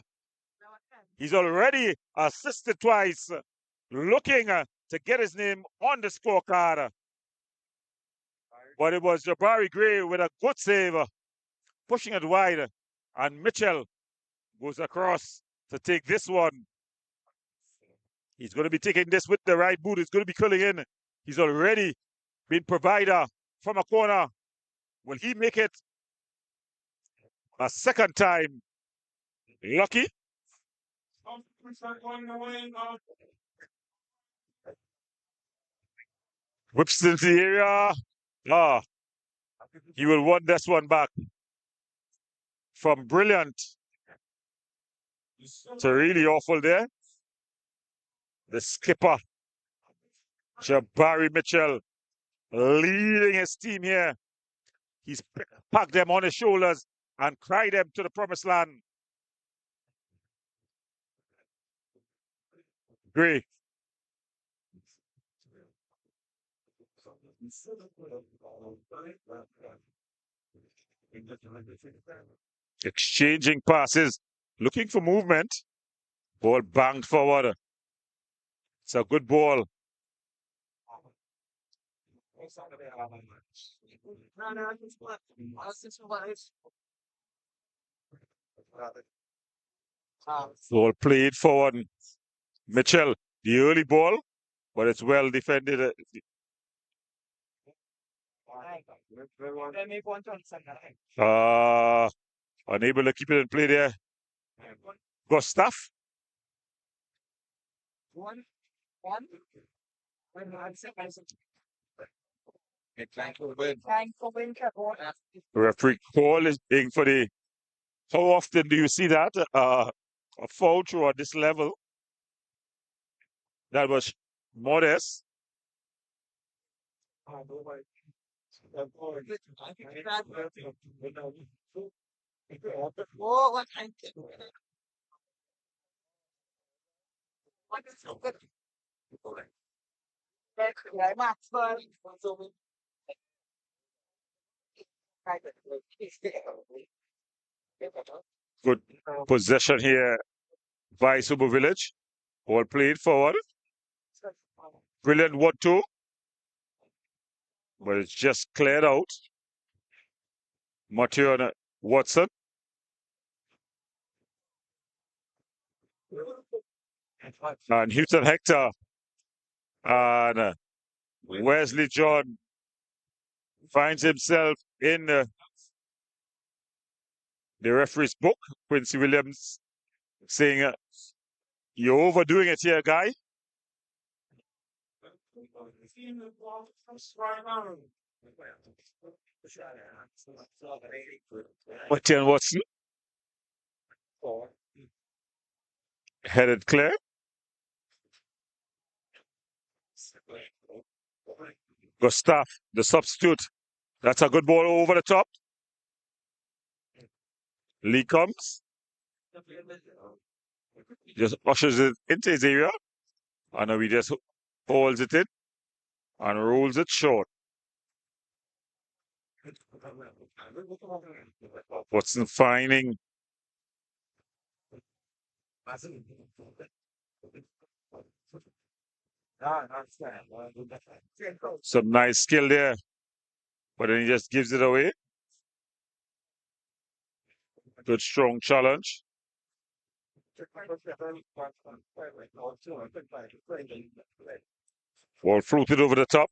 He's already assisted twice, looking to get his name on the scorecard. But it was Jabari Gray with a good save, pushing it wide. And Mitchell goes across to take this one. He's going to be taking this with the right boot. It's going to be curling in. He's already been provider from a corner. Will he make it a second time? Lucky. Whips into the area. He will want this one back. From brilliant to really awful there. The skipper, Jabari Mitchell, leading his team here. He's packed them on his shoulders and cried them to the promised land. Gray. Exchanging passes, looking for movement. Ball banged forward. It's a good ball. Ball played forward. Mitchell, the early ball, but it's well defended. Unable to keep it in play there. Gustav. Referee call is being for the. How often do you see that? A foul through at this level. That was modest. Good possession here by Sobo Village. Ball played forward. Brilliant 1-2. But it's just cleared out. Matthew Watson. And Houston Hector. And Wesley John finds himself in the referee's book. Quincy Williams saying, you're overdoing it here, guy. Matthew Watson. Headed clear. Gustav, the substitute. That's a good ball over the top. Lee comes. Just ushers it into his area. And now he just holds it in and rolls it short. Watson finding some nice skill there, but then he just gives it away. Good strong challenge. Ball floated over the top.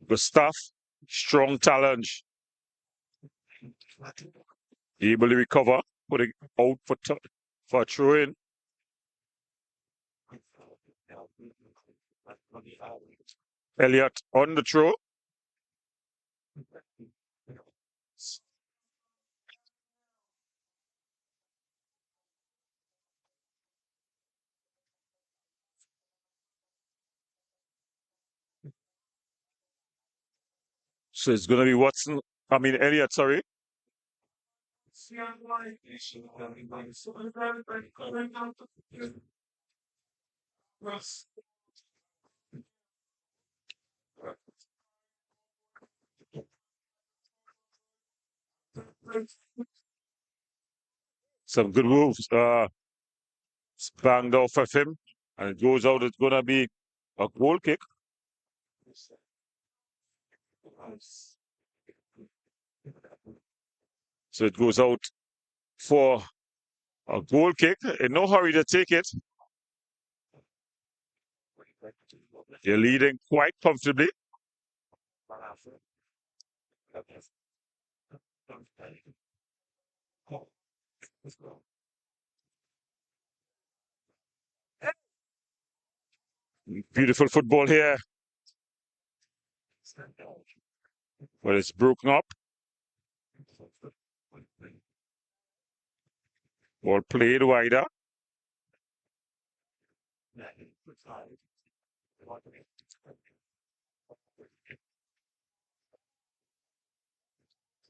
Gustav, strong challenge. Able to recover, putting out for a throw in. Elliott on the throw. So it's going to be Watson. I mean, Elliott, sorry. Some good moves. Banged off of him. And it goes out. It's going to be a goal kick. So it goes out for a goal kick. In no hurry to take it. They're leading quite comfortably. Beautiful football here. But it's broken up. Ball played wider.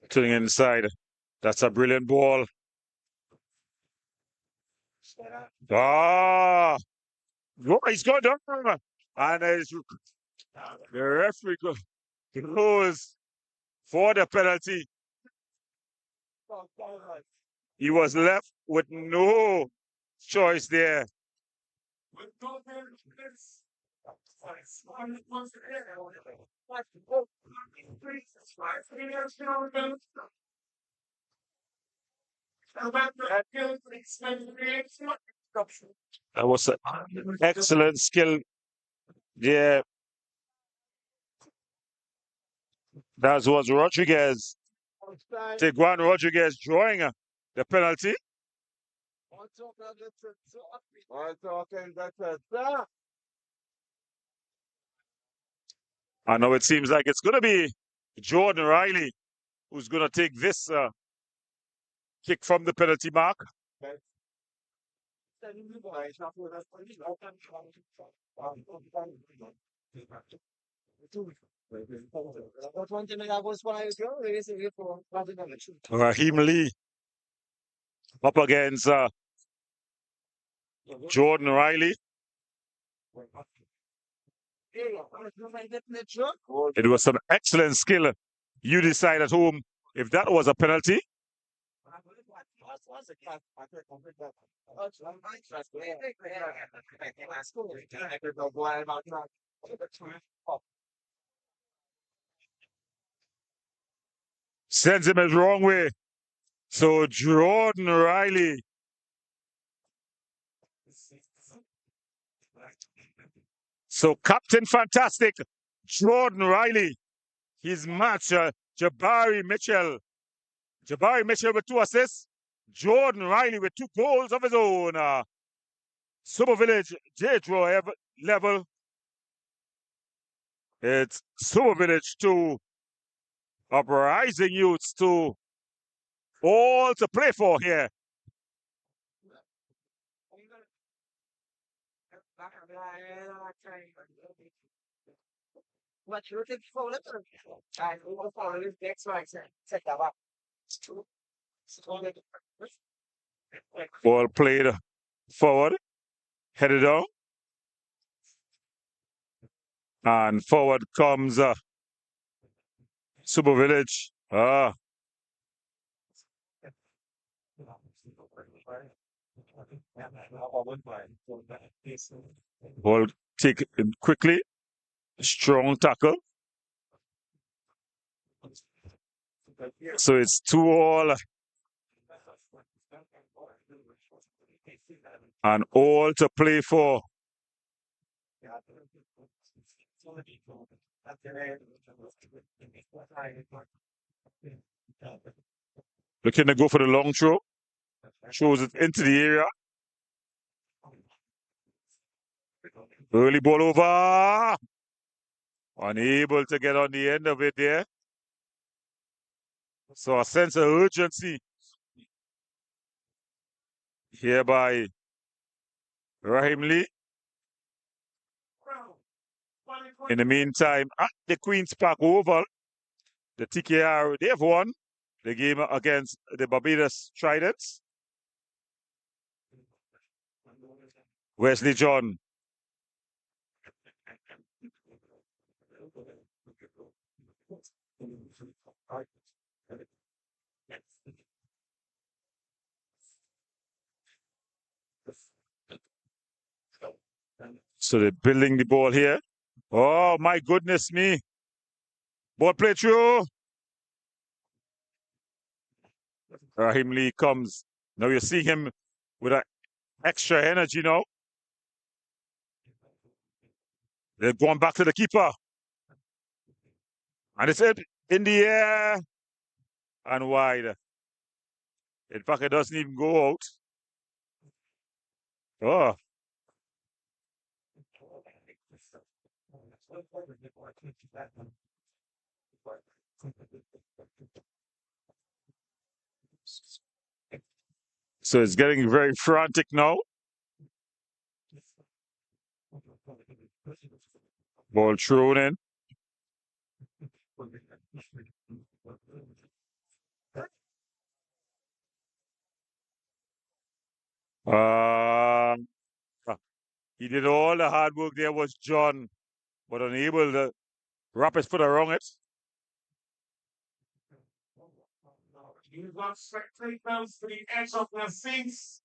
Turning inside. That's a brilliant ball. Ah! Oh, he's gone down. And the referee goes for the penalty. He was left with no choice there. That was an excellent skill. Yeah. That was Rodriguez. Tiguan Rodriguez drawing the penalty. I know it seems like it's going to be Jordan Riley who's going to take this kick from the penalty mark. Raheem Lee up against Jordan Riley. It was some excellent skill. You decide at home if that was a penalty. Sends him the wrong way. So Jordan Riley. So Captain Fantastic, Jordan Riley. He's matched Jabari Mitchell. Jabari Mitchell with 2 assists. Jordan Riley with 2 goals of his own. Sobo Village J-Draw level. It's Sobo Village 2. Uprising Youths 2. All to play for here. Ball played forward, headed down. And forward comes Sobo Village. Ball take it quickly. Strong tackle. So it's 2-all. And all to play for. Looking to go for the long throw. Throws it into the area. Early ball over. Unable to get on the end of it there. So a sense of urgency here by Raheem Lee. In the meantime, at the Queen's Park Oval, the TKR, they've won the game against the Barbados Tridents. Wesley John. So they're building the ball here. Oh, my goodness me. Ball play through. Raheem Lee comes. Now you see him with that extra energy now. They're going back to the keeper. And it's in the air and wide. In fact, it doesn't even go out. Oh. So it's getting very frantic now. Ball thrown in. He did all the hard work there was John, but unable to wrap his foot around it. You got spectators to the edge of their seats.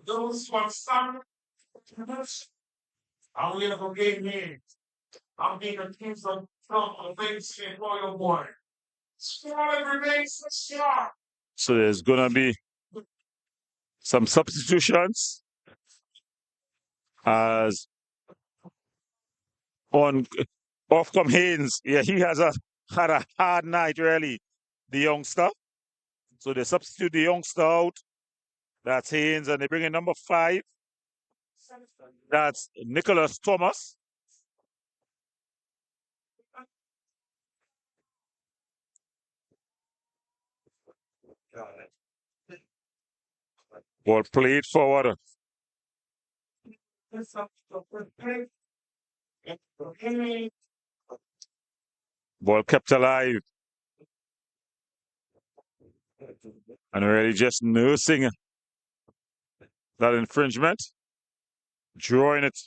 Those who are standing, I'm going to get here. I'm being accused of Trump of things in Royal Boy. Squad remains sharp. So there's going to be some substitutions as off come Haynes. Yeah, he had a hard night, really, the youngster. So they substitute the youngster out. That's Haynes, and they bring in number 5. That's Nicholas Thomas. Ball played forward. Ball kept alive. And really just nursing that infringement. Drawing it.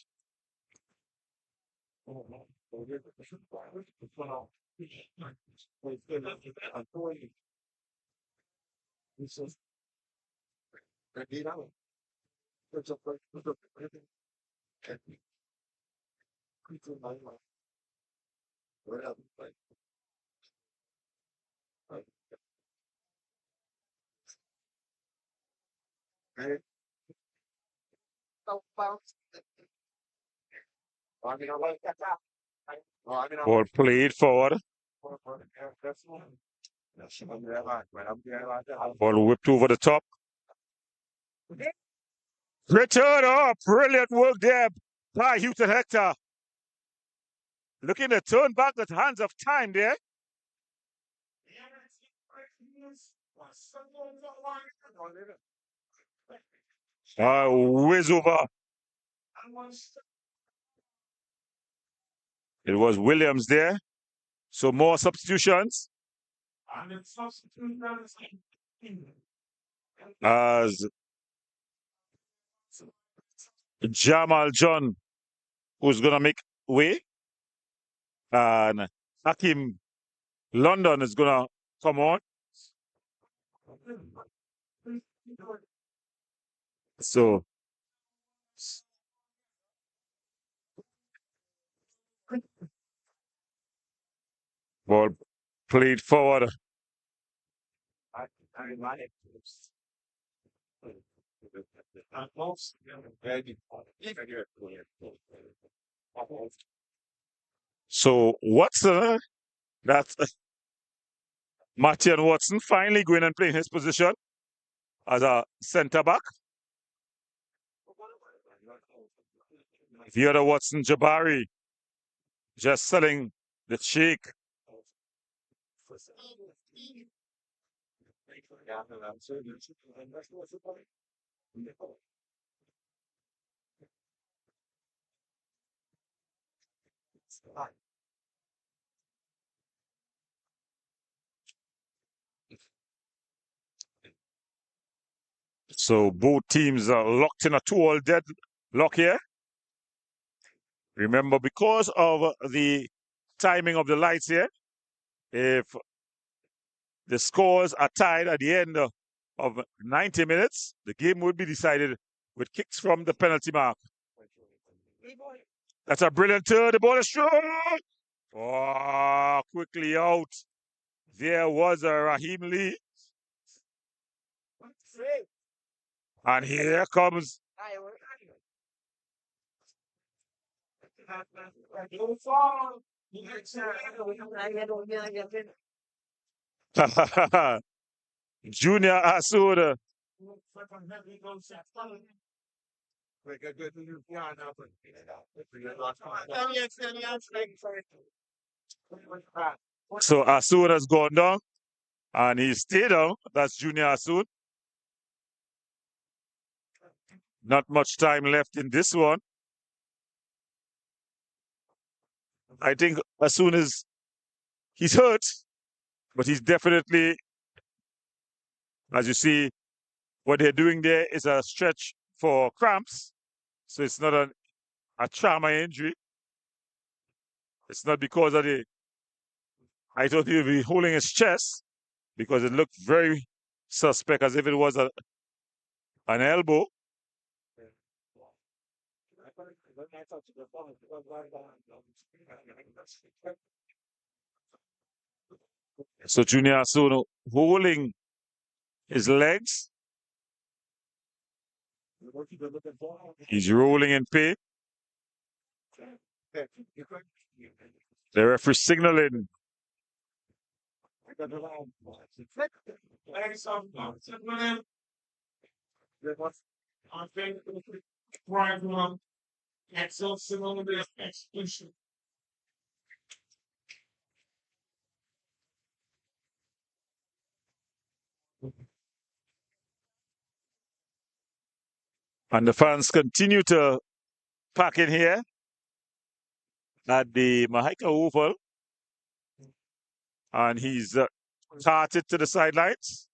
Ball played forward. Ball whipped over the top. Return up. Brilliant work there by Houston Hector. Looking to turn back the hands of time there. Whiz over. It was Williams there. So more substitutions. As Jamal John, who's going to make way. And Hakim London is going to come on. So, ball played forward. So, Watson, that's Martin Watson finally going and playing his position as a centre back. The other Watson, Jabari, just selling the cheek. So both teams are locked in a 2-all deadlock here. Remember, because of the timing of the lights here, if the scores are tied at the end of 90 minutes, the game would be decided with kicks from the penalty mark. That's a brilliant turn. The ball is through. Oh, quickly out. There was a Raheem Lee. And here comes. Junior Asuda. So Asun has gone down and he stayed down. That's Junior Asun. Not much time left in this one. I think Asun he's hurt, but he's definitely, as you see, what they're doing there is a stretch for cramps. So it's not a trauma injury. It's not because of I thought he'd be holding his chest because it looked very suspect as if it was an elbow. So Junior Asun holding his legs. He's rolling in pain. The referee signaling. And the fans continue to pack in here at the Mahika Oval. And he's started to the sidelines.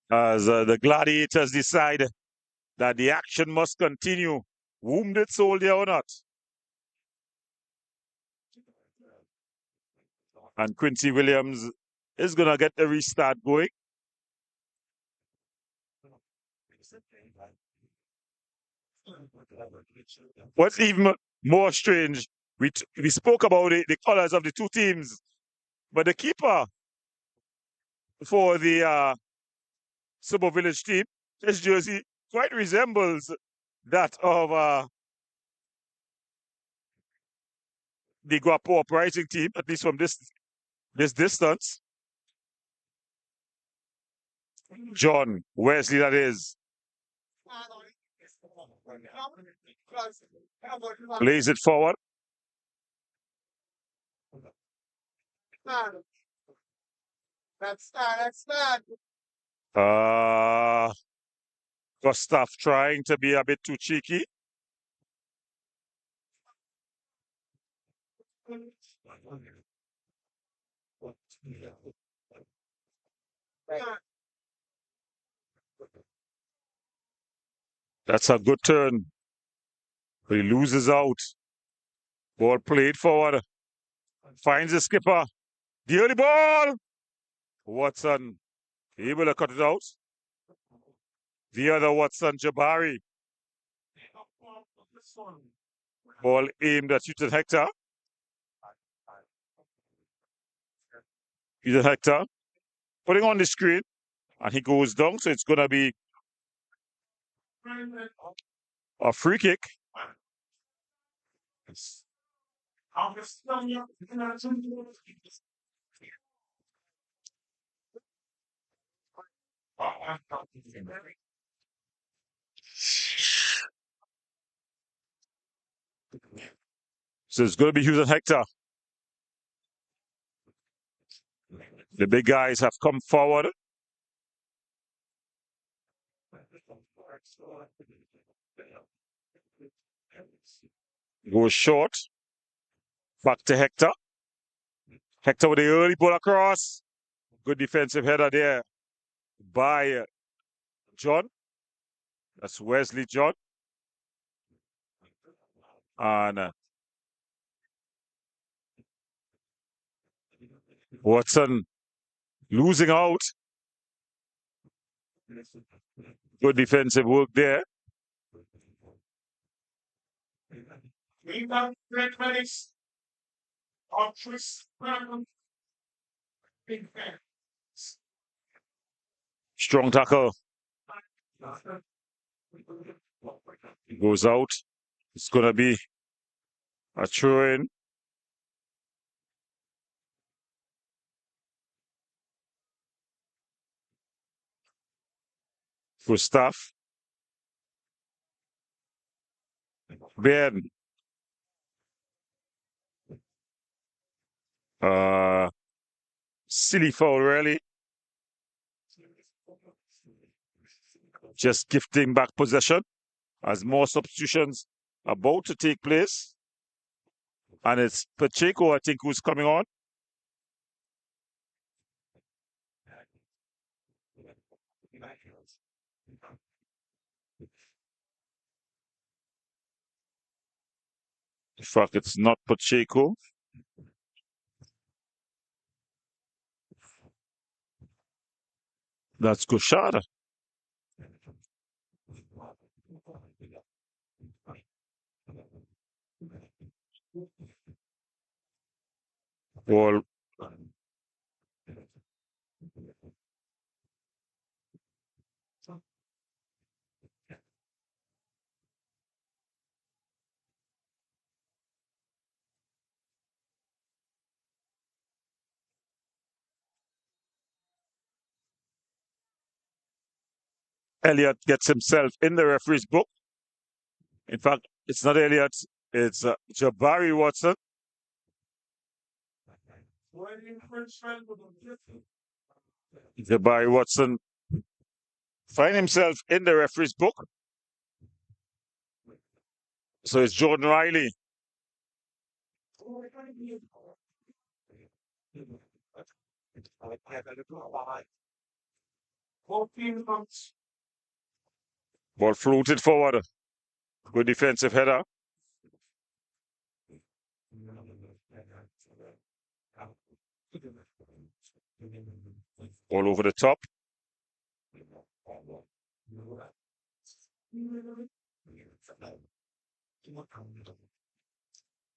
As the gladiators decide that the action must continue, wounded soldier or not. And Quincy Williams is going to get the restart going. What's even more strange, we spoke about the colors of the two teams, but the keeper for the Sobo Village team, his jersey quite resembles that of the Guapo Uprising team, at least from this distance. John Wesley, that is. Plays it forward. Gustav trying to be a bit too cheeky. That's a good turn. But he loses out. Ball played forward. Finds the skipper. The early ball. Watson able to cut it out. The other Watson, Jabari. Ball aimed at Houston Hector. Houston Hector putting on the screen. And he goes down. So it's going to be a free kick. So it's going to be Houston Hector. The big guys have come forward. Goes short. Back to Hector. Hector with the early ball across. Good defensive header there by John. That's Wesley John. And Watson losing out. Good defensive work there. Strong tackle. Goes out. It's going to be a throw-in. For staff. Ben. Silly foul, really. Just gifting back possession as more substitutions about to take place. And it's Pacheco, I think, who's coming on. In fact, it's not Pacheco. That's Gushada. Ball. Elliott gets himself in the referee's book. In fact, it's not Elliott, it's Jabari Watson. Jabari Watson find himself in the referee's book. So it's Jordan Riley. Ball floated forward. Good defensive header. All over the top.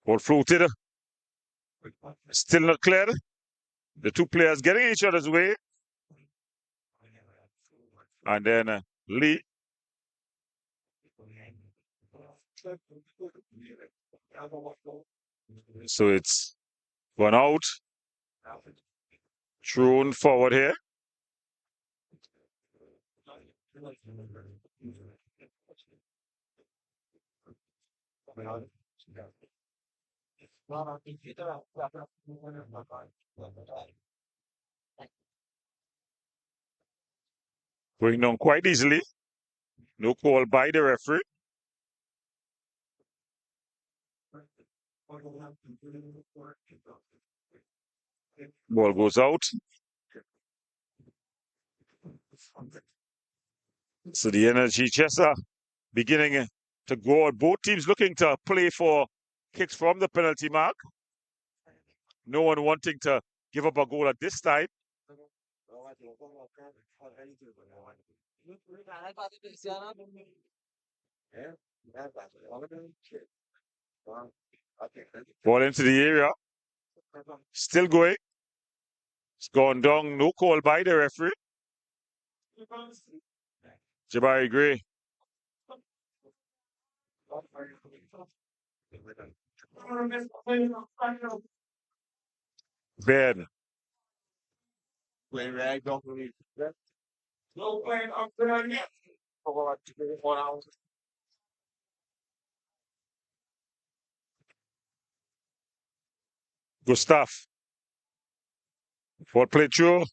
Ball floated. Still not cleared. The two players getting each other's way. And then Lee. So it's gone out. Thrown forward here. Going down quite easily. No call by the referee. Ball goes out. So the energy just beginning to go. Both teams looking to play for kicks from the penalty mark. No one wanting to give up a goal at this time. Ball into the area. Still going. It's gone down. No call by the referee. Jabari Gray. Ben. Gustav. Ball played through.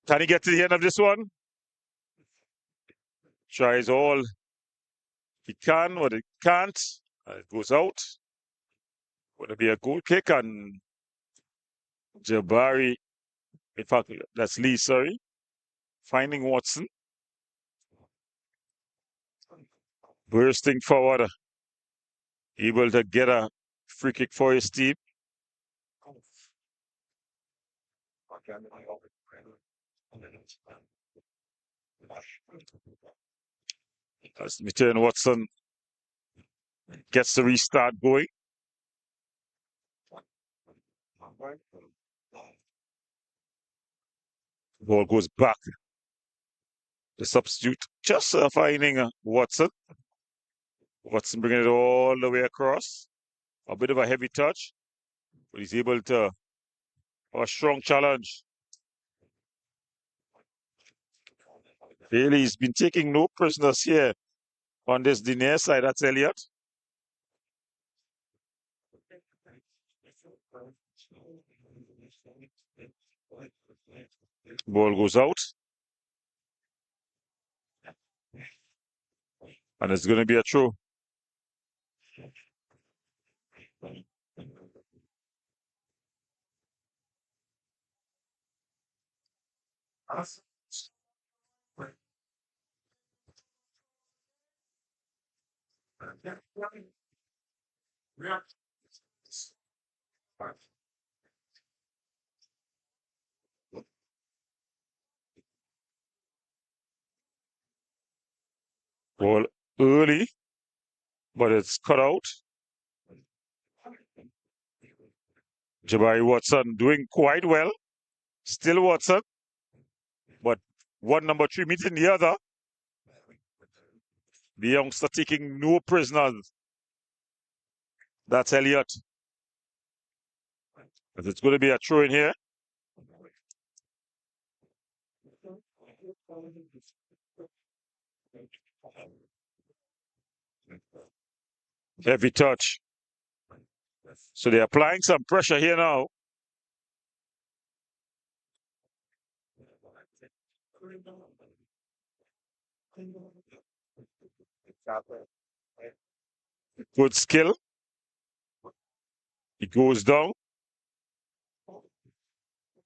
Can he get to the end of this one? Tries all he can, but he can't. It goes out. Going to be a goal kick, and Jabari, in fact, that's Lee, sorry, finding Watson. Bursting forward, able to get a free kick for his team. As Mitchell Watson gets the restart going. Ball goes back. The substitute just finding Watson. Watson bringing it all the way across. A bit of a heavy touch, but he's able to a strong challenge. Bailey's been taking no prisoners here on this near side. That's Elliott. Ball goes out. And it's going to be a throw. Ball early, but it's cut out. Jabari Watson doing quite well. Still Watson, but one number 3 meeting the other. The youngster taking no prisoners. That's Elliott. But it's going to be a throw in here. Heavy touch. So they're applying some pressure here now. Good skill. It goes down.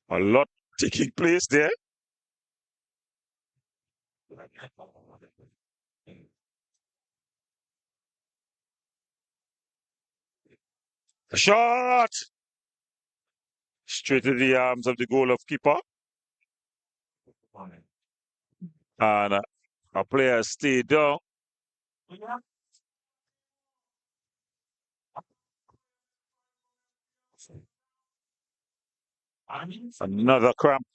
A lot taking place there. A shot! Straight to the arms of the goal of keeper. And a player stayed down. Another cramp.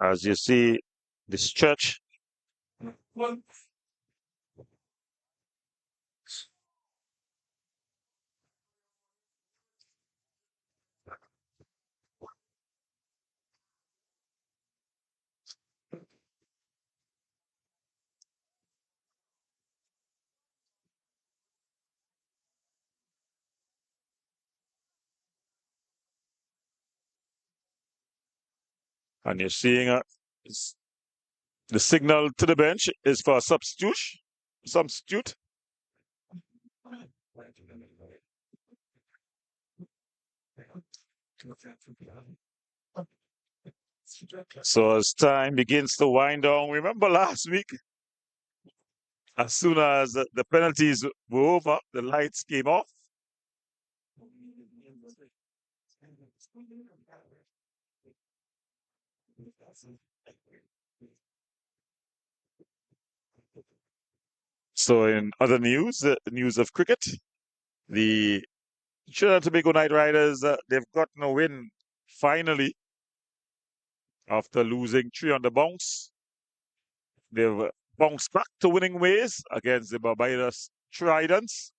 As you see, the stretch. And you're seeing the signal to the bench is for a substitute. So as time begins to wind down, remember last week, As soon as the penalties were over, the lights came off. So, in other news, news of cricket, the Trinidad and Tobago Knight Riders, they've gotten a win finally after losing three on the bounce. They've bounced back to winning ways against the Barbados Tridents.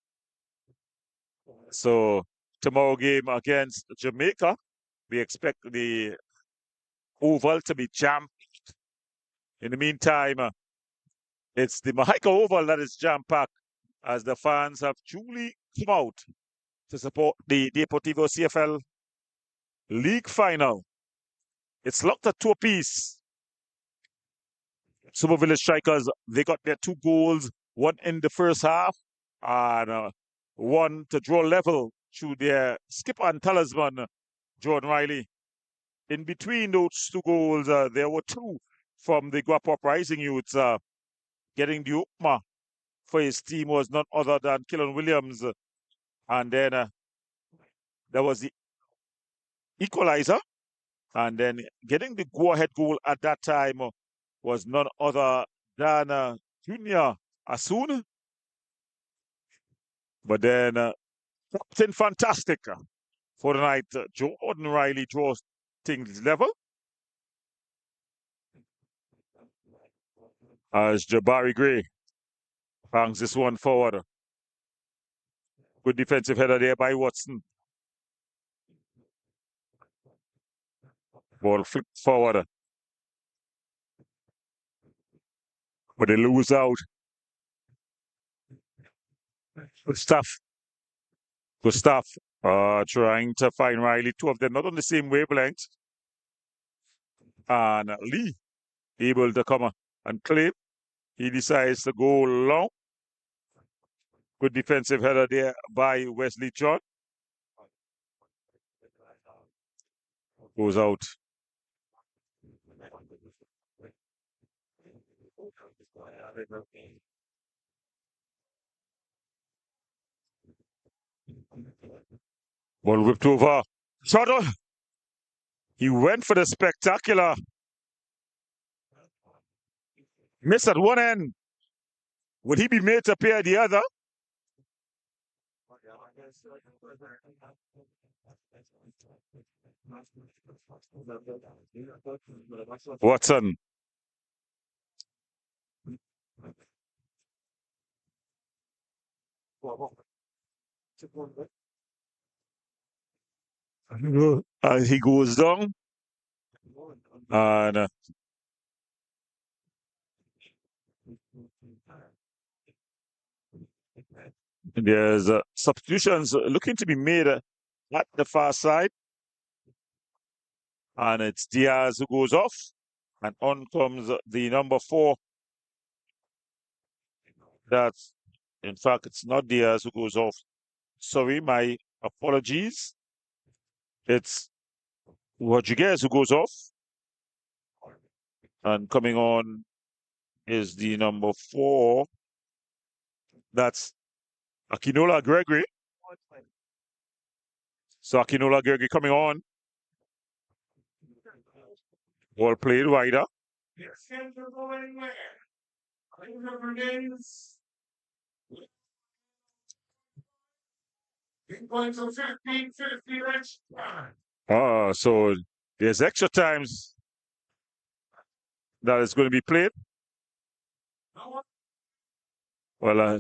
So, tomorrow game against Jamaica, we expect the oval to be jammed. In the meantime, it's the Mahika Oval that is jam-packed as the fans have duly come out to support the Deportivo CFL League final. It's locked at 2 apiece. Sobo Village Strikers, they got their 2 goals, one in the first half and one to draw level through their skipper and talisman, Jordan Riley. In between those 2 goals, there were 2 from the Guapo Uprising youths. Getting the Upma for his team was none other than Killen Williams. And then there was the equalizer. And then getting the go-ahead goal at that time was none other than Junior Asun. But then Captain Fantastic for the night, Jordan Riley draws things level as Jabari Gray hangs this one forward. Good defensive header there by Watson. Ball flipped forward. But they lose out. Gustav trying to find Riley. 2 of them not on the same wavelength. And Lee able to come and claim. He decides to go long. Good defensive header there by Wesley John. Goes out. Ball whipped over. Shuttle. He went for the spectacular. Miss at one end. Would he be made to pay at the other? Watson. He goes down. And there's substitutions looking to be made at the far side. And it's Diaz who goes off. And on comes the number 4. That's, in fact, it's not Diaz who goes off. Sorry, my apologies. It's Rodriguez who goes off. And coming on is the number 4. That's Akinola Gregory. So Akinola Gregory coming on. Ball played wider. So there's extra times that is going to be played. Well,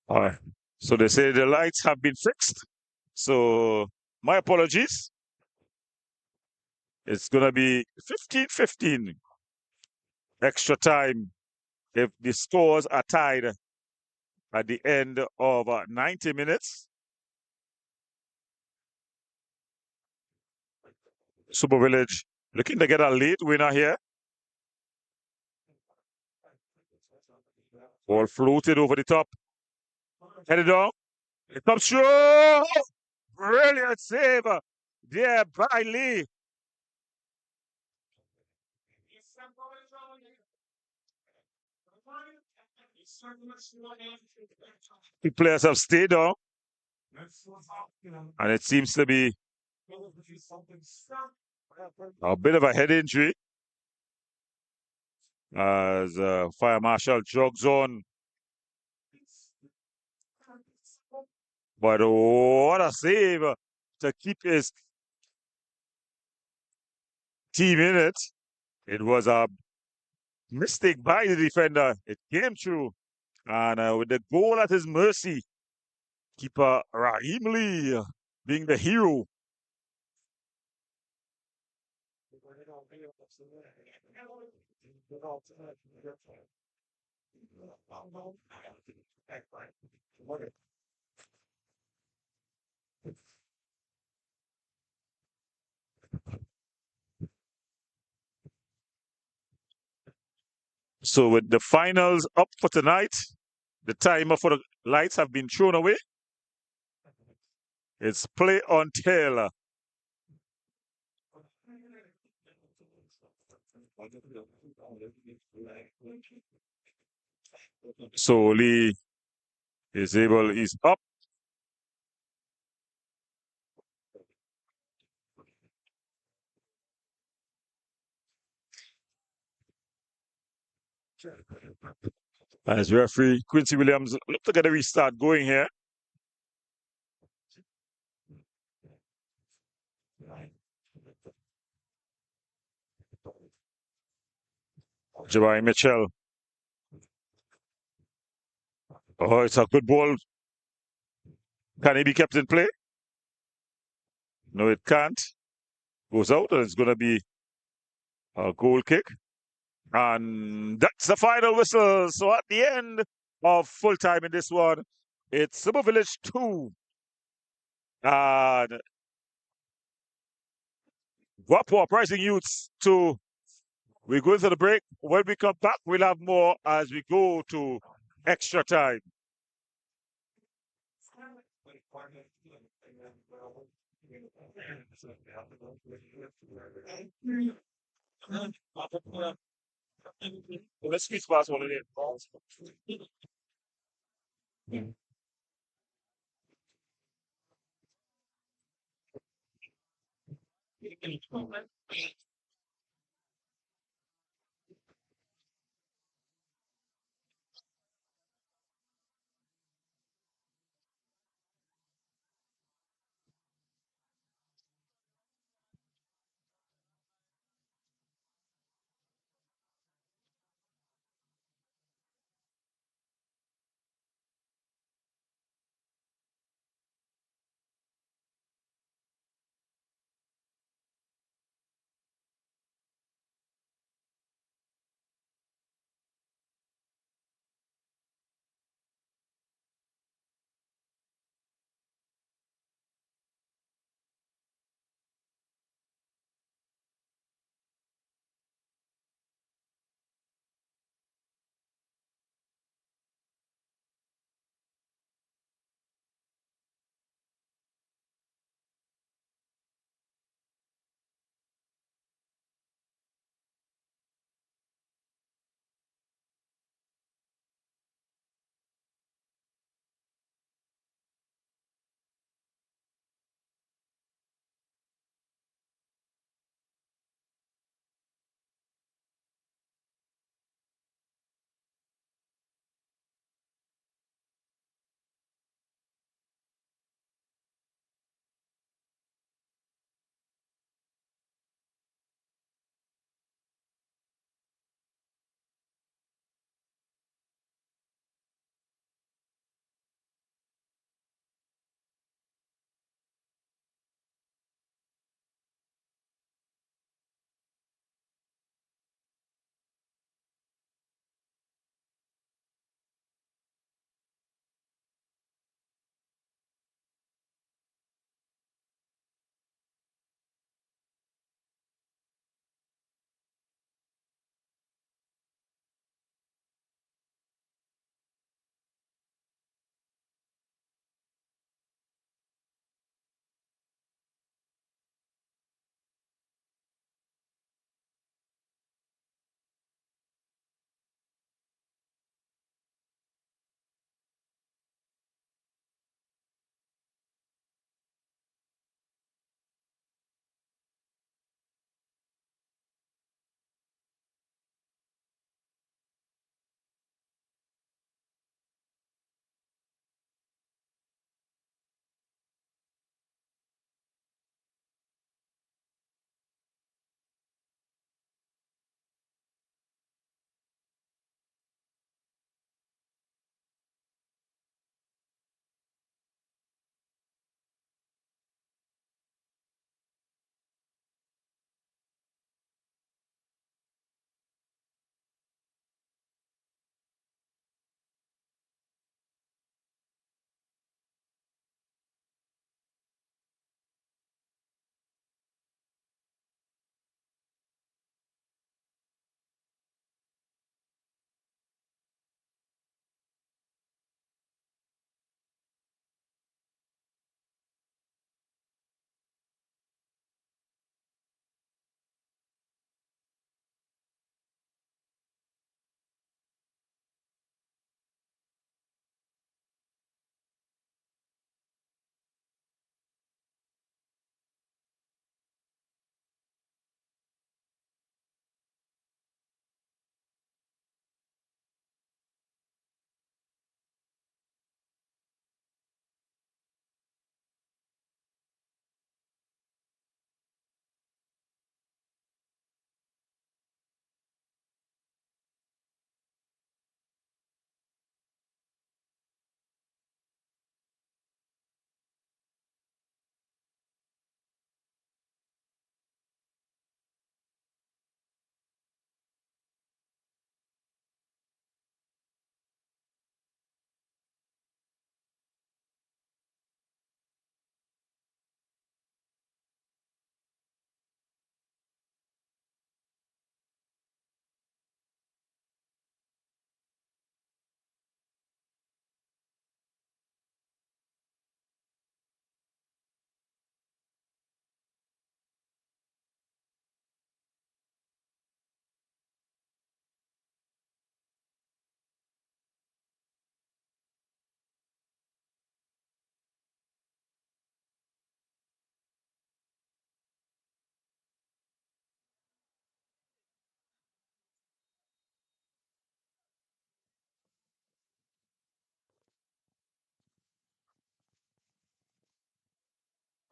all right. So they say the lights have been fixed. So my apologies. It's going to be 15-15 extra time if the scores are tied at the end of 90 minutes. Sobo Village looking to get a late winner here. Ball floated over the top. Headed on. It comes through. Brilliant save there by Lee. The players have stayed on, and it seems to be a bit of a head injury as Fire Marshal jogs on. But what a save to keep his team in it. It was a mistake by the defender. It came through. And with the goal at his mercy, keeper Raheem Lee being the hero. So with the finals up for tonight, the timer for the lights have been thrown away. It's play on tail. So Lee is up. As referee Quincy Williams look to get a restart going here. Jabari Mitchell. Oh, it's a good ball. Can he be kept in play? No, it can't. Goes out, and it's going to be a goal kick. And that's the final whistle. So at the end of full time in this one, it's Sobo Village 2 and Guapo Uprising Youths 2. We're going to the break. When we come back, we'll have more as we go to extra time. Let's speak fast one of them.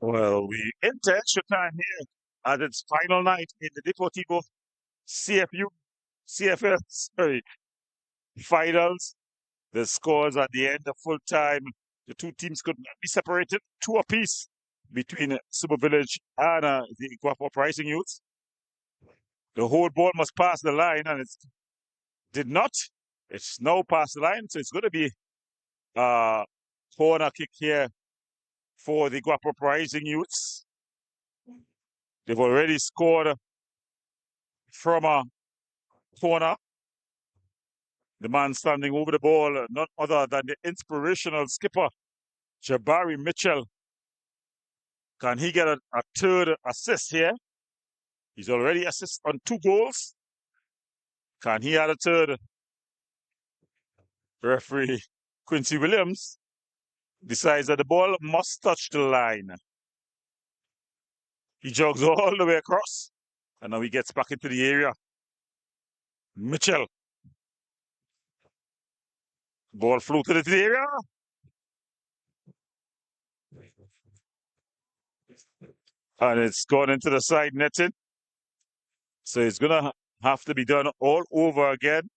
Well, we enter extra time here as its final night in the Deportivo CFU, CFL, sorry, finals. The scores at the end of full time, the two teams could not be separated, two apiece between Sobo Village and the Guapo Uprising youth. The whole ball must pass the line, and it did not. It's now past the line, so it's going to be a corner kick here for the Guapo Uprising youths. They've already scored from a corner. The man standing over the ball, none other than the inspirational skipper, Jabari Mitchell. Can he get a third assist here? He's already assisted on 2 goals. Can he add a third? Referee Quincy Williams decides that the ball must touch the line. He jogs all the way across, and now he gets back into the area. Mitchell. Ball floated into the area. And it's gone into the side netting. So it's going to have to be done all over again.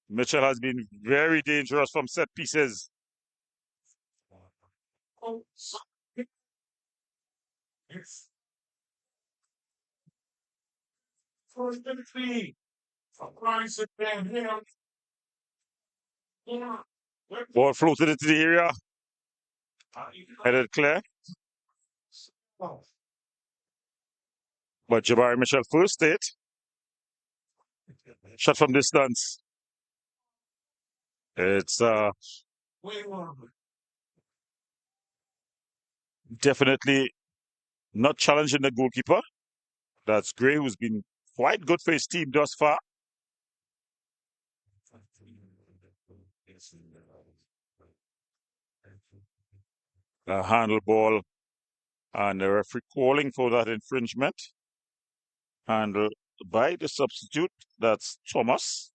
Mitchell has been very dangerous from set pieces. Ball floated into the area. Headed clear. But Jabari Mitchell first it. Shot from distance. It's definitely not challenging the goalkeeper. That's Gray, who's been quite good for his team thus far. A handle ball, and the referee calling for that infringement. Handled by the substitute, that's Thomas.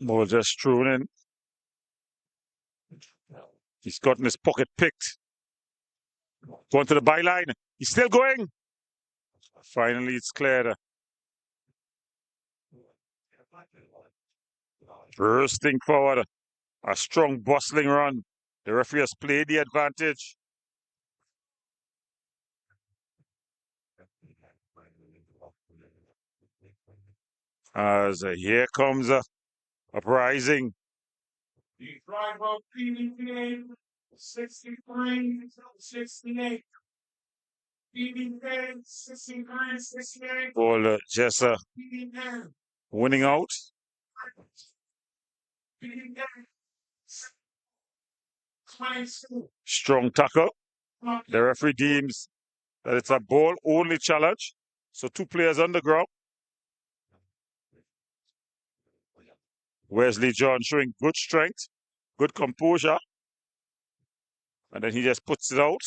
Ball just thrown in. He's gotten his pocket picked. Going to the byline. He's still going. Finally, it's cleared. Bursting forward. A strong, bustling run. The referee has played the advantage. As here comes Uprising. The drive of PDK 63-68. PDK 63-68. Ball just winning out. Strong tackle. The referee deems that it's a ball only challenge. So 2 players on the ground. Wesley John showing good strength, good composure. And then he just puts it out.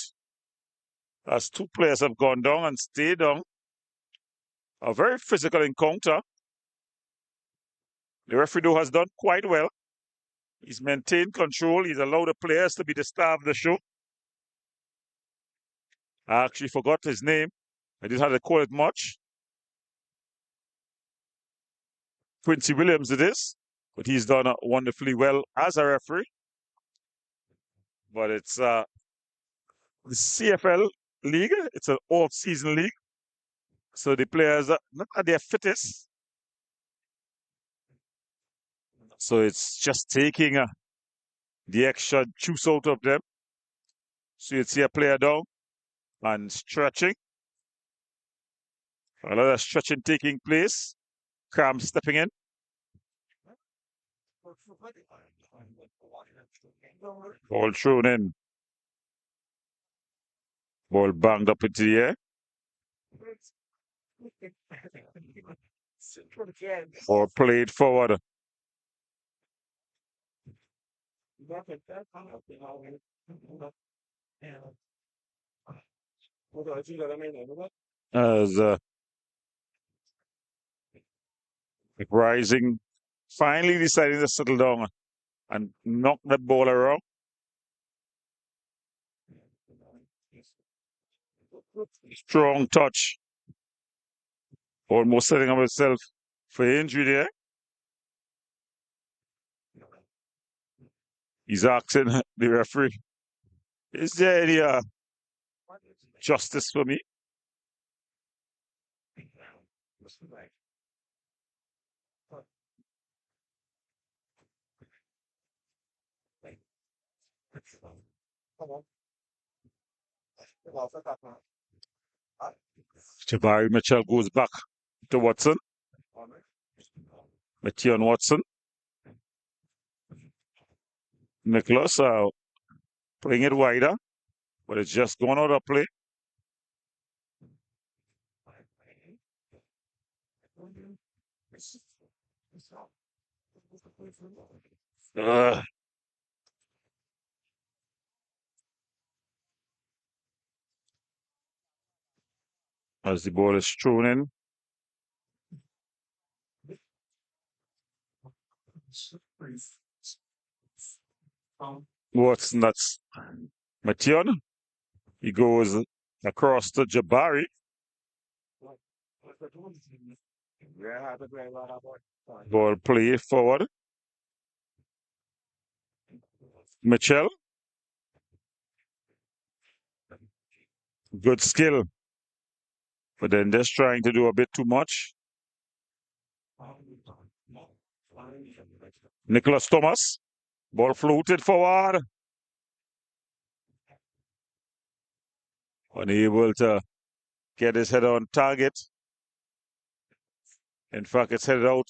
As 2 players have gone down and stayed down. A very physical encounter. The referee though has done quite well. He's maintained control. He's allowed the players to be the star of the show. I actually forgot his name. I didn't have to call it much. Quincy Williams it is. But he's done wonderfully well as a referee. But it's the CFL league. It's an all-season league. So the players are not at their fittest. So it's just taking the extra juice out of them. So you'd see a player down and stretching. A lot of stretching taking place. Cram stepping in. Ball thrown in. Ball banged up into the air. Or played forward. As Uprising finally deciding to settle down and knock that ball around. Strong touch. Almost setting up himself for injury there. He's asking the referee, is there any justice for me? Jabari Mitchell goes back to Watson. Matthew Watson. Nicholas playing it wider, but it's just gone out of play. As the ball is thrown in. Watson, that's Matthew. He goes across to Jabari. Ball play forward. Mitchell. Good skill. But then just trying to do a bit too much. Nicholas Thomas. Ball floated forward. Unable to get his head on target. In fact, it's headed out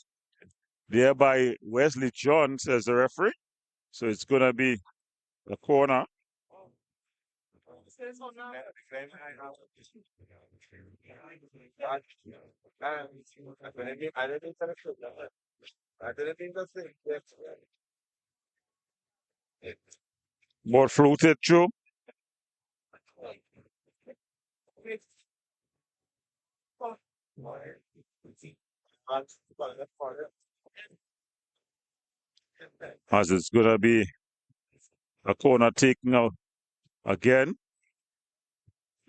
there by Wesley Jones as the referee. So it's going to be a corner. Ball floated through. As it's going to be a corner taken out again.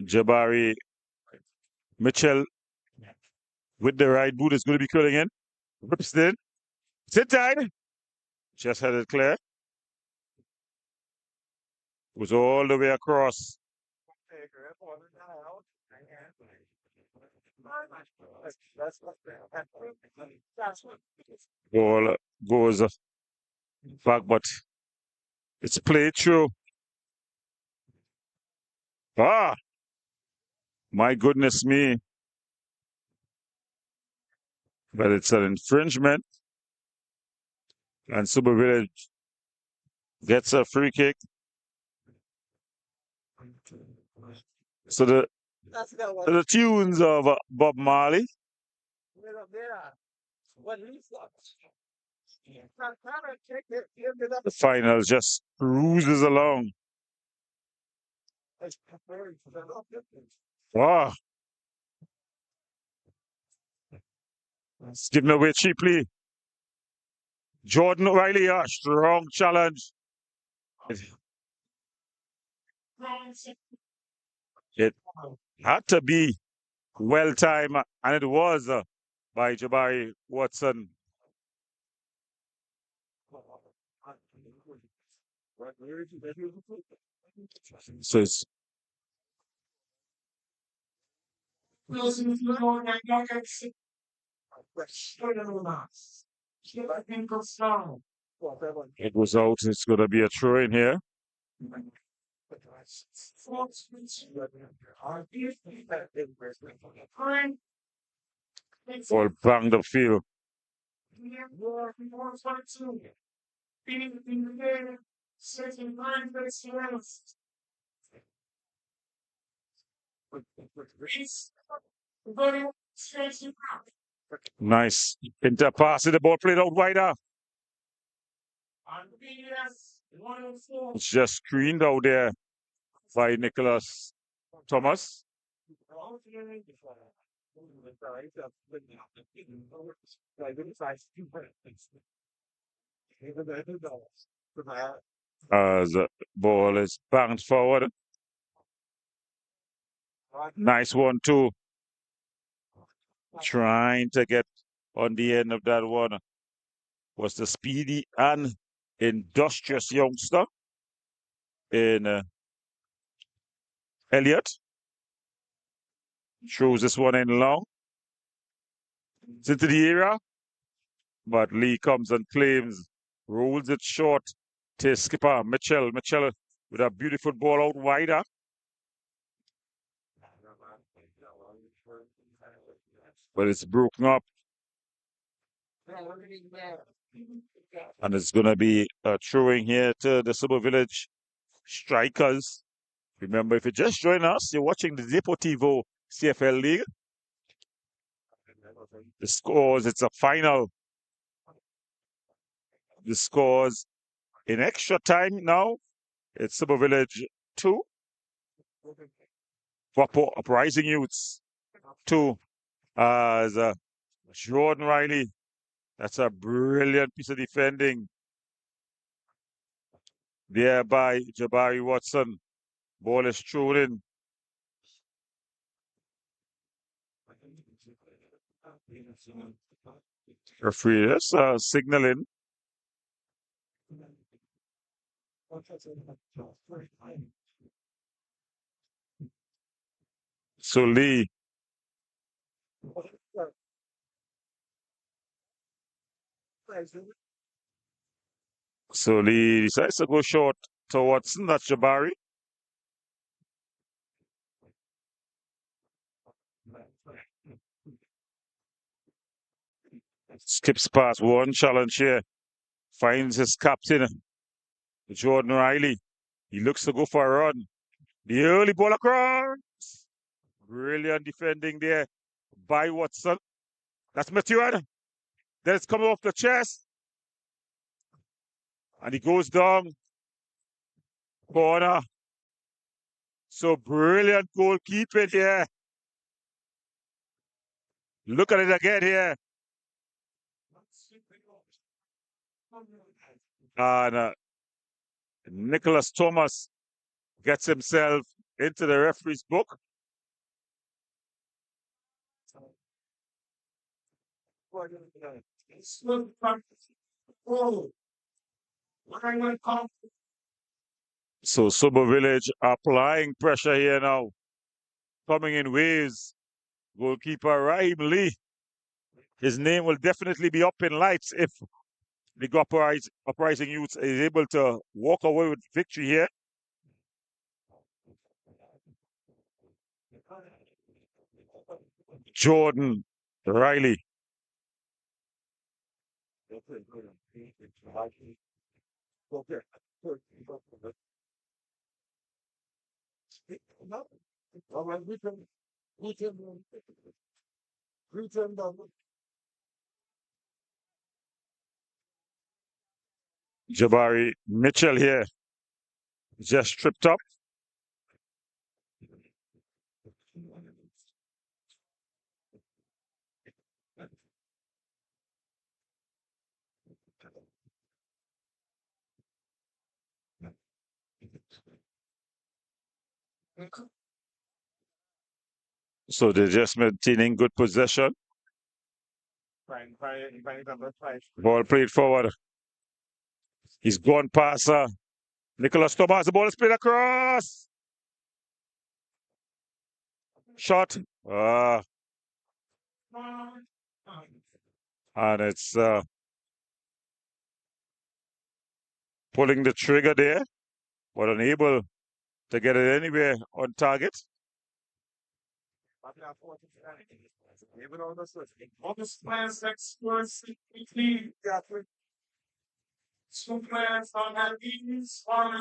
Jabari Mitchell with the right boot is going to be curling in. Rips in. Sit tight. Just had it clear. Was all the way across. Ball goes back, but it's played through. Ah, my goodness me. But it's an infringement. And Sobo Village gets a free kick. So the tunes of Bob Marley. The final just cruises along. Wow. It's given away cheaply. Jordan O'Reilly, a strong challenge. It had to be well timed, and it was by Jabari Watson. So it's it was out. It's going to be a throw in here. Ball banged the field. Nice interpass. The ball played out wider. It's just screened out there by Nicholas Thomas. As the ball is bounced forward. Nice one, too. Trying to get on the end of that one was the speedy and industrious youngster in Elliott. Throws this one in long. It's into the area, but Lee comes and claims, rolls it short to skipper Mitchell. Mitchell with a beautiful ball out wider. But it's broken up. And it's going to be a throwing here to the Sobo Village strikers. Remember, if you just join us, you're watching the Deportivo CFL League. The scores, it's a final. The scores in extra time now. It's Sobo Village 2. Guapo Uprising Youths 2. As Jordan Riley. That's a brilliant piece of defending there by Jabari Watson. Ball is thrown in. Referee is signaling. So Lee. So Lee decides to go short to Watson. That's Jabari. Skips past one challenge here. Finds his captain, Jordan Riley. He looks to go for a run. The early ball across. Brilliant defending there by Watson. That's matured. Then it's coming off the chest. And he goes down. Corner. So brilliant goalkeeping here. Look at it again here. And Nicholas Thomas gets himself into the referee's book. So Sobo Village applying pressure here now. Coming in waves. Goalkeeper Raheem Lee. His name will definitely be up in lights if the Uprising Youth is able to walk away with victory here. Jordan Riley. Jabari Mitchell here. Just tripped up. So they're just maintaining good possession. Ball played forward. He's gone past Nicholas Thomas. The ball is played across. Shot. And it's pulling the trigger there, but unable to get it anywhere on target. Two players on that knees on the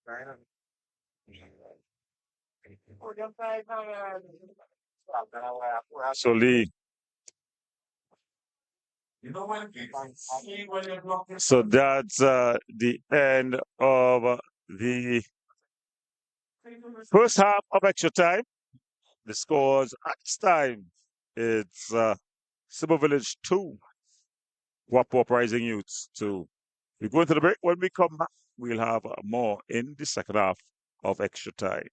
ground. So Lee, so that's the end of the first half of extra time. The scores at this time, it's Sobo Village 2, Guapo Uprising Youths 2. We go into the break. When we come back, we'll have more in the second half of extra time.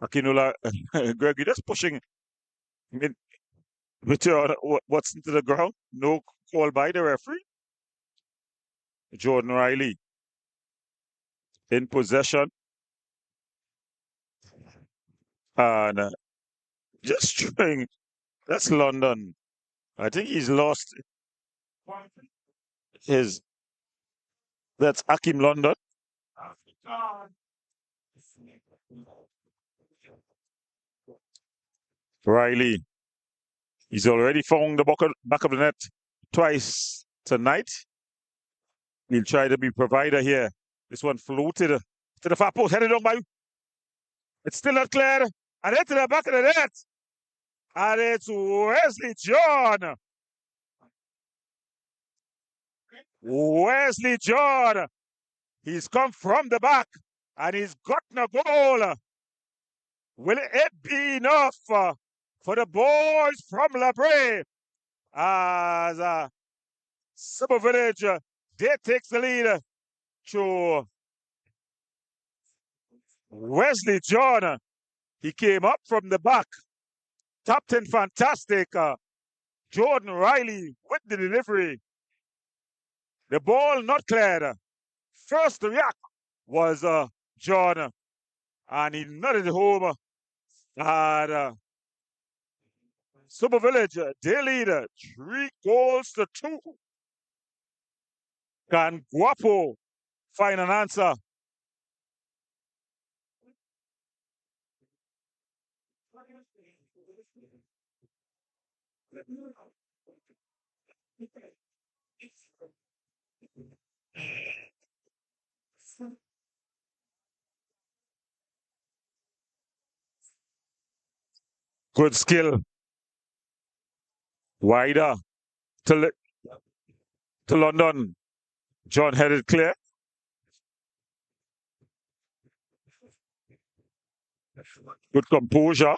Akinola, Greg, you're just pushing it with your what's into the ground. No call by the referee. Jordan Riley in possession and just trying. That's London. I think he's lost his. That's Akim London. Riley. He's already found the back of the net twice tonight. He'll try to be provider here. This one floated to the far post, headed on by. It's still not clear. And into the back of the net. And it's Wesley John. Wesley John. He's come from the back and he's gotten a goal. Will it be enough for the boys from Labray? As Sobo Village, they takes the lead to Wesley John. He came up from the back. Captain Fantastic. Jordan Riley with the delivery. The ball not cleared. First react was John, and he nutted home. And Sobo Village, they lead 3 goals to 2. Can Guapo find an answer? Good skill. Wider to London. John headed clear. Good composure.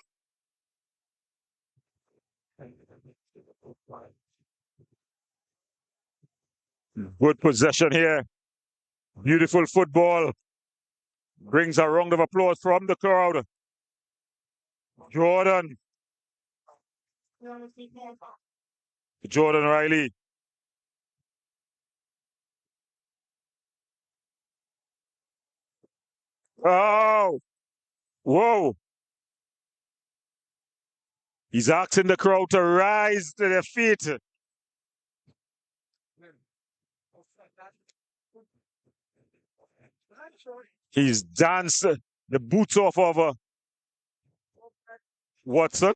Good possession here. Beautiful football. Brings a round of applause from the crowd. Jordan. Jordan Riley. Oh, whoa. He's asking the crowd to rise to their feet. He's danced the boots off of Watson.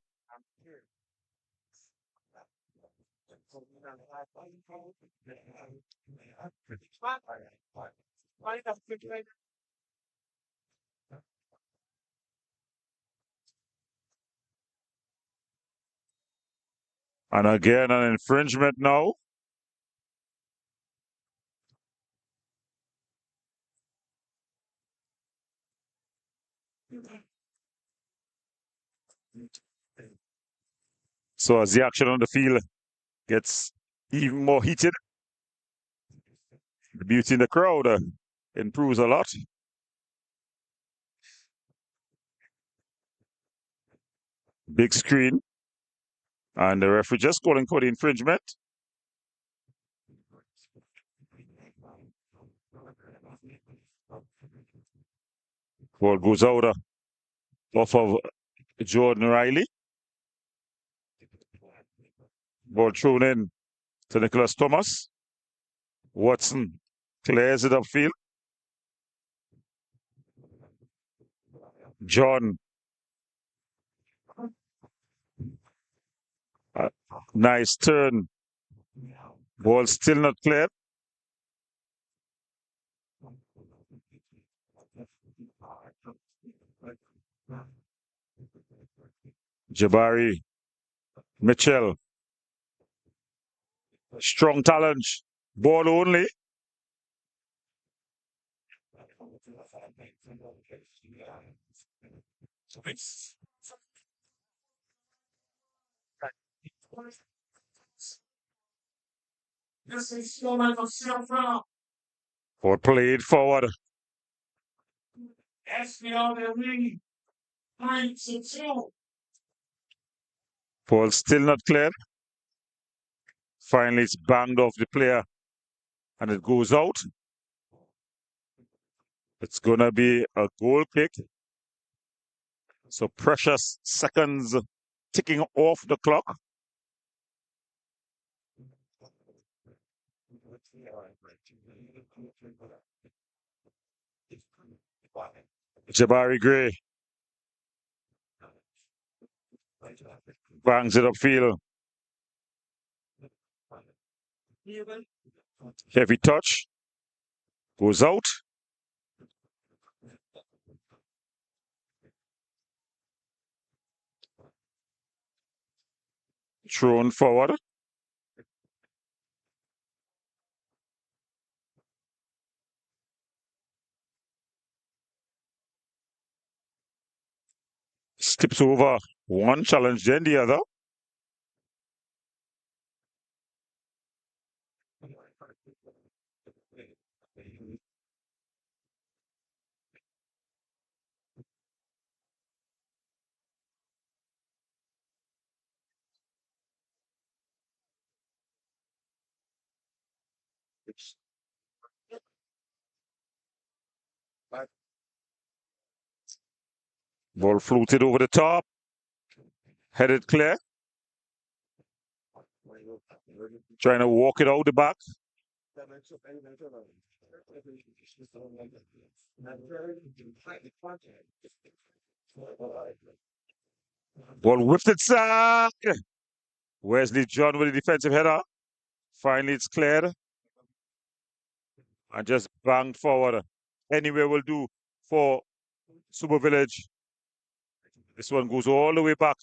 And again, an infringement now. So as the action on the field gets even more heated, the beauty in the crowd improves a lot. Big screen. And the referee just calling for the infringement. Ball goes out off of Jordan Riley. Ball thrown in to Nicholas Thomas. Watson clears it upfield. John. Nice turn. Ball still not cleared. Jabari Mitchell. Strong challenge. Ball only. Or played forward. Ball still not cleared. Finally, it's banged off the player and it goes out. It's going to be a goal kick. So precious seconds ticking off the clock. Jabari Gray bangs it upfield. Heavy touch. Goes out. Thrown forward. Skips over one challenge, then the other. Ball floated over the top. Headed clear. Trying to walk it out the back. Ball whipped it side. Wesley John with the defensive header. Finally, it's cleared. And just banged forward. Anywhere will do for Super Village. This one goes all the way back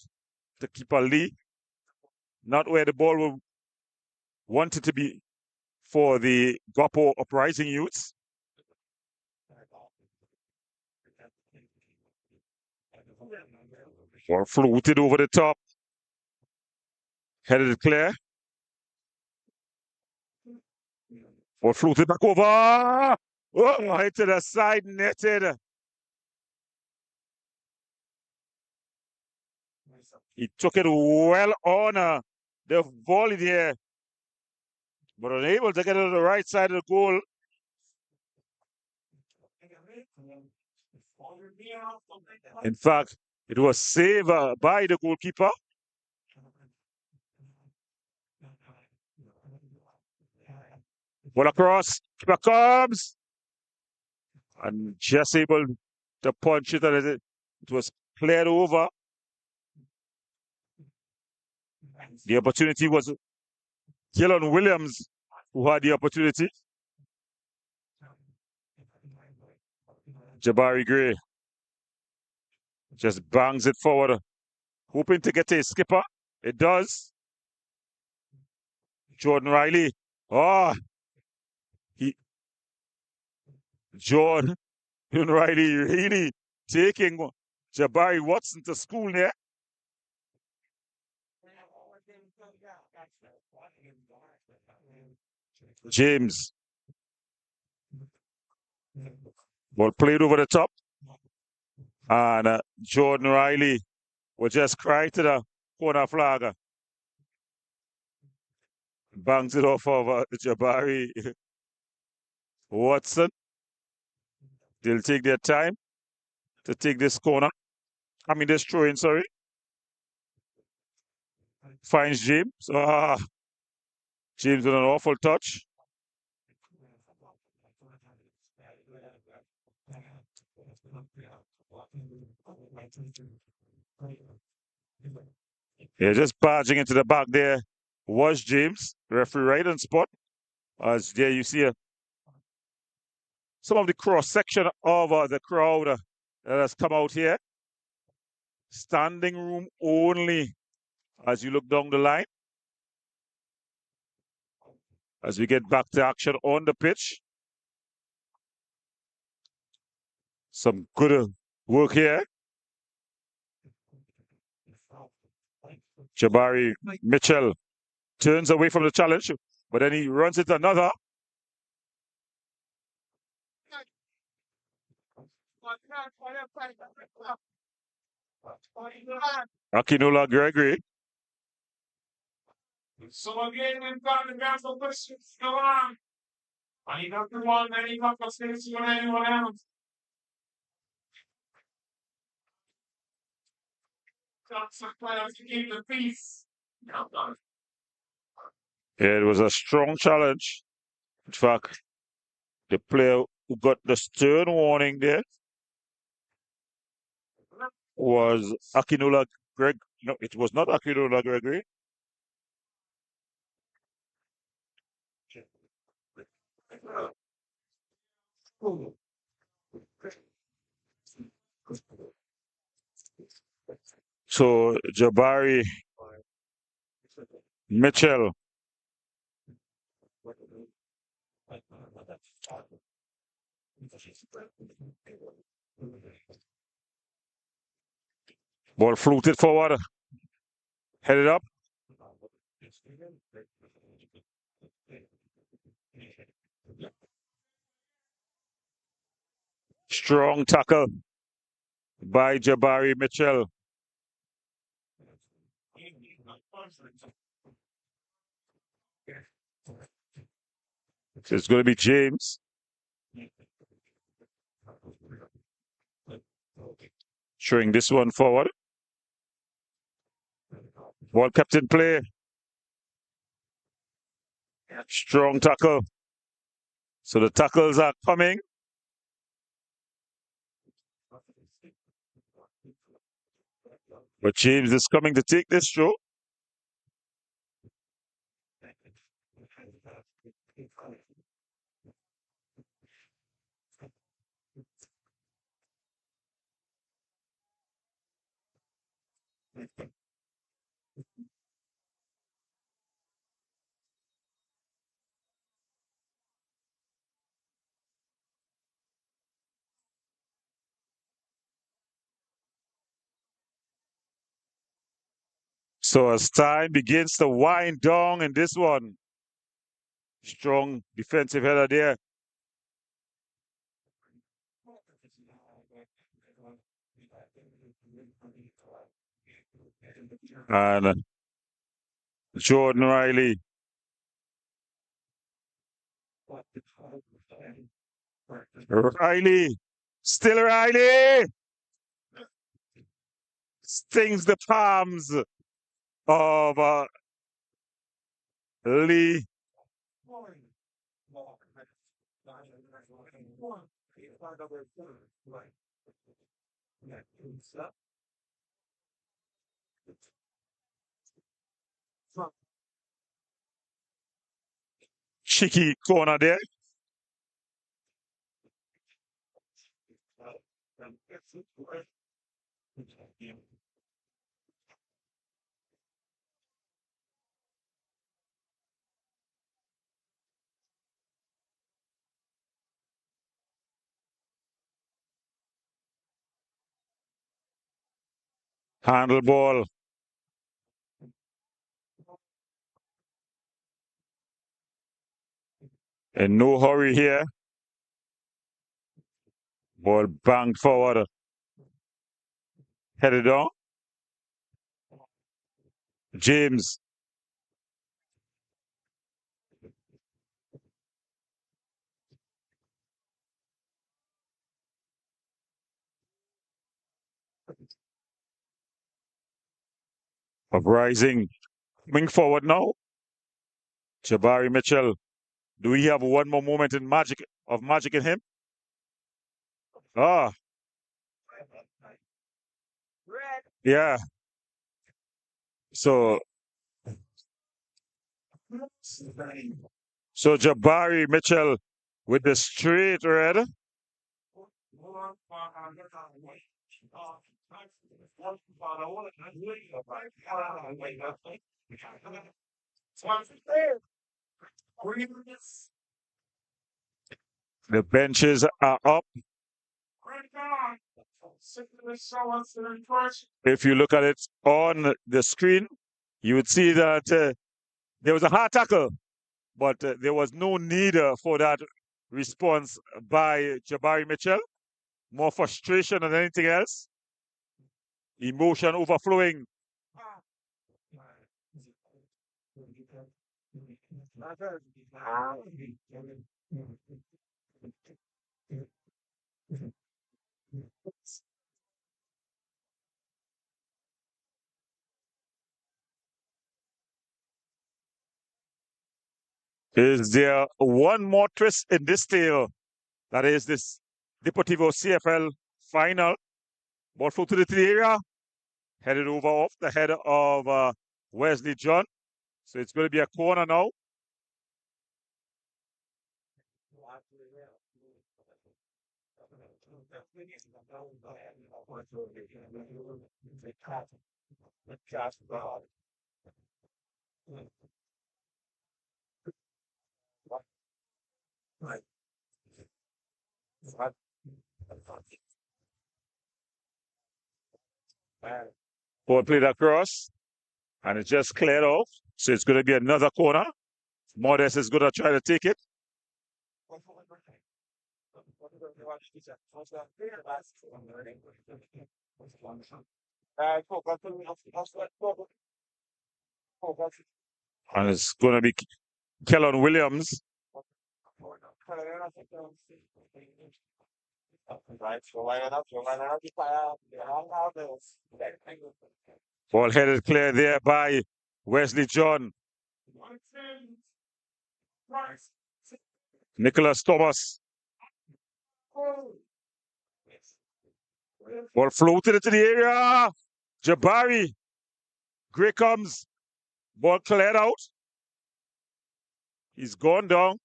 to keeper Lee. Not where the ball will want it to be for the Guapo Uprising youths. Or floated over the top. Headed clear. Or floated back over. Oh, hit to the side, netted. He took it well on the volley there, but unable to get it to the right side of the goal. In fact, it was saved by the goalkeeper. Ball across, keeper comes, and just able to punch it, and it was cleared over. The opportunity was Dylan Williams who had the opportunity. Jabari Gray just bangs it forward, hoping to get to his skipper. It does. Jordan Riley. Oh, Jordan Riley really taking Jabari Watson to school there. James. Ball played over the top. And Jordan Riley will just cry to the corner flag. Bangs it off of Jabari Watson. They'll take their time to take this corner. I mean, this throw in, sorry. Finds James. James with an awful touch. Yeah, just barging into the back there was James. Referee right on spot. As there you see some of the cross section of the crowd that has come out here. Standing room only as you look down the line. As we get back to action on the pitch. Some good work here. Jabari Mitchell turns away from the challenge, but then he runs into another. Akinola Gregory. So again, we've got the national questions go on. I need not one any conversation with anyone else. Got some players to keep the peace. It was a strong challenge. In fact, the player who got the stern warning there was Akinola Greg. No, it was not Akinola Gregory. So Jabari Mitchell. Ball floated forward. Headed up. Strong tackle by Jabari Mitchell. It's going to be James. Showing this one forward. Ball kept in play. Strong tackle. So the tackles are coming. But James is coming to take this throw. So as time begins to wind down in this one, Strong defensive header there. And Jordan Riley. Riley. Still Riley. Stings the palms of Lee. Cheeky corner there. Handle ball. In no hurry here. Ball banged forward. Headed on. James. Uprising. Coming forward now. Jabari Mitchell. Do we have one more moment in magic in him? Ah, yeah. So Jabari Mitchell with the straight red. The benches are up. If you look at it on the screen, you would see that there was a hard tackle, but there was no need for that response by Jabari Mitchell. More frustration than anything else. Emotion overflowing. Is there one more twist in this tale? That is this Deportivo CFL final. Ball flew to the area, headed over off the head of Wesley John. So it's going to be a corner now. Ball played across, and it just cleared off. So it's going to be another corner. Modest is going to try to take it. And it's going to be Kellen Williams. Ball headed clear there by Wesley John. Nicholas Thomas. Ball floated into the area. Jabari. Gray comes. Ball cleared out. He's gone down.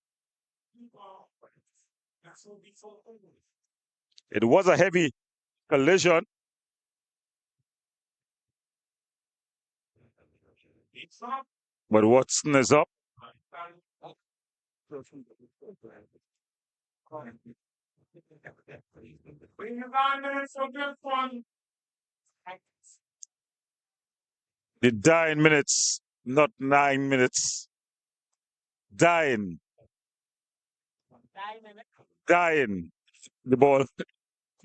It was a heavy collision. But Watson is up. The dying minutes, not 9 minutes. Dying. Dying. The ball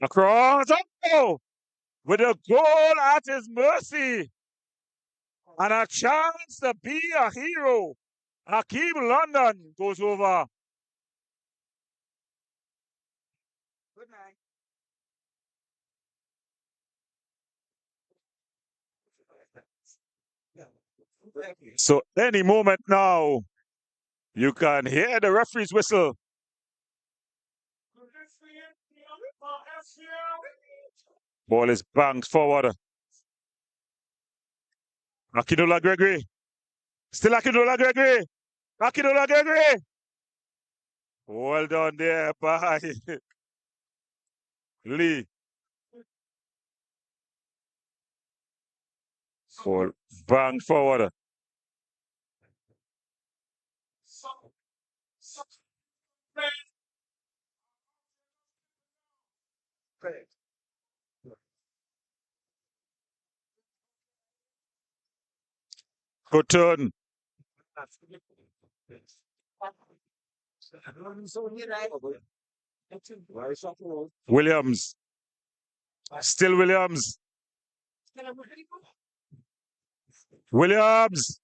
across. Oh! With a goal at his mercy and a chance to be a hero. Hakeem London goes over. So any moment now, you can hear the referee's whistle. Ball is banged forward. Akinola Gregory. Still Akinola Gregory. Akinola Gregory. Well done there by Lee. Ball banged forward. Good turn. Williams. Still Williams. Williams.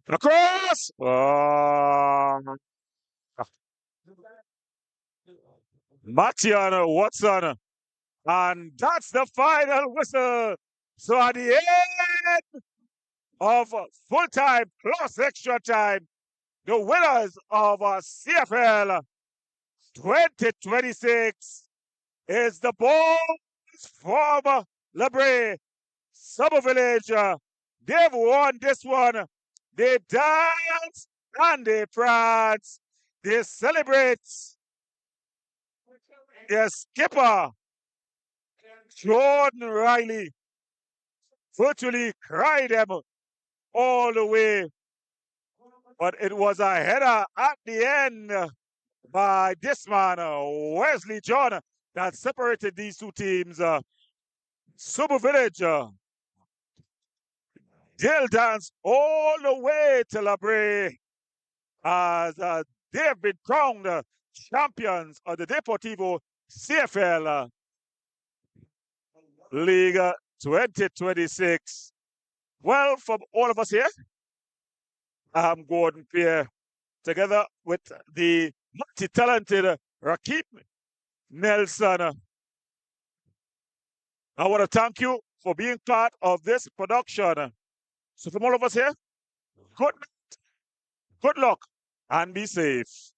Across. Matiana Watson. And that's the final whistle. So at the end of full time plus extra time, the winners of CFL 2026 is the Bulls from Lebre, Sobo Village. They've won this one. They dance and they prance. They celebrate their skipper, Jordan Riley, virtually cried them all the way. But it was a header at the end by this man, Wesley John, that separated these two teams. Sobo Village, they'll dance all the way to Labre as they have been crowned champions of the Deportivo CFL League 2026. Well, from all of us here, I'm Gordon Pierre, together with the multi-talented Rakip Nelson. I want to thank you for being part of this production. So from all of us here, good night, good luck, and be safe.